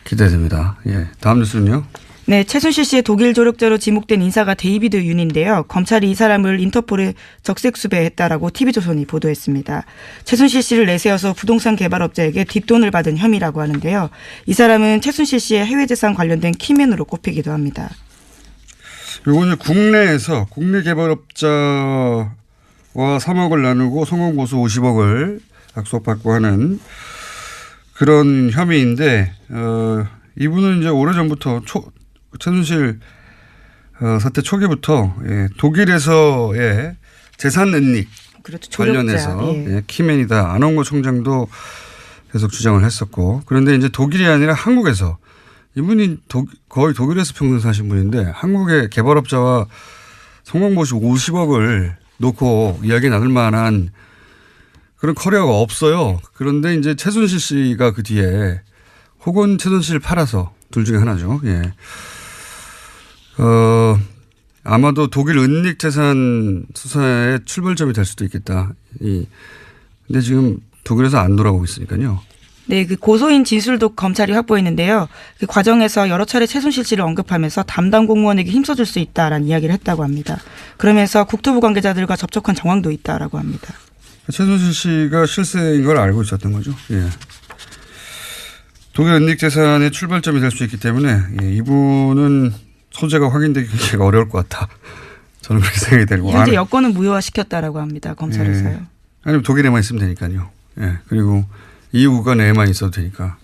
기대됩니다. 다음 뉴스는요. 네, 최순실 씨의 독일 조력자로 지목된 인사가 데이비드 윤인데요. 검찰이 이 사람을 인터폴에 적색 수배했다라고 TV조선이 보도했습니다. 최순실 씨를 내세워서 부동산 개발업자에게 뒷돈을 받은 혐의라고 하는데요. 이 사람은 최순실 씨의 해외재산 관련된 키맨으로 꼽히기도 합니다. 이거는 국내에서 국내 개발업자와 3억을 나누고 성공보수 50억을 약속받고 하는 그런 혐의인데 이분은 이제 오래전부터 최순실 사태 초기부터 독일에서의 재산 은닉 그렇죠. 관련해서 키맨이다. 안홍구 총장도 계속 주장을 했었고 그런데 이제 독일이 아니라 한국에서 이분이 거의 독일에서 평생 사신 분인데 한국의 개발업자와 성공보수 50억을 놓고 이야기 나눌 만한 그런 커리어가 없어요. 그런데 이제 최순실 씨가 그 뒤에 혹은 최순실 팔아서 둘 중에 하나죠. 아마도 독일 은닉 재산 수사의 출발점이 될 수도 있겠다. 근데 지금 독일에서 안 돌아오고 있으니까요. 네, 그 고소인 진술도 검찰이 확보했는데요. 그 과정에서 여러 차례 최순실 씨를 언급하면서 담당 공무원에게 힘써줄 수 있다라는 이야기를 했다고 합니다. 그러면서 국토부 관계자들과 접촉한 정황도 있다라고 합니다. 최순실 씨가 실세인 걸 알고 있었던 거죠. 독일 은닉 재산의 출발점이 될 수 있기 때문에 이분은 소재가 확인되기 굉장히 어려울 것 같다. 저는 그렇게 생각이 들고. 현재 여권은 무효화시켰다라고 합니다. 검찰에서요. 아니면 독일에만 있으면 되니까요. 그리고 EU 국가 내에만 있어도 되니까.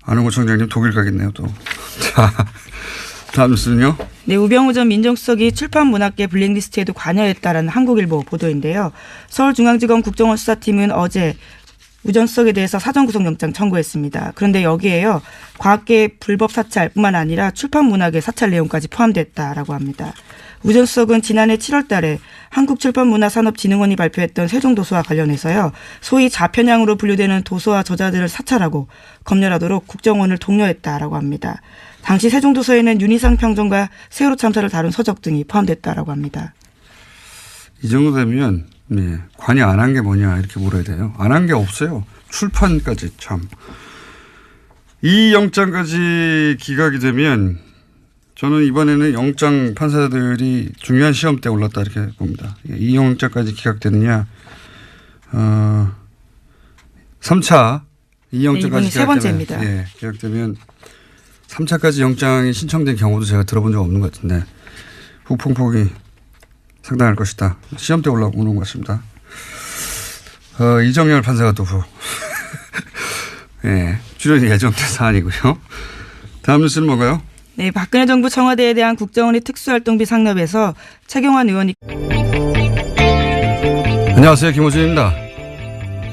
안홍구 총장님 독일 가겠네요 또. 자, 다음 뉴스는요. 네, 우병우 전 민정수석이 출판문학계 블랙리스트에도 관여했다라는 한국일보 보도인데요. 서울중앙지검 국정원 수사팀은 어제 우 전 수석에 대해서 사전구속영장 청구했습니다. 그런데 여기에요. 과학계 불법 사찰뿐만 아니라 출판문학의 사찰 내용까지 포함됐다라고 합니다. 우 전 수석은 지난해 7월 달에 한국출판문화산업진흥원이 발표했던 세종도서와 관련해서요. 소위 좌편향으로 분류되는 도서와 저자들을 사찰하고 검열하도록 국정원을 독려했다라고 합니다. 당시 세종도서에는 윤희상 평전가 세월호 참사를 다룬 서적 등이 포함됐다라고 합니다. 이 정도 되면 관여 안 한 게 뭐냐 이렇게 물어야 돼요. 안 한 게 없어요. 출판까지 참. 이 영장까지 기각이 되면 저는 이번에는 영장 판사들이 중요한 시험 때 올랐다 이렇게 봅니다. 이 영장까지 기각되느냐. 3차 이 영장까지 세 번째입니다. 기각되면 3차까지 영장이 신청된 경우도 제가 들어본 적 없는 것 같은데 후폭풍이 상당할 것이다. 시험 때 올라오는 것 같습니다. 이정열 판사가 또 출연이 예정된 사안이고요. 다음 뉴스는 뭔가요? 네, 박근혜 정부 청와대에 대한 국정원의 특수활동비 상납에서 최경환 의원이 안녕하세요. 김호준입니다.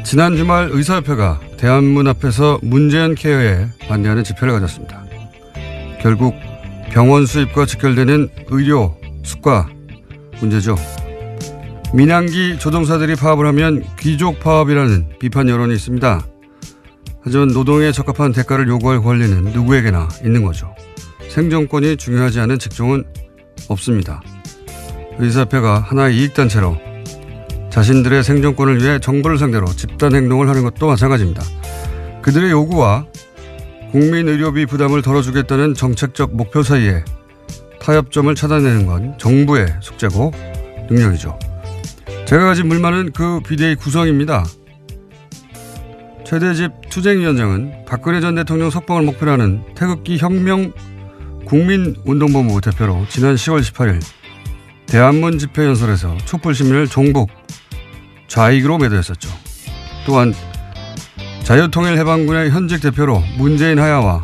지난 주말 의사협회가 대한문 앞에서 문재인 케어에 반대하는 집회를 가졌습니다. 결국 병원 수입과 직결되는 의료, 수가 문제죠. 민항기 조종사들이 파업을 하면 귀족 파업이라는 비판 여론이 있습니다. 하지만 노동에 적합한 대가를 요구할 권리는 누구에게나 있는 거죠. 생존권이 중요하지 않은 직종은 없습니다. 의사협회가 하나의 이익단체로 자신들의 생존권을 위해 정부를 상대로 집단행동을 하는 것도 마찬가지입니다. 그들의 요구와 국민의료비 부담을 덜어주겠다는 정책적 목표 사이에 타협점을 찾아내는 건 정부의 숙제고 능력이죠. 제가 가진 불만은 그 비대위 구성입니다. 최대집 투쟁위원장은 박근혜 전 대통령 석방을 목표로 하는 태극기 혁명 국민운동본부 대표로 지난 10월 18일 대한문 집회 연설에서 촛불 시민을 종북, 좌익으로 매도했었죠. 또한 자유통일해방군의 현직 대표로 문재인 하야와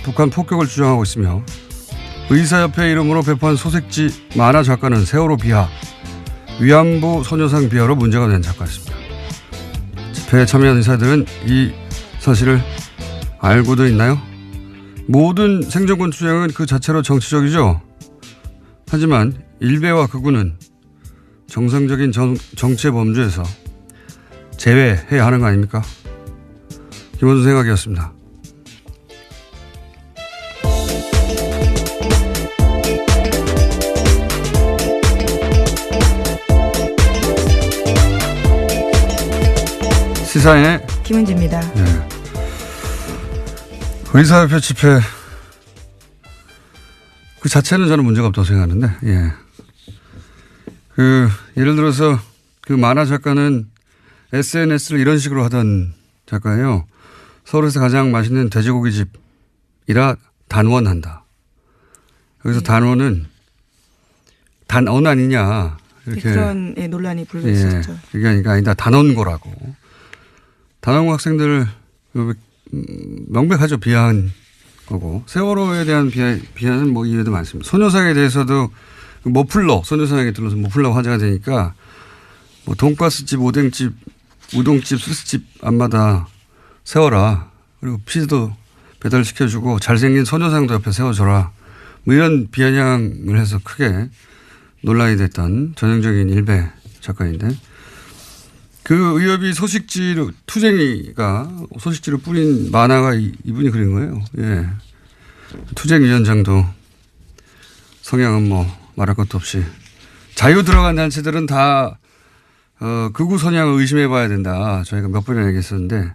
북한 폭격을 주장하고 있으며 의사협회 이름으로 배포한 소식지 만화 작가는 세월호 비하, 위안부 소녀상 비하로 문제가 된 작가였습니다. 집회에 참여한 의사들은 이 사실을 알고도 있나요? 모든 생존권 투쟁은 그 자체로 정치적이죠. 하지만 일베와 극우는 정상적인 정치의 범주에서 제외해야 하는 거 아닙니까? 김원준 생각이었습니다. 시사인의 김은지입니다. 네. 의사협회 집회 그 자체는 저는 문제가 없다고 생각하는데, 예. 예를 들어서 그 만화 작가는 SNS를 이런 식으로 하던 작가예요. 서울에서 가장 맛있는 돼지고기 집이라 단원한다. 여기서 단원은 단언 아니냐. 이렇게. 그런 논란이 불거졌죠. 그게 아니다. 단원고라고. 단원고 학생들을 명백하죠. 비하한 거고. 세월호에 대한 비하는 뭐 이유도 많습니다. 소녀상에 대해서도 머플러, 소녀상에 들러서 머플러 화제가 되니까 뭐 돈가스집, 오뎅집, 우동집, 수수집 앞마다 세워라. 그리고 피자도 배달시켜주고 잘생긴 소녀상도 옆에 세워줘라. 뭐 이런 비아냥을 해서 크게 논란이 됐던 전형적인 일베 작가인데 그 의협이 소식지로 투쟁이가 소식지로 뿌린 만화가 이분이 그린 거예요. 예. 투쟁위원장도 성향은 뭐 말할 것도 없이 자유 들어간 단체들은 다 극우 선양을 의심해 봐야 된다. 저희가 몇 번이나 얘기했었는데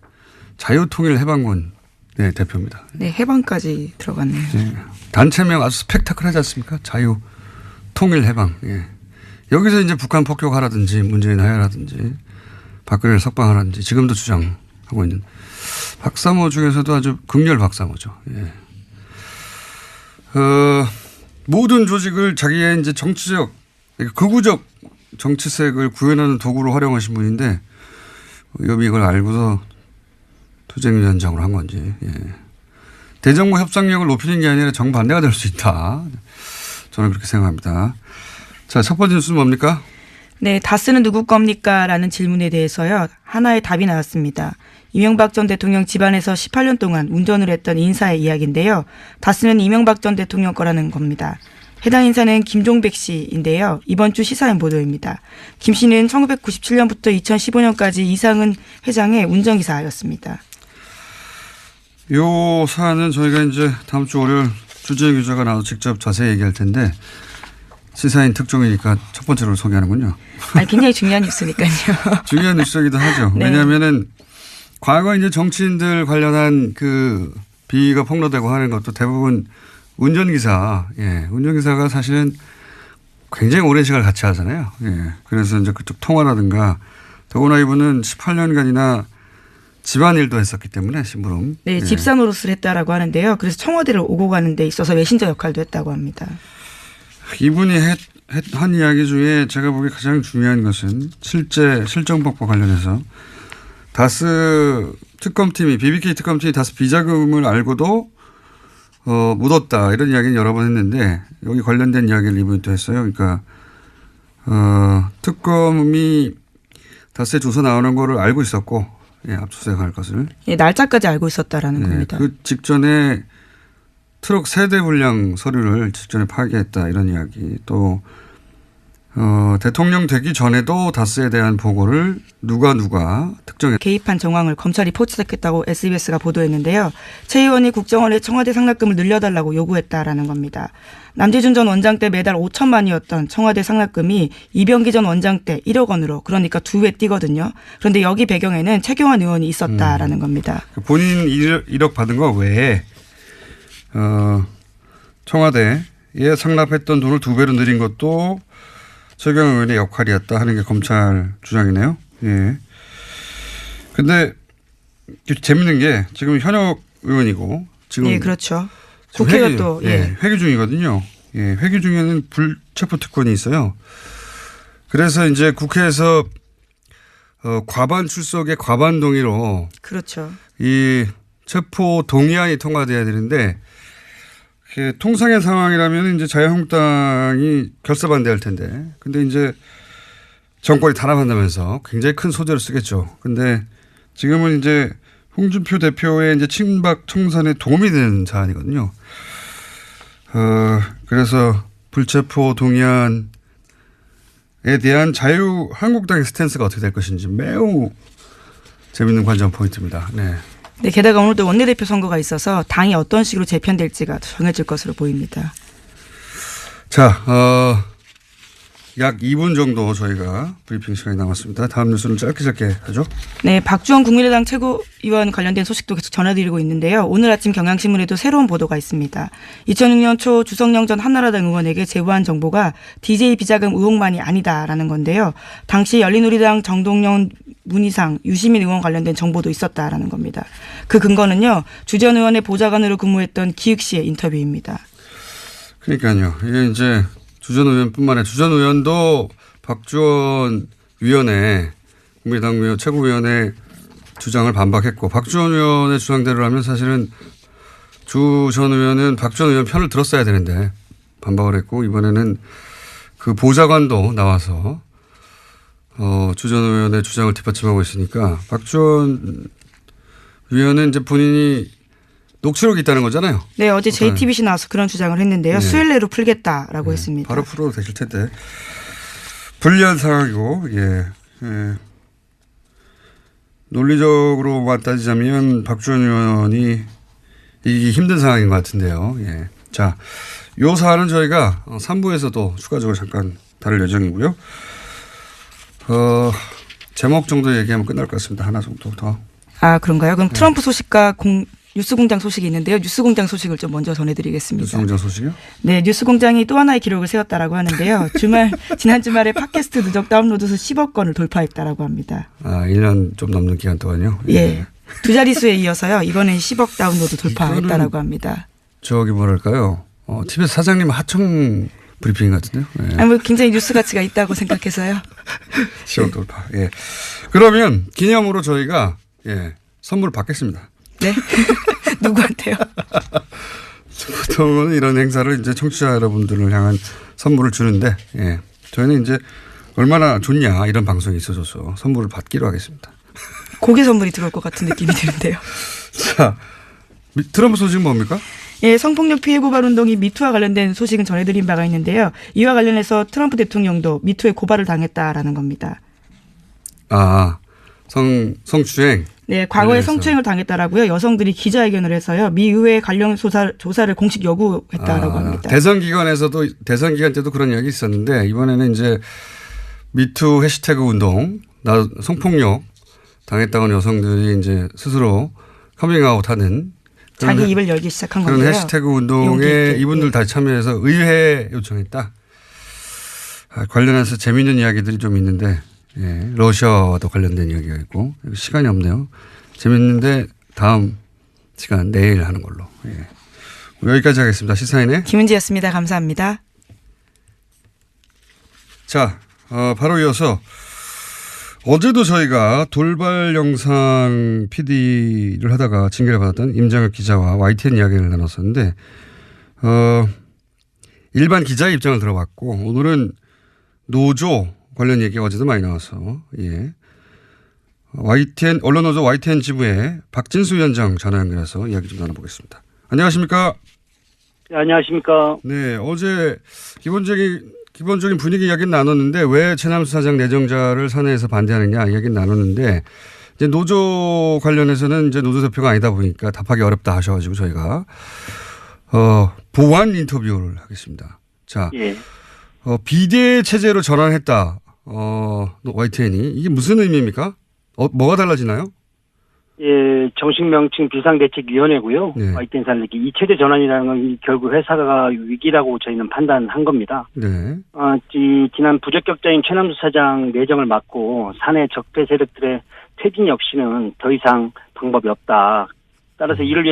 자유통일해방군 네, 대표입니다. 네, 해방까지 들어갔네요. 네. 단체명 아주 스펙타클하지 않습니까? 자유통일해방. 예. 여기서 이제 북한 폭격하라든지 문재인 하야라든지 박근혜를 석방하라든지 지금도 주장하고 있는 박사모 중에서도 아주 극렬 박사모죠. 예. 모든 조직을 자기의 이제 정치적, 극우적 정치색을 구현하는 도구로 활용하신 분인데 여비 이걸 알고서 투쟁위원장으로 한 건지. 예. 대정부 협상력을 높이는 게 아니라 정반대가 될 수 있다. 저는 그렇게 생각합니다. 자, 첫 번째 뉴스는 뭡니까? 네, 다스는 누구 겁니까? 라는 질문에 대해서요. 하나의 답이 나왔습니다. 이명박 전 대통령 집안에서 18년 동안 운전을 했던 인사의 이야기인데요. 다스는 이명박 전 대통령 거라는 겁니다. 해당 인사는 김종백 씨인데요. 이번 주 시사인 보도입니다. 김 씨는 1997년부터 2015년까지 이상은 회장의 운전기사였습니다. 요 사안은 저희가 이제 다음 주 월요일 주재영 기자가 나와서 직접 자세히 얘기할 텐데 시사인 특종이니까 첫 번째로 소개하는군요. 아니, 굉장히 중요한 뉴스니까요. 중요한 뉴스이기도 하죠. 네. 왜냐하면은 과거 이제 정치인들 관련한 그 비위가 폭로되고 하는 것도 대부분 운전기사, 예, 운전기사가 사실은 굉장히 오랜 시간을 같이 하잖아요. 예, 그래서 이제 그쪽 통화라든가 더구나 이분은 18년간이나 집안일도 했었기 때문에 심부름. 네, 예. 집사 노릇을 했다라고 하는데요. 그래서 청와대를 오고 가는 데 있어서 메신저 역할도 했다고 합니다. 이분이 한 이야기 중에 제가 보기에 가장 중요한 것은 실제 실정법과 관련해서 다스 특검팀이 BBK 특검팀이 다스 비자금을 알고도 묻었다 이런 이야기는 여러 번 했는데 여기 관련된 이야기를 이분이 또 했어요. 그러니까 특검이 다스에 조사 나오는 거를 알고 있었고 예, 압수수색할 것을. 예, 날짜까지 알고 있었다라는 예, 겁니다. 그 직전에 트럭 세대 분량 서류를 직전에 파기했다 이런 이야기. 또 대통령 되기 전에도 다스에 대한 보고를 누가 특정했다. 개입한 정황을 검찰이 포착했다고 SBS가 보도했는데요. 최 의원이 국정원에 청와대 상납금을 늘려달라고 요구했다라는 겁니다. 남재준 전 원장 때 매달 5천만이었던 청와대 상납금이 이병기 전 원장 때 1억 원으로 그러니까 2배 뛰거든요. 그런데 여기 배경에는 최경환 의원이 있었다라는 겁니다. 본인 1억 받은 거 외에 청와대에 상납했던 돈을 2배로 늘린 것도 최경환 의원의 역할이었다 하는 게 검찰 주장이네요. 예. 근데 재밌는 게 지금 현역 의원이고 지금 예, 그렇죠. 국회가 또 회기 중이거든요. 예, 회기 중에는 불체포 특권이 있어요. 그래서 이제 국회에서 과반 출석에 과반 동의로 그렇죠. 이 체포 동의안이 통과돼야 되는데 통상의 상황이라면 이제 자유한국당이 결사 반대할 텐데, 근데 이제 정권이 탄압한다면서 굉장히 큰 소재를 쓰겠죠. 근데 지금은 이제 홍준표 대표의 이제 친박 청산에 도움이 되는 사안이거든요. 그래서 불체포 동의안에 대한 자유한국당의 스탠스가 어떻게 될 것인지 매우 재밌는 관전 포인트입니다. 네. 네, 게다가 오늘도 원내대표 선거가 있어서 당이 어떤 식으로 재편될지가 정해질 것으로 보입니다. 자, 약 2분 정도 저희가 브리핑 시간이 남았습니다. 다음 뉴스는 짧게 하죠. 네, 박주원 국민의당 최고위원 관련된 소식도 계속 전해드리고 있는데요. 오늘 아침 경향신문에도 새로운 보도가 있습니다. 2006년 초 주성영 전 한나라당 의원에게 제보한 정보가 DJ 비자금 의혹만이 아니다라는 건데요. 당시 열린우리당 정동영, 문희상, 유시민 의원 관련된 정보도 있었다라는 겁니다. 그 근거는요. 주 전 의원의 보좌관으로 근무했던 기익 씨의 인터뷰입니다. 그러니까요. 이게 이제 주 전 의원뿐만 아니라 주 전 의원도 박주원 위원회, 국민의당 최고위원회 주장을 반박했고, 박주원 의원의 주장대로 하면 사실은 주 전 의원은 박주원 의원 편을 들었어야 되는데 반박을 했고, 이번에는 그 보좌관도 나와서 주 전 의원의 주장을 뒷받침하고 있으니까 박주원 위원은 이제 본인이 녹취록이 있다는 거잖아요. 네, 어제 JTBC 나와서 그런 주장을 했는데요. 네. 수요일 내로 풀겠다라고 했습니다. 바로 풀어도 되실 텐데. 불리한 상황이고, 예. 논리적으로만 따지자면 박주원 의원이 이기기 힘든 상황인 것 같은데요. 예. 자, 요 사안은 저희가 3부에서도 추가적으로 잠깐 다룰 예정이고요. 제목 정도 얘기하면 끝날 것 같습니다. 하나 정도 더. 아, 그런가요? 그럼 트럼프 소식과 뉴스공장 소식이 있는데요. 뉴스공장 소식을 좀 먼저 전해드리겠습니다. 뉴스공장 소식이요? 네, 뉴스공장이 또 하나의 기록을 세웠다라고 하는데요. 지난 주말에 팟캐스트 누적 다운로드 수 10억 건을 돌파했다라고 합니다. 아, 1년 좀 넘는 기간 동안요? 예. 두 자릿수에 이어서요. 이번엔 10억 다운로드 돌파했다라고 합니다. 저기 뭐랄까요? TBS 사장님 하청 브리핑 같은데요? 네. 아니, 뭐 굉장히 뉴스 가치가 있다고 생각해서요. 10억 돌파. 예. 그러면 기념으로 저희가 선물을 받겠습니다. 네? 누구한테요? 보통은 이런 행사를 이제 청취자 여러분들을 향한 선물을 주는데, 저희는 이제 얼마나 좋냐 이런 방송이 있어줘서 선물을 받기로 하겠습니다. 고개 선물이 들어올 것 같은 느낌이 드는데요. 자, 트럼프 소식은 뭡니까? 예, 성폭력 피해 고발 운동이 미투와 관련된 소식은 전해드린 바가 있는데요. 이와 관련해서 트럼프 대통령도 미투에 고발을 당했다라는 겁니다. 아, 성추행. 네, 과거에 성추행을 당했다라고요. 여성들이 기자회견을 해서요. 미 의회 관련 조사를 공식 요구했다라고 합니다. 대선 기간 때도 그런 이야기 있었는데 이번에는 이제 미투 해시태그 운동, 성폭력 당했다고 하는 여성들이 이제 스스로 커밍아웃하는 자기 입을 열기 시작한 그런 건데요. 해시태그 운동에 이분들 다 참여해서 의회 요청했다. 관련해서 재미있는 이야기들이 좀 있는데, 러시아와도 관련된 이야기가 있고 시간이 없네요. 재밌는데 다음 시간 내일 하는 걸로. 여기까지 하겠습니다. 시사인의 김은지였습니다. 감사합니다. 자, 바로 이어서 어제도 저희가 돌발 영상 PD를 하다가 징계를 받았던 임장혁 기자와 YTN 이야기를 나눴었는데, 일반 기자의 입장을 들어봤고, 오늘은 노조 관련 얘기가 어제도 많이 나와서, YTN 언론노조 YTN 지부의 박진수 위원장 전화 연결해서 이야기 좀 나눠보겠습니다. 안녕하십니까? 네, 안녕하십니까? 네, 어제 기본적인 분위기 이야기는 나눴는데 왜 최남수 사장 내정자를 사내에서 반대하느냐 이야기는 나눴는데 이제 노조 관련해서는 이제 노조 대표가 아니다 보니까 답하기 어렵다 하셔가지고 저희가 보완 인터뷰를 하겠습니다. 자, 예. 비대 체제로 전환했다. YTN이 이게 무슨 의미입니까? 뭐가 달라지나요? 예, 정식 명칭 비상대책위원회고요. 네. YTN 살리기 이 체제 전환이라는 건 결국 회사가 위기라고 저희는 판단한 겁니다. 네. 지난 부적격자인 최남수 사장 내정을 막고 사내 적폐 세력들의 퇴진 역시는 더 이상 방법이 없다. 따라서 이를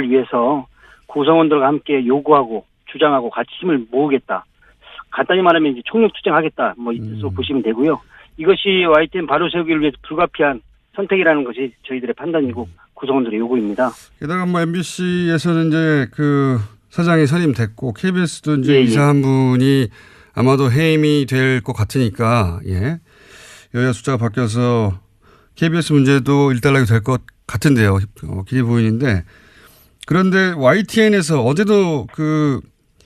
위해서 구성원들과 함께 요구하고 주장하고 같이 힘을 모으겠다. 간단히 말하면 이제 총력 투쟁하겠다. 뭐 이것으로 보시면 되고요. 이것이 YTN 바로 세우기를 위해서 불가피한 선택이라는 것이 저희들의 판단이고 구성원들의 요구입니다. 게다가 뭐 MBC에서는 이제 그 사장이 선임됐고 KBS도 이제 예, 이사 한 분이 아마도 해임이 될 것 같으니까 예. 여야 숫자가 바뀌어서 KBS 문제도 일단락이 될 것 같은데요. 길이 보이는데 그런데 YTN에서 어제도 그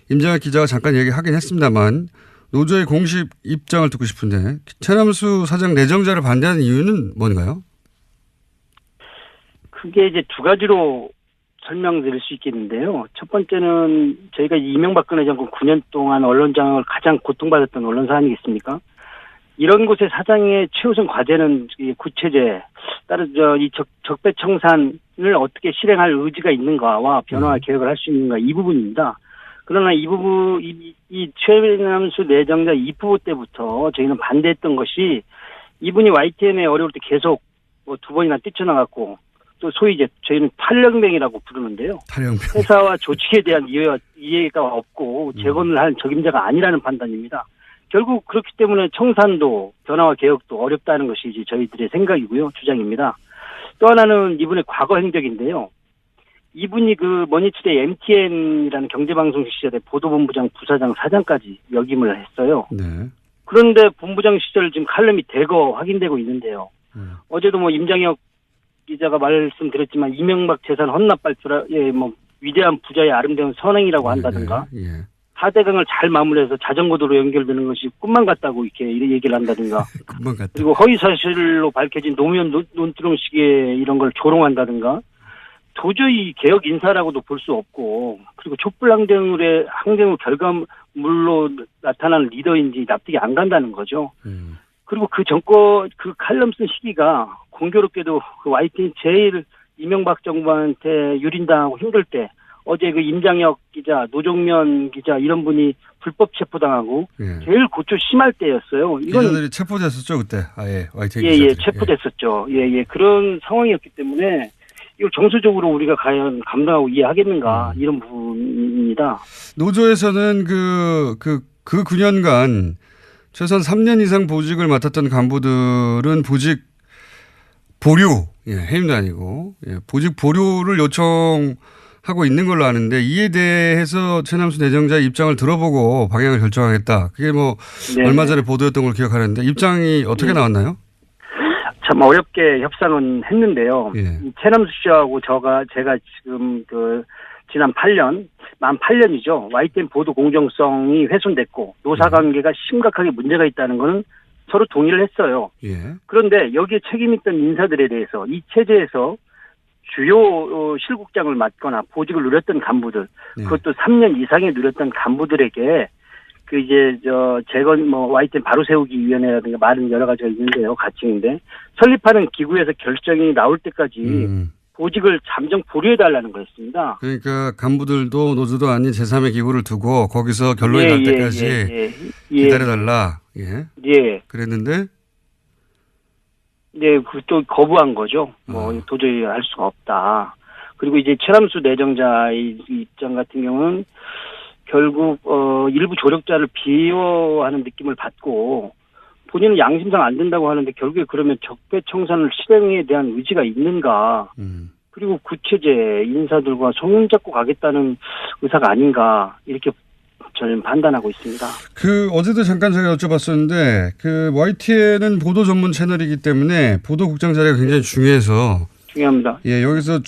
임장혁 기자가 잠깐 얘기하긴 했습니다만 노조의 공식 입장을 듣고 싶은데 최남수 사장 내정자를 반대하는 이유는 뭔가요? 크게 이제 두 가지로 설명드릴 수 있겠는데요. 첫 번째는 저희가 이명박근혜 정권 9년 동안 언론장을 가장 고통받았던 언론사 아니겠습니까? 이런 곳의 사장의 최우선 과제는 이 구체제, 따라서 이 적폐 청산을 어떻게 실행할 의지가 있는가와 변화와 개혁을 할 수 있는가 이 부분입니다. 그러나 이 부분, 이 최남수 내정자 이 부분 때부터 저희는 반대했던 것이 이분이 YTN에 어려울 때 계속 뭐 두 번이나 뛰쳐나갔고 또 소위 이제 저희는 탈영병이라고 부르는데요. 탈영병. 회사와 조직에 대한 이해가 없고 재건을 할 적임자가 아니라는 판단입니다. 결국 그렇기 때문에 청산도 변화와 개혁도 어렵다는 것이 이제 저희들의 생각이고요. 주장입니다. 또 하나는 이분의 과거 행적인데요. 이분이 그 머니투데이 MTN이라는 경제방송 시절에 보도본부장, 부사장, 사장까지 역임을 했어요. 네. 그런데 본부장 시절 지금 칼럼이 대거 확인되고 있는데요. 어제도 뭐 임장혁 기자가 말씀드렸지만 이명박 재산 헌납 발표에 뭐 위대한 부자의 아름다운 선행이라고 한다든가 예. 4대강을 잘 마무리해서 자전거도로 연결되는 것이 꿈만 같다고 이렇게 얘기를 한다든가 꿈만 같다. 그리고 허위사실로 밝혀진 노무현 논두렁식의 이런 걸 조롱한다든가 도저히 개혁 인사라고도 볼 수 없고 그리고 촛불 항쟁의 결과물로 나타난 리더인지 납득이 안 간다는 거죠. 그리고 그 칼럼 쓴 시기가 공교롭게도 그 YTN 제일 이명박 정부한테 유린당하고 힘들 때 어제 그 임장혁 기자, 노종면 기자 이런 분이 불법 체포당하고 제일 고초 심할 때였어요. 이건 기자들이 체포됐었죠 그때. 아예 YTN 예, 체포됐었죠. 예, 그런 상황이었기 때문에 이걸 정서적으로 우리가 과연 감당하고 이해하겠는가 이런 부분입니다. 노조에서는 그 9년간 최소한 3년 이상 보직을 맡았던 간부들은 보직 보류, 해임도 아니고 보직 보류를 요청하고 있는 걸로 아는데 이에 대해서 최남수 내정자의 입장을 들어보고 방향을 결정하겠다. 그게 뭐 네네. 얼마 전에 보도였던 걸 기억하는데 입장이 어떻게 나왔나요? 참 어렵게 협상은 했는데요. 최남수 씨하고 제가 지금 지난 만 8년이죠. YTN 보도 공정성이 훼손됐고 노사관계가 심각하게 문제가 있다는 것은 서로 동의를 했어요. 그런데 여기에 책임있던 인사들에 대해서 이 체제에서 주요 실국장을 맡거나 보직을 누렸던 간부들, 그것도 3년 이상에 누렸던 간부들에게 YTN 바로 세우기 위원회라든가 말은 여러 가지가 있는데요. 가칭인데 설립하는 기구에서 결정이 나올 때까지 보직을 잠정 보류해달라는 거였습니다. 그러니까 간부들도 노조도 아닌 제3의 기구를 두고 거기서 결론이 날 때까지 기다려달라. 그랬는데? 네, 또 거부한 거죠. 도저히 할 수가 없다. 그리고 이제 최남수 내정자의 입장 같은 경우는 결국, 일부 조력자를 비호하는 느낌을 받고 본인은 양심상 안 된다고 하는데 결국에 그러면 적폐 청산을 실행에 대한 의지가 있는가. 그리고 구체제 인사들과 손을 잡고 가겠다는 의사가 아닌가 이렇게 저는 판단하고 있습니다. 어제도 잠깐 제가 여쭤봤었는데 YTN은 보도 전문 채널이기 때문에 보도국장 자리가 굉장히 중요해서 중요합니다. 예, 여기서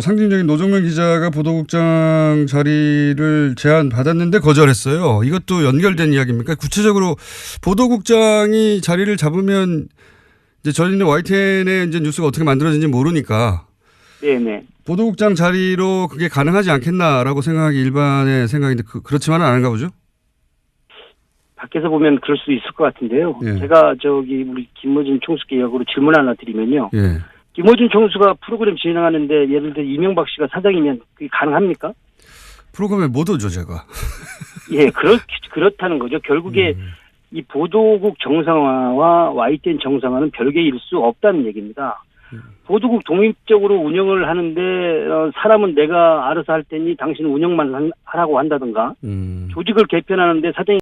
상징적인 노정면 기자가 보도국장 자리를 제안받았는데 거절했어요. 이것도 연결된 이야기입니까? 구체적으로 보도국장이 자리를 잡으면 이제 저희는 YTN의 이제 뉴스가 어떻게 만들어진지 모르니까 네네. 보도국장 자리로 그게 가능하지 않겠나라고 생각하기 일반의 생각인데 그렇지만은 않은가 보죠? 밖에서 보면 그럴 수도 있을 것 같은데요. 예. 제가 우리 김어준 총수께 역으로 질문 하나 드리면요. 예. 김어준 총수가 프로그램 진행하는데 예를 들어 이명박 씨가 사장이면 그게 가능합니까? 프로그램에 못 오죠, 제가. 예, 그렇다는 거죠. 결국에 이 보도국 정상화와 YTN 정상화는 별개일 수 없다는 얘기입니다. 보도국 독립적으로 운영을 하는데 사람은 내가 알아서 할 테니 당신은 운영만 하라고 한다든가 조직을 개편하는데 사장이